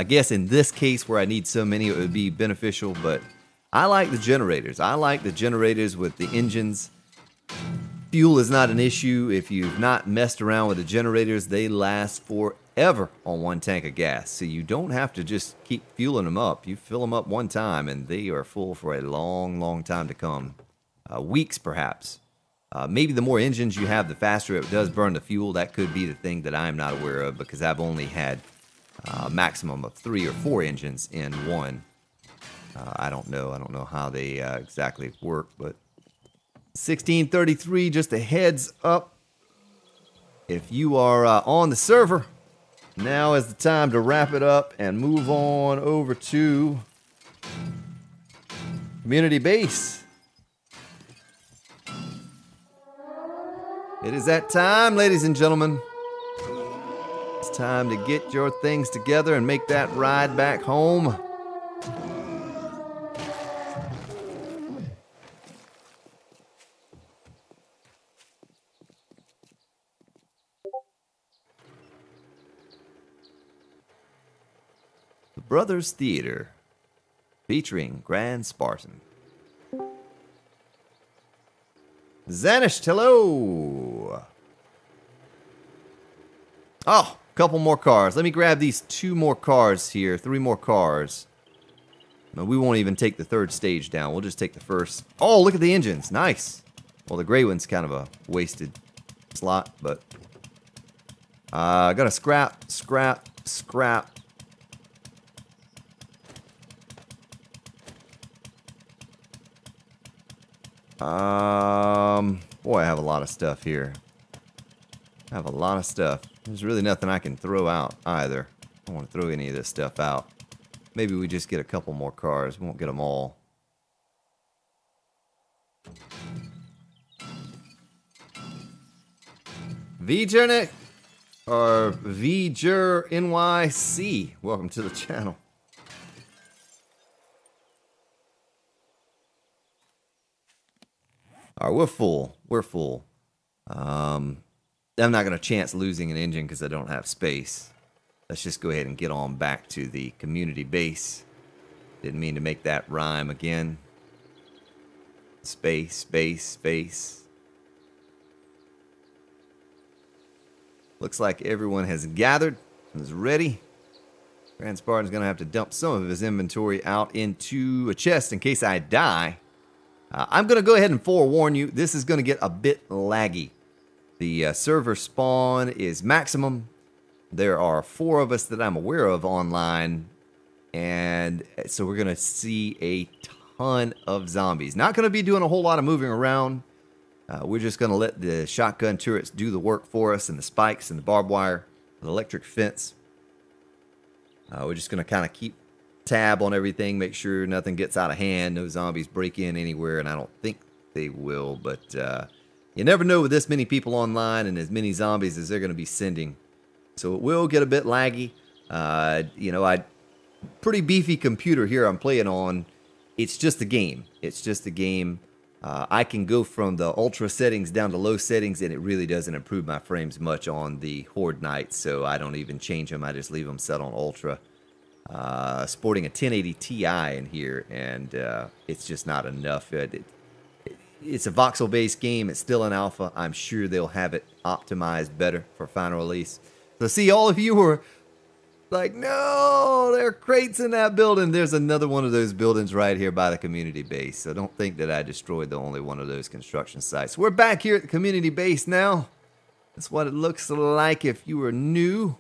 guess in this case where I need so many, it would be beneficial. But I like the generators. I like the generators with the engines. Fuel is not an issue. If you've not messed around with the generators, they last forever on one tank of gas. So you don't have to just keep fueling them up. You fill them up one time and they are full for a long, long time to come. Weeks perhaps. Maybe the more engines you have, the faster it does burn the fuel. That could be the thing that I'm not aware of because I've only had a maximum of 3 or 4 engines in one. I don't know. I don't know how they exactly work, but 1633, just a heads up. If you are on the server, now is the time to wrap it up and move on over to community base. It is that time, ladies and gentlemen. It's time to get your things together and make that ride back home. Brothers Theater, featuring Grand Spartan. Zanished, hello. Oh, a couple more cars. Let me grab these 2 more cars here, 3 more cars. No, we won't even take the 3rd stage down. We'll just take the first. Oh, look at the engines. Nice. Well, the gray one's kind of a wasted slot, but I gotta scrap. Boy, I have a lot of stuff here. I have a lot of stuff. There's really nothing I can throw out either. I don't want to throw any of this stuff out. Maybe we just get a couple more cars. We won't get them all. VJernick or VJer NYC. Welcome to the channel. Alright, we're full. We're full. I'm not going to chance losing an engine because I don't have space. Let's just go ahead and get on back to the community base. Didn't mean to make that rhyme again. Space, space, space. Looks like everyone has gathered and is ready. Grand Spartan's going to have to dump some of his inventory out into a chest in case I die. I'm going to go ahead and forewarn you, this is going to get a bit laggy. The server spawn is maximum. There are 4 of us that I'm aware of online, and so we're going to see a ton of zombies. Not going to be doing a whole lot of moving around. We're just going to let the shotgun turrets do the work for us, and the spikes and the barbed wire, the electric fence. We're just going to kind of keep tab on everything, make sure nothing gets out of hand, no zombies break in anywhere, and I don't think they will, but you never know with this many people online and as many zombies as they're going to be sending. So it will get a bit laggy. You know, pretty beefy computer here I'm playing on. It's just a game. It's just a game. I can go from the ultra settings down to low settings, and it really doesn't improve my frames much on the Horde nights, so I don't even change them. I just leave them set on ultra. Sporting a 1080 Ti in here, and it's just not enough. It's a voxel-based game. It's still an alpha. I'm sure they'll have it optimized better for final release. So see, all of you were like, no, there are crates in that building. There's another one of those buildings right here by the community base. So don't think that I destroyed the only one of those construction sites. We're back here at the community base now. That's what it looks like if you were new.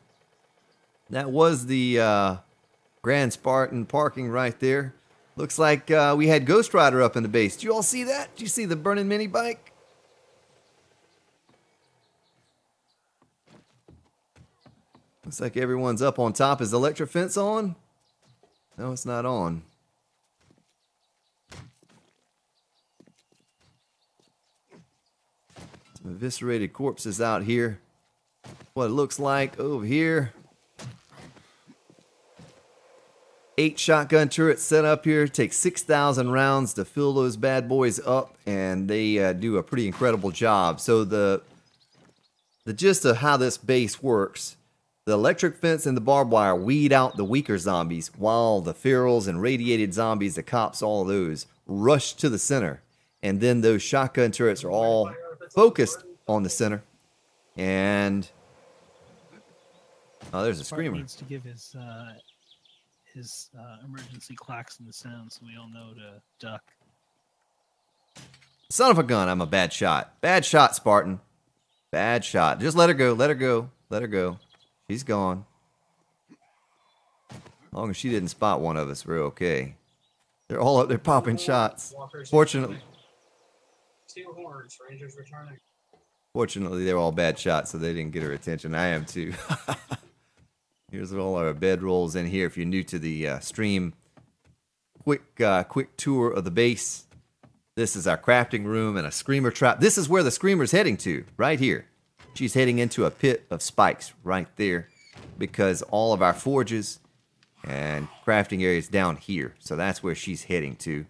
That was the Grand Spartan parking right there. Looks like we had Ghost Rider up in the base. Did you all see that? Did you see the burning mini bike? Looks like everyone's up on top. Is the electric fence on? No, it's not on. Some eviscerated corpses out here. What it looks like over here. 8 shotgun turrets set up here. Takes 6,000 rounds to fill those bad boys up, and they do a pretty incredible job. So the gist of how this base works: the electric fence and the barbed wire weed out the weaker zombies, while the ferals and radiated zombies, the cops, all of those, rush to the center. And then those shotgun turrets are all focused on the center. And oh, there's a Spartan screamer. needs to give his emergency clacks in the sound so we all know to duck. Son of a gun, I'm a bad shot. Bad shot, Spartan. Bad shot. Just let her go, let her go, let her go. She's gone. As long as she didn't spot one of us, we're okay. They're all up there popping shots. Fortunately, Steel horns, Rangers returning. Fortunately, they're all bad shots, so they didn't get her attention. I am too. Here's all our bedrolls in here. If you're new to the stream, quick tour of the base. This is our crafting room and a screamer trap. This is where the screamer's heading to, right here. She's heading into a pit of spikes right there, because all of our forges and crafting areas down here. So that's where she's heading to.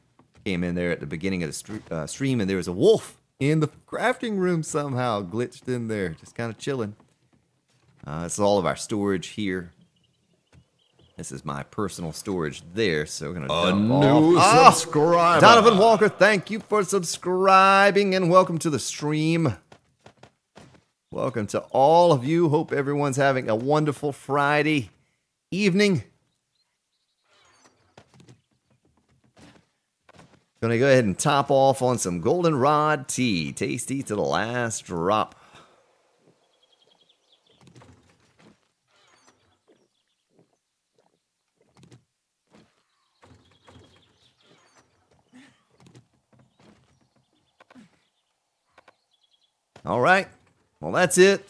Came in there at the beginning of the stream, and there was a wolf in the crafting room somehow, glitched in there, just kind of chilling. This is all of our storage here. This is my personal storage there, so we're going to A dump new off. subscriber. Donovan Walker, thank you for subscribing and welcome to the stream. Welcome to all of you. Hope everyone's having a wonderful Friday evening. Gonna go ahead and top off on some goldenrod tea. Tasty to the last drop. All right, well that's it.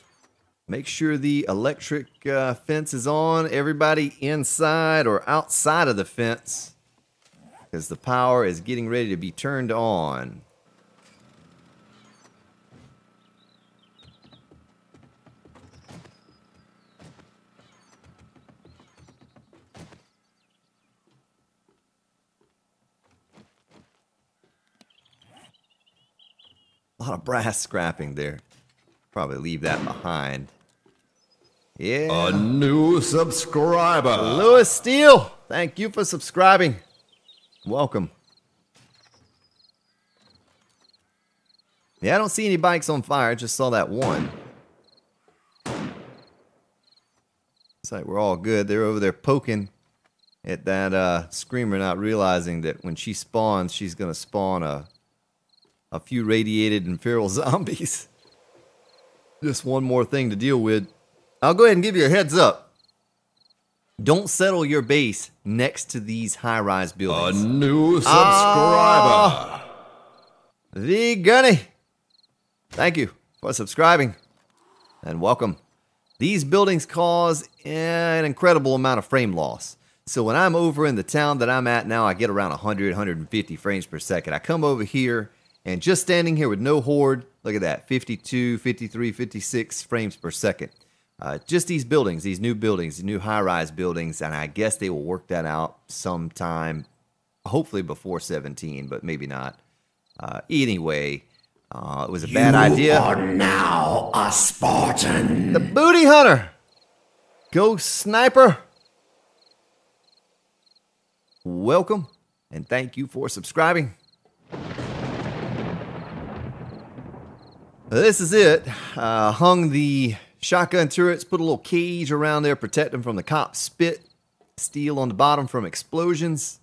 Make sure the electric fence is on. Everybody inside or outside of the fence, because the power is getting ready to be turned on. A lot of brass scrapping there. Probably leave that behind. Yeah. A new subscriber. Lewis Steele, thank you for subscribing. Welcome. Yeah, I don't see any bikes on fire. Just saw that one. Looks like we're all good. They're over there poking at that screamer, not realizing that when she spawns, she's going to spawn a few radiated and feral zombies. Just one more thing to deal with. I'll go ahead and give you a heads up. Don't settle your base next to these high-rise buildings. A new subscriber. The Gunny. Thank you for subscribing and welcome. These buildings cause an incredible amount of frame loss. So when I'm over in the town that I'm at now, I get around 100, 150 frames per second. I come over here and just standing here with no horde, look at that, 52, 53, 56 frames per second. Just these buildings, these new buildings, new high-rise buildings, and I guess they will work that out sometime, hopefully before 17, but maybe not. Anyway, it was a bad idea. You are now a Spartan. The Booty Hunter, Ghost Sniper, welcome, and thank you for subscribing. This is it. Hung the shotgun turrets, put a little cage around there, protect them from the cop's spit. Steel on the bottom from explosions.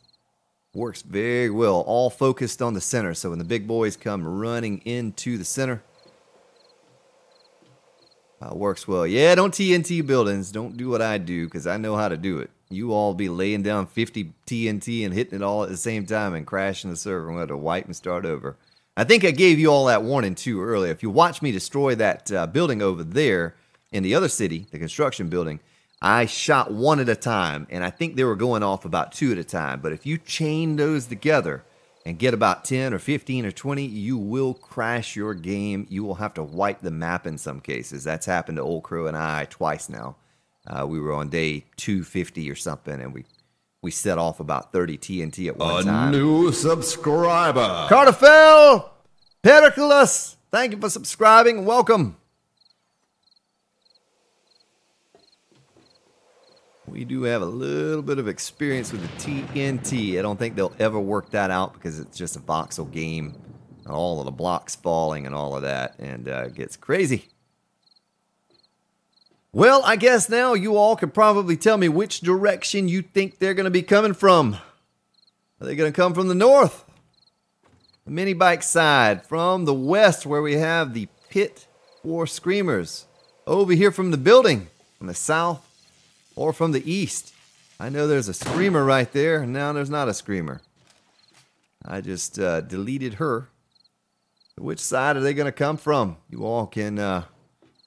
Works very well. All focused on the center, so when the big boys come running into the center, works well. Yeah, don't TNT buildings. Don't do what I do, because I know how to do it. You all be laying down 50 TNT and hitting it all at the same time and crashing the server. I'm going to have to wipe and start over. I think I gave you all that warning too earlier. If you watch me destroy that building over there in the other city, the construction building, I shot one at a time, and I think they were going off about 2 at a time. But if you chain those together and get about 10 or 15 or 20, you will crash your game. You will have to wipe the map in some cases. That's happened to Old Crow and I twice now. We were on day 250 or something, and we set off about 30 TNT at one time. A new subscriber. Carterfell, Pericles, thank you for subscribing. Welcome. We do have a little bit of experience with the TNT. I don't think they'll ever work that out because it's just a voxel game. All of the blocks falling and all of that, and it gets crazy. Well, I guess now you all could probably tell me which direction you think they're going to be coming from. Are they going to come from the north, the mini bike side, from the west where we have the pit or screamers, over here from the building, from the south, or from the east? I know there's a screamer right there, and now there's not a screamer. I just deleted her. Which side are they going to come from? You all can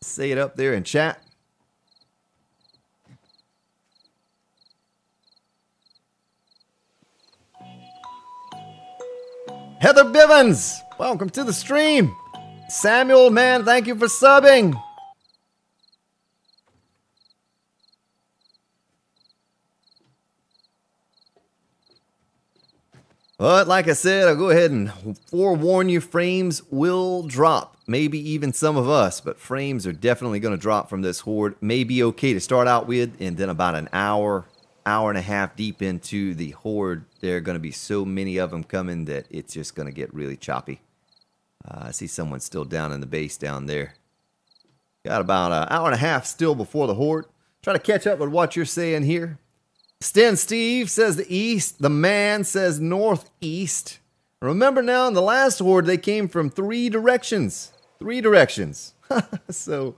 say it up there in chat. Heather Bivens, welcome to the stream. Samuel, man, thank you for subbing. But like I said, I'll go ahead and forewarn you, frames will drop. Maybe even some of us, but frames are definitely going to drop from this horde. May be okay to start out with, and then about an hour hour and a half deep into the horde, there are going to be so many of them coming that it's just going to get really choppy. I see someone still down in the base down there. Got about an hour and a half still before the horde. Try to catch up with what you're saying here. Sten Steve says the east. The man says northeast. Remember now, in the last horde, they came from 3 directions. 3 directions. So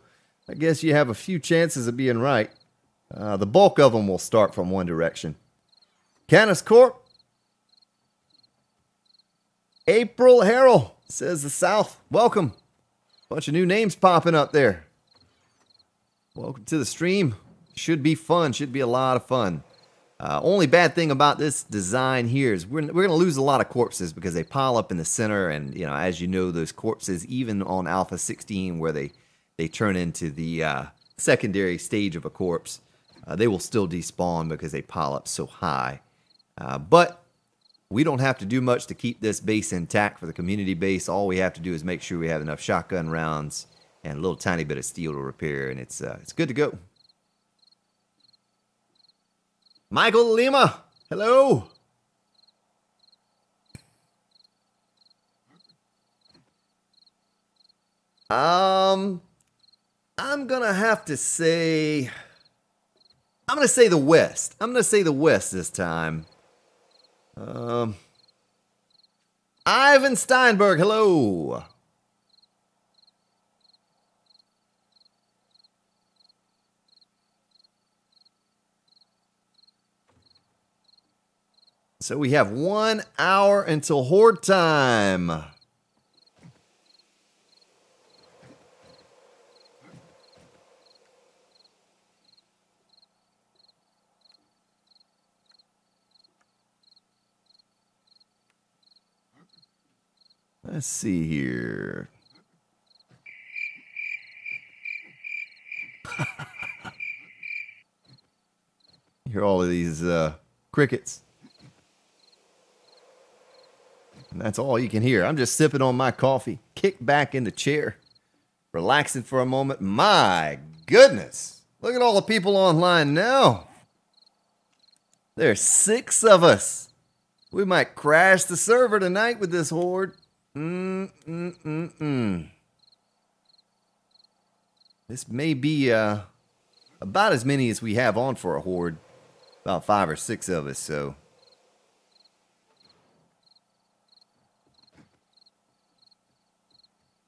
I guess you have a few chances of being right. The bulk of them will start from one direction. Canis Corp. April Harrell says the south. Welcome. Bunch of new names popping up there. Welcome to the stream. Should be fun. Should be a lot of fun. Only bad thing about this design here is we're going to lose a lot of corpses because they pile up in the center, and you know, as you know, those corpses, even on Alpha 16, where they turn into the secondary stage of a corpse, they will still despawn because they pile up so high. But we don't have to do much to keep this base intact for the community base. All we have to do is make sure we have enough shotgun rounds and a little tiny bit of steel to repair, and it's good to go. Michael Lima, hello. I'm gonna have to say, I'm gonna say the West. I'm gonna say the West this time. Ivan Steinberg, hello. So we have 1 hour until horde time. Let's see here. You hear all of these crickets. And that's all you can hear. I'm just sipping on my coffee, kicked back in the chair, relaxing for a moment. My goodness. Look at all the people online now. There's 6 of us. We might crash the server tonight with this horde. This may be about as many as we have on for a horde. About 5 or 6 of us, so.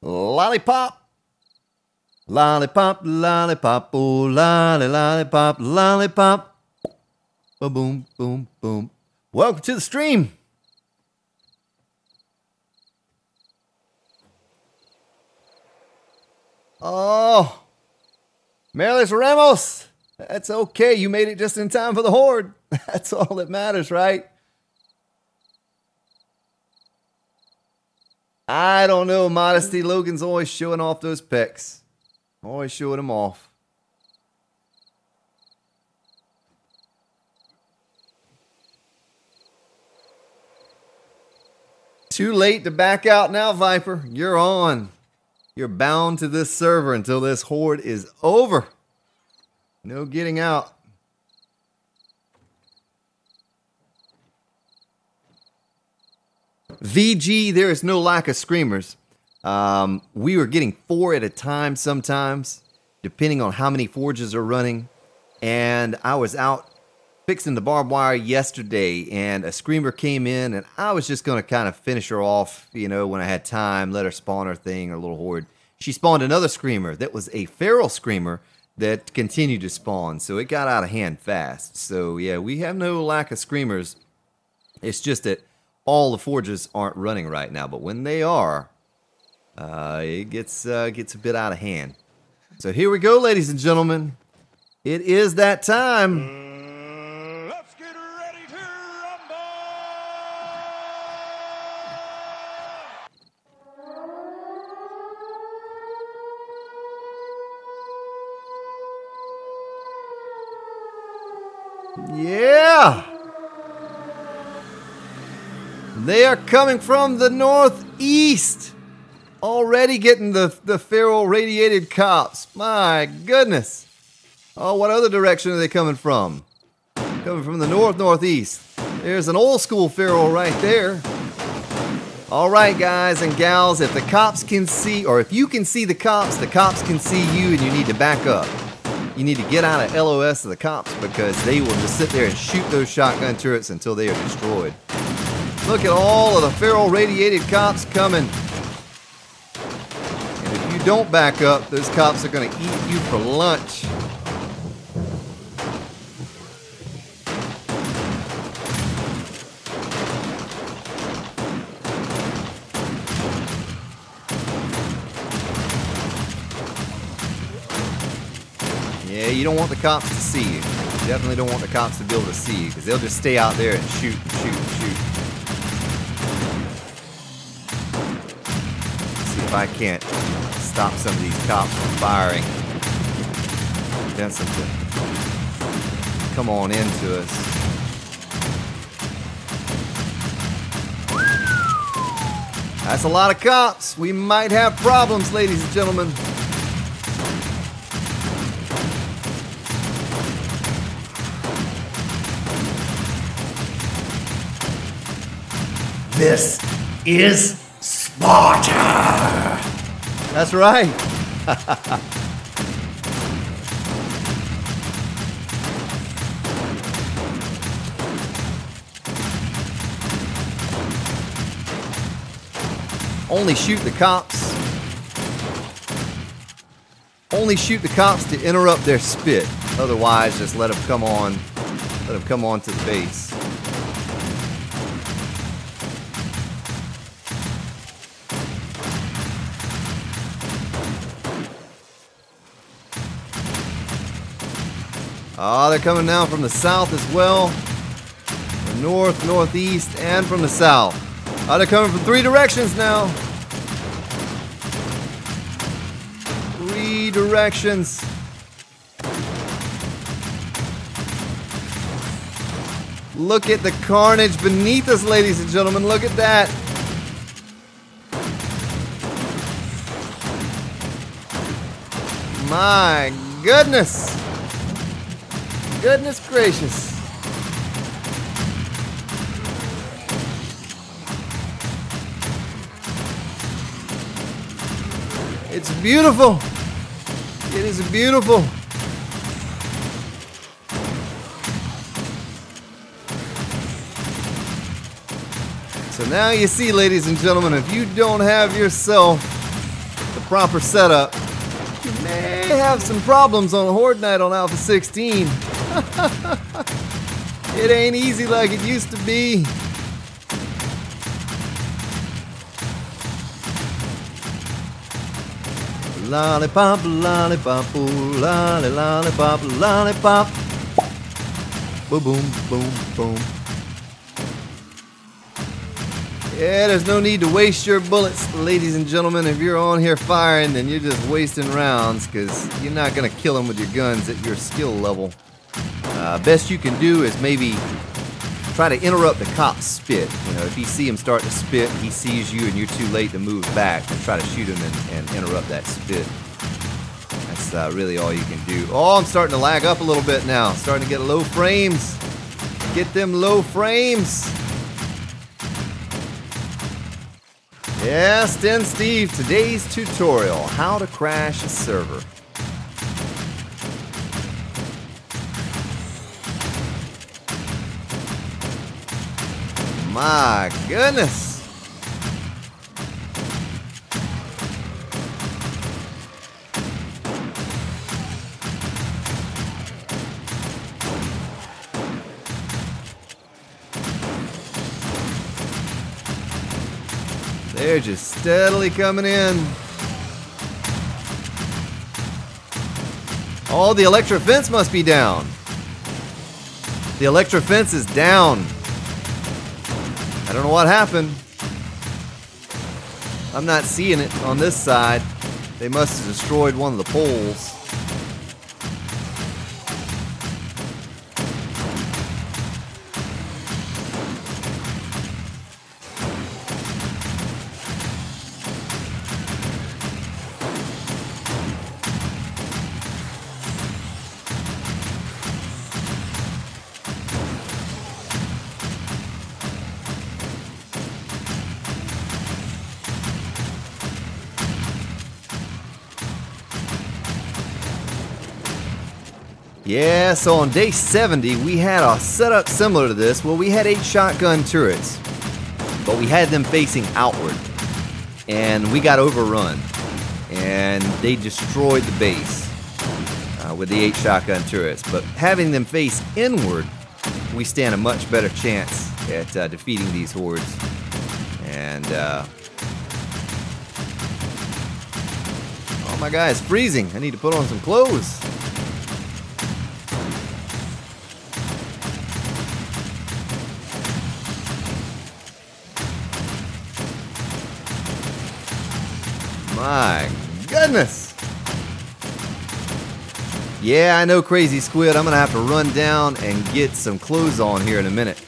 Lollipop. Lollipop, lollipop, oh, lolly, lollipop, lollipop. Boom, boom, boom. Welcome to the stream. Oh, Marilis Ramos. That's okay. You made it just in time for the horde. That's all that matters, right? I don't know, Modesty. Logan's always showing off those pecs. Always showing them off. Too late to back out now, Viper. You're on. You're bound to this server until this horde is over. No getting out. VG, there is no lack of screamers. We were getting 4 at a time sometimes, depending on how many forges are running. And I was out fixing the barbed wire yesterday, and a screamer came in, and I was just going to kind of finish her off, you know, when I had time, let her spawn her thing, her little horde. She spawned another screamer that was a feral screamer that continued to spawn, so it got out of hand fast. So yeah, we have no lack of screamers. It's just that all the forges aren't running right now, but when they are, it gets a bit out of hand. So here we go, ladies and gentlemen. It is that time. Let's get ready to rumble! Yeah! They are coming from the northeast. Already getting the feral radiated cops. My goodness. Oh, what other direction are they coming from? coming from the northeast. There's an old school feral right there. All right, guys and gals, if the cops can see, or if you can see the cops can see you, and you need to back up. You need to get out of LOS of the cops, because they will just sit there and shoot those shotgun turrets until they are destroyed. Look at all of the feral radiated cops coming. And if you don't back up, those cops are going to eat you for lunch. Yeah, you don't want the cops to see you. You definitely don't want the cops to be able to see you, because they'll just stay out there and shoot and shoot and shoot. See if I can't stop some of these cops from firing. Prevent them to come on into us. That's a lot of cops. We might have problems, ladies and gentlemen. This is Sparta! That's right. Only shoot the cops. Only shoot the cops to interrupt their spit. Otherwise, just let them come on. Let them come on to the base. Ah, they're coming now from the south as well. The north, northeast, and from the south. Ah, they're coming from 3 directions now. 3 directions. Look at the carnage beneath us, ladies and gentlemen. Look at that. My goodness. Goodness gracious. It's beautiful. It is beautiful. So now you see, ladies and gentlemen, if you don't have yourself the proper setup, you may have some problems on Horde Night on Alpha 16. It ain't easy like it used to be. Lollipop, lollipop, ooh, lolly, lollipop, lollipop. Boom, boom, boom, boom. Yeah, there's no need to waste your bullets, ladies and gentlemen. If you're on here firing, then you're just wasting rounds, because you're not going to kill them with your guns at your skill level. Best you can do is maybe try to interrupt the cop's spit. You know, if you see him start to spit, he sees you and you're too late to move back, then try to shoot him and interrupt that spit. That's really all you can do. Oh, I'm starting to lag up a little bit now. Starting to get low frames. Get them low frames. Yeah, Sten Steve, today's tutorial, how to crash a server. My goodness. They're just steadily coming in. Oh, the electric fence must be down. The electric fence is down. I don't know what happened. I'm not seeing it on this side. They must have destroyed one of the poles. Yeah, so on day 70, we had a setup similar to this. Well, we had 8 shotgun turrets, but we had them facing outward, and we got overrun, and they destroyed the base with the 8 shotgun turrets. But having them face inward, we stand a much better chance at defeating these hordes. And oh, my guy is freezing. I need to put on some clothes. My goodness. Yeah, I know, Crazy Squid. I'm going to have to run down and get some clothes on here in a minute.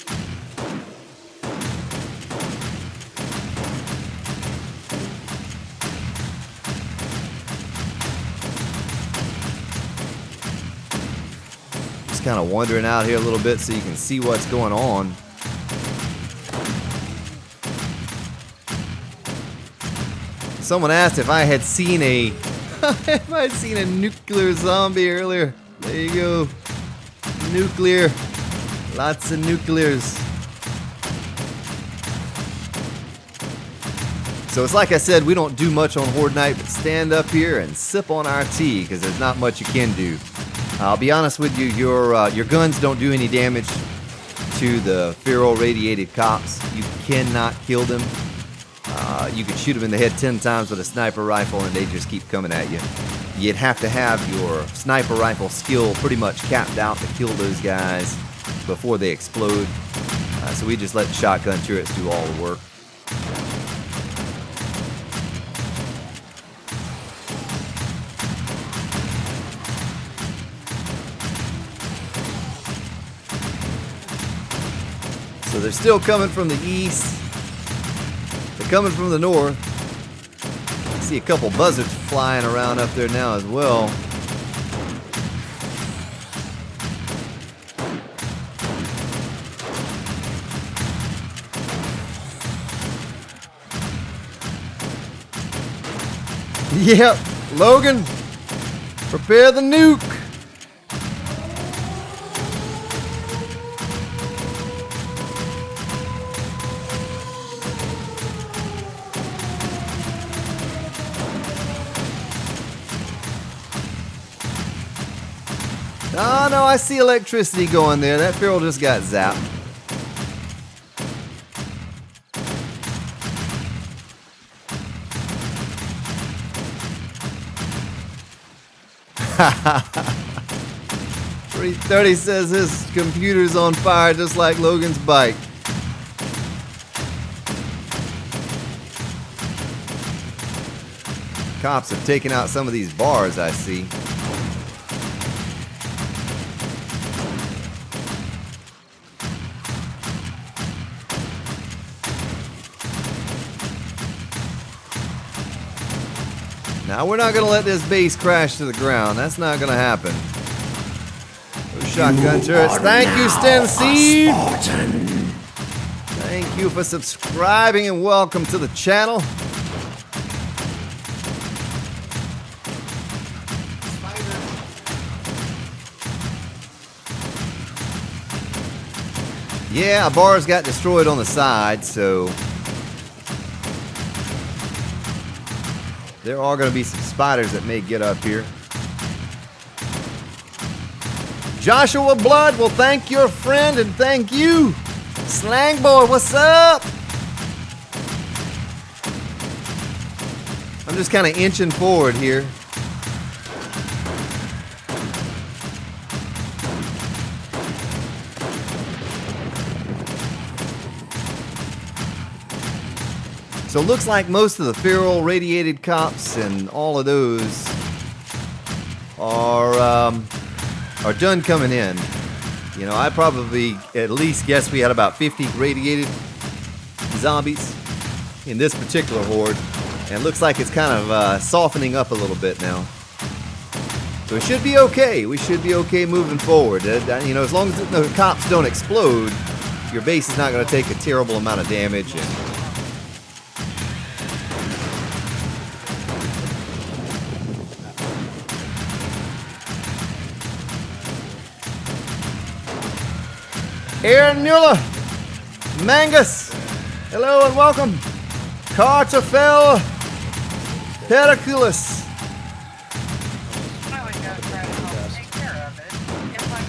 Just kind of wandering out here a little bit so you can see what's going on. Someone asked if I had seen a nuclear zombie earlier. There you go. Nuclear. Lots of nuclears. So it's like I said, we don't do much on Horde Night, but stand up here and sip on our tea, because there's not much you can do. I'll be honest with you, your guns don't do any damage to the feral radiated cops. You cannot kill them. You could shoot them in the head 10 times with a sniper rifle and they just keep coming at you. You'd have to have your sniper rifle skill pretty much capped out to kill those guys before they explode. So we just let the shotgun turrets do all the work. So they're still coming from the east. They're coming from the north. I see a couple buzzards flying around up there now as well. Yep, Logan, prepare the nuke. Oh no, I see electricity going there. That feral just got zapped. Ha 330 says his computer's on fire just like Logan's bike. Cops have taken out some of these bars, I see. Now, we're not going to let this base crash to the ground. That's not going to happen. Those shotgun turrets. Thank you, Stan Seed. Thank you for subscribing and welcome to the channel. Yeah, bars got destroyed on the side, so there are going to be some spiders that may get up here. Joshua Blood, well, thank your friend and thank you. Slang Boy, what's up? I'm just kind of inching forward here. So it looks like most of the feral radiated cops and all of those are done coming in. You know, I probably at least guess we had about 50 radiated zombies in this particular horde, and it looks like it's kind of softening up a little bit now. So it should be okay. We should be okay moving forward. You know, as long as the cops don't explode, your base is not going to take a terrible amount of damage. Aaron Mueller, Mangus, hello and welcome. Cartafel Periculus. I would go try to help take care of it. If I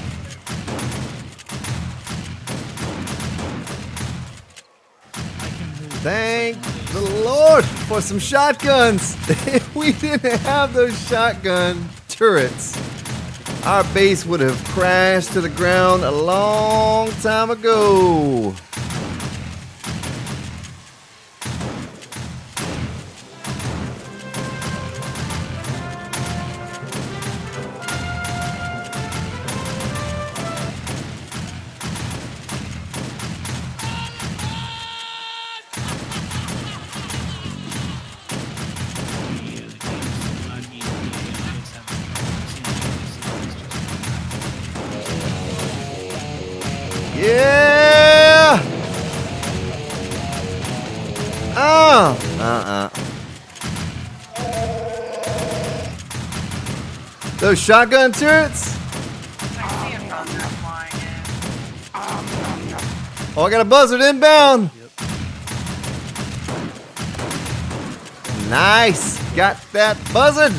Thank the Lord for some shotguns. If we didn't have those shotgun turrets, our base would have crashed to the ground a long time ago. Yeah! Those shotgun turrets? see if I'm not flying in. Oh, I got a buzzard inbound. Nice. Got that buzzard.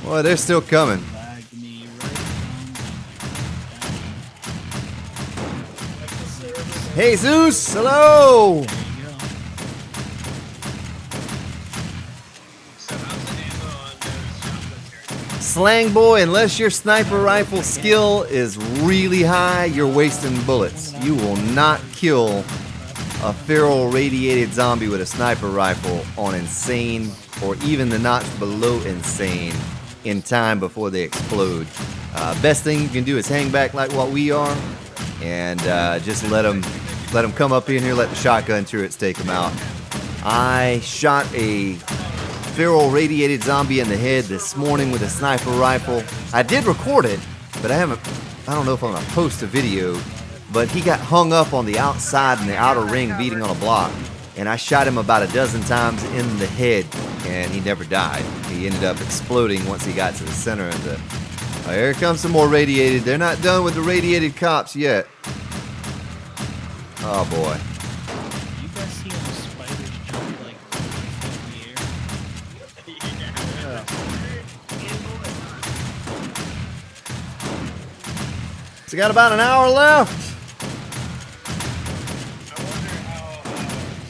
Well, they're still coming. Hey Zeus, hello. Slang boy, unless your sniper rifle skill is really high, you're wasting bullets. You will not kill a feral radiated zombie with a sniper rifle on insane or even the notch below insane in time before they explode. Best thing you can do is hang back like what we are and just let them come up in here, let the shotgun turrets take them out. I shot a feral radiated zombie in the head this morning with a sniper rifle. I did record it, but I don't know if I'm gonna post a video, but he got hung up on the outside in the outer ring beating on a block, and I shot him about a dozen times in the head, and he never died. He ended up exploding once he got to the center of the... Oh, here comes some more radiated. They're not done with the radiated cops yet. Oh boy. You guys see all the spiders jump like in the air? So got about an hour left.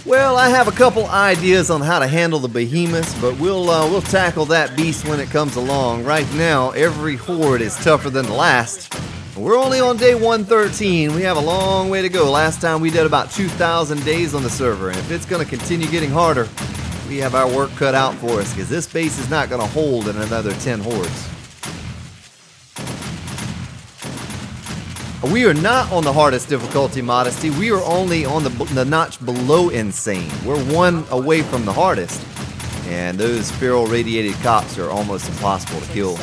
Well, I have a couple ideas on how to handle the behemoths, but we'll tackle that beast when it comes along. Right now, every horde is tougher than the last. We're only on day 113. We have a long way to go. Last time we did about 2,000 days on the server, and if it's going to continue getting harder, we have our work cut out for us, because this base is not going to hold in another 10 hordes. We are not on the hardest difficulty, Modesty. We are only on the notch below insane. We're one away from the hardest. And those feral radiated cops are almost impossible to kill.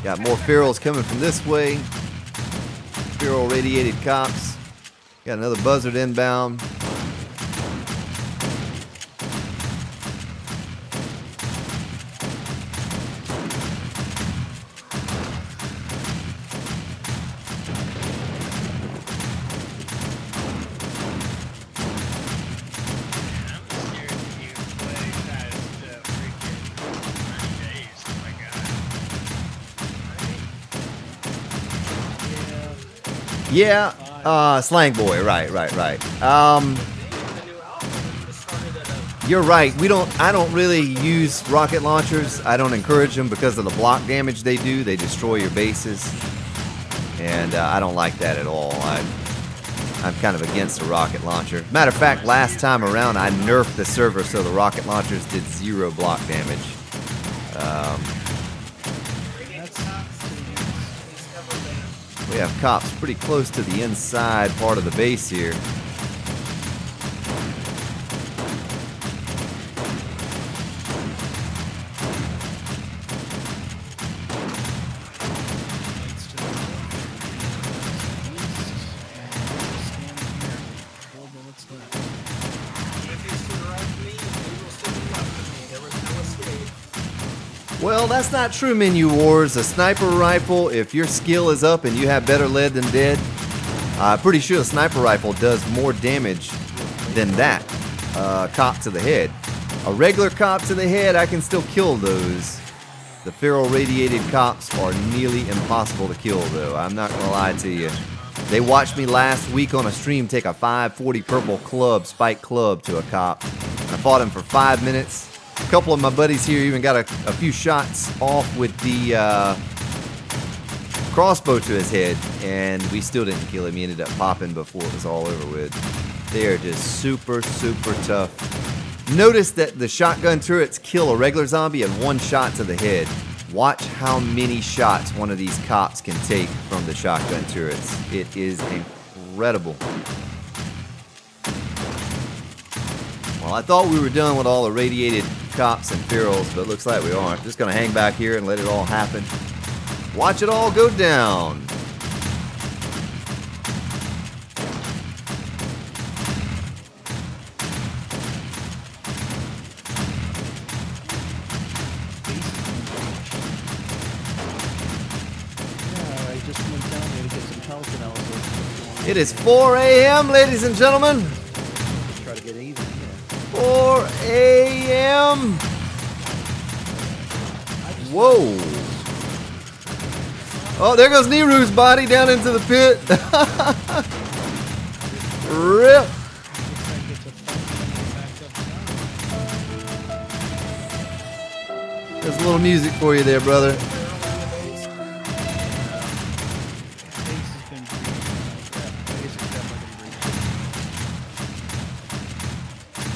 Got more ferals coming from this way. Feral radiated cops. Got another buzzard inbound. Yeah, Slang Boy, right. You're right. I don't really use rocket launchers. I don't encourage them because of the block damage they do. They destroy your bases, and I don't like that at all. I'm kind of against the rocket launcher. Matter of fact, last time around I nerfed the server so the rocket launchers did 0 block damage. We have cops pretty close to the inside part of the base here. Well, that's not true, Menu Wars. A sniper rifle, if your skill is up and you have better lead than dead, I'm pretty sure a sniper rifle does more damage than that cop to the head. A regular cop to the head, I can still kill those. The ferro-radiated cops are nearly impossible to kill, though. I'm not going to lie to you. They watched me last week on a stream take a 540 purple club, spike club, to a cop. I fought him for 5 minutes. A couple of my buddies here even got a few shots off with the crossbow to his head, and we still didn't kill him. He ended up popping before it was all over with. They are just super, super tough. Notice that the shotgun turrets kill a regular zombie in one shot to the head. Watch how many shots one of these cops can take from the shotgun turrets. It is incredible. Well, I thought we were done with all the radiated cops and ferals, but it looks like we aren't. Just gonna hang back here and let it all happen. Watch it all go down. It is 4 a.m., ladies and gentlemen. Let's try to get even. 4 a.m. Whoa. Oh, there goes Neru's body down into the pit. Rip. There's a little music for you there, brother.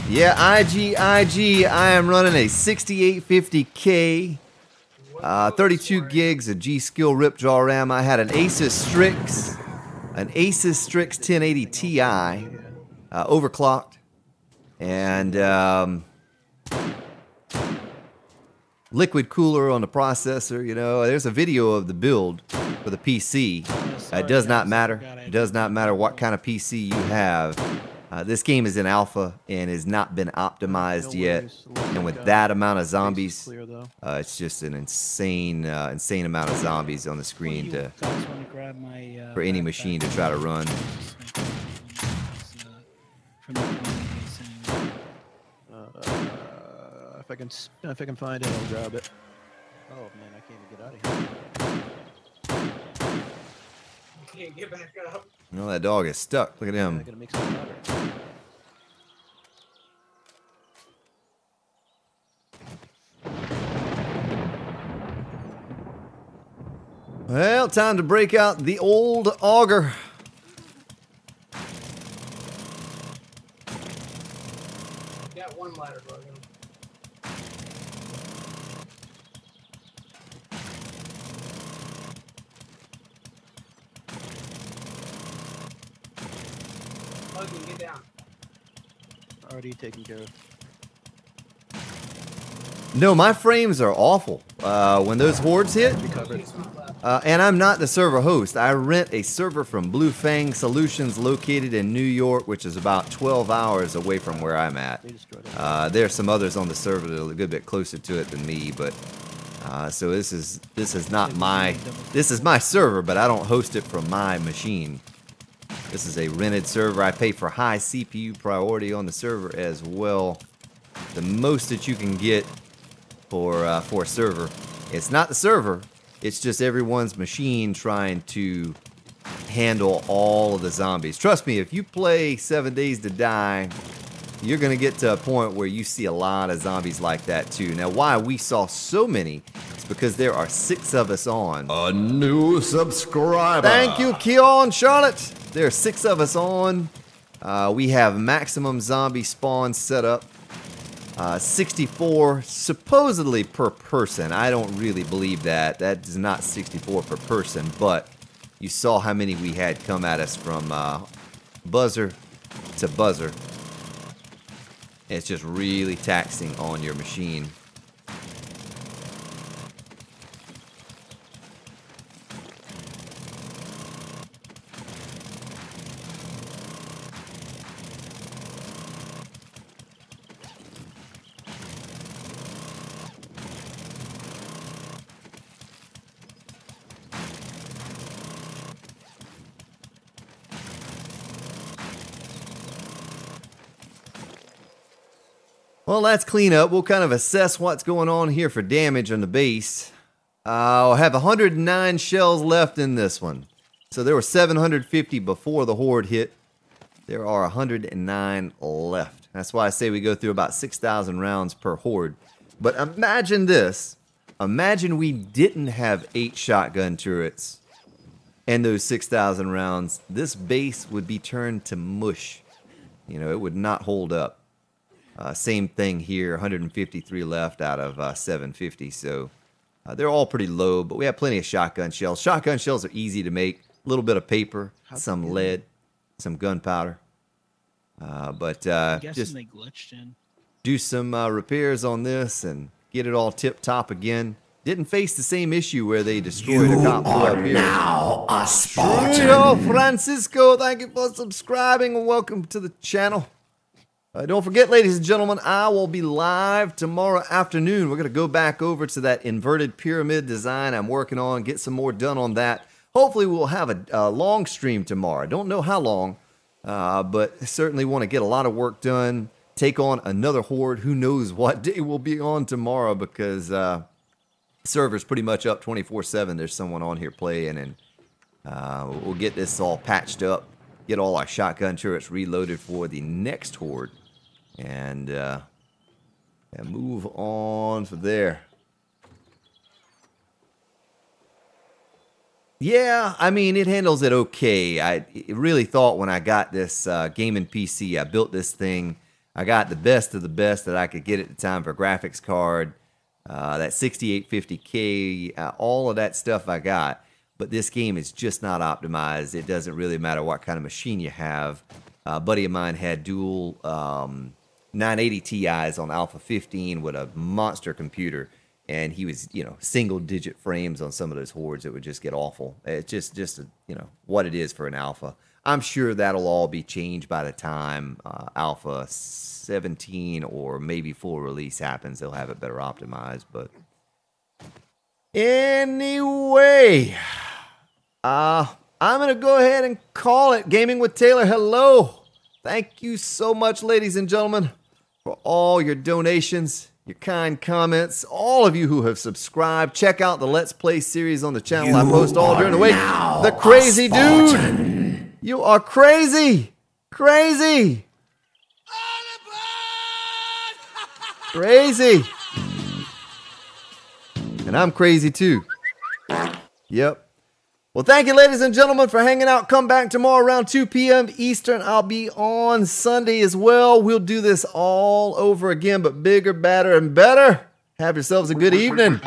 Yeah, IG, I am running a 6850K, 32 gigs of G.SKILL Ripjaw RAM. I had an ASUS Strix 1080 Ti, overclocked, and liquid cooler on the processor. You know, there's a video of the build for the PC. It does not matter. It does not matter what kind of PC you have. This game is in alpha and has not been optimized yet, and with that amount of zombies, it's just an insane amount of zombies on the screen for any machine to try to run. If I can find it, I'll grab it. Oh man, I can't even get out of here. Can't get back up. No, that dog is stuck. Look at him. I gotta make some water. Well, time to break out the old auger. Got one ladder, Logan. Logan, get down. Already taken care of. No, my frames are awful when those hordes hit. And I'm not the server host. I rent a server from Blue Fang Solutions located in New York, which is about 12 hours away from where I'm at. There are some others on the server that are a good bit closer to it than me, but so this is not my server, but I don't host it from my machine. This is a rented server. I pay for high CPU priority on the server as well. The most that you can get for a server. It's not the server. It's just everyone's machine trying to handle all of the zombies. Trust me, if you play 7 Days to Die, you're going to get to a point where you see a lot of zombies like that too. Now, why we saw so many is because there are 6 of us on. A new subscriber. Thank you, Keon Charlotte. There are 6 of us on. We have maximum zombie spawn set up. 64 supposedly per person. I don't really believe that. That is not 64 per person, but you saw how many we had come at us from buzzer to buzzer. It's just really taxing on your machine. Well, that's cleanup. We'll kind of assess what's going on here for damage on the base. I'll have 109 shells left in this one. So there were 750 before the horde hit. There are 109 left. That's why I say we go through about 6,000 rounds per horde. But imagine this. Imagine we didn't have 8 shotgun turrets and those 6,000 rounds. This base would be turned to mush. You know, it would not hold up. Same thing here, 153 left out of 750. So they're all pretty low, but we have plenty of shotgun shells. Shotgun shells are easy to make. A little bit of paper, some lead, some gunpowder. Just they glitched in. Do some repairs on this and get it all tip-top again. Didn't face the same issue where they destroyed a cop up here. Now a Spartan. Yo, Francisco, thank you for subscribing and welcome to the channel. Don't forget, ladies and gentlemen, I will be live tomorrow afternoon. We're going to go back over to that inverted pyramid design I'm working on, get some more done on that. Hopefully we'll have a long stream tomorrow. I don't know how long, but certainly want to get a lot of work done, take on another horde. Who knows what day we'll be on tomorrow, because server's pretty much up 24/7. There's someone on here playing, and we'll get this all patched up, get all our shotgun turrets reloaded for the next horde, and move on from there. Yeah, I mean, it handles it okay. I really thought when I got this gaming PC, I built this thing, I got the best of the best that I could get at the time for graphics card, that 6850K, all of that stuff I got. But this game is just not optimized. It doesn't really matter what kind of machine you have. A buddy of mine had dual 980 Ti's on Alpha 15 with a monster computer. And he was, you know, single-digit frames on some of those hordes. It would just get awful. It's just you know, what it is for an alpha. I'm sure that'll all be changed by the time Alpha 17 or maybe full release happens. They'll have it better optimized. But anyway, I'm going to go ahead and call it. Gaming with Taylor, hello. Thank you so much, ladies and gentlemen, for all your donations, your kind comments, all of you who have subscribed. Check out the Let's Play series on the channel. I post all during the week. The Crazy Dude. You are crazy. Crazy. Crazy. And I'm crazy too. Yep. Well, thank you, ladies and gentlemen, for hanging out. Come back tomorrow around 2 p.m. Eastern. I'll be on Sunday as well. We'll do this all over again, but bigger, badder, and better. Have yourselves a good evening.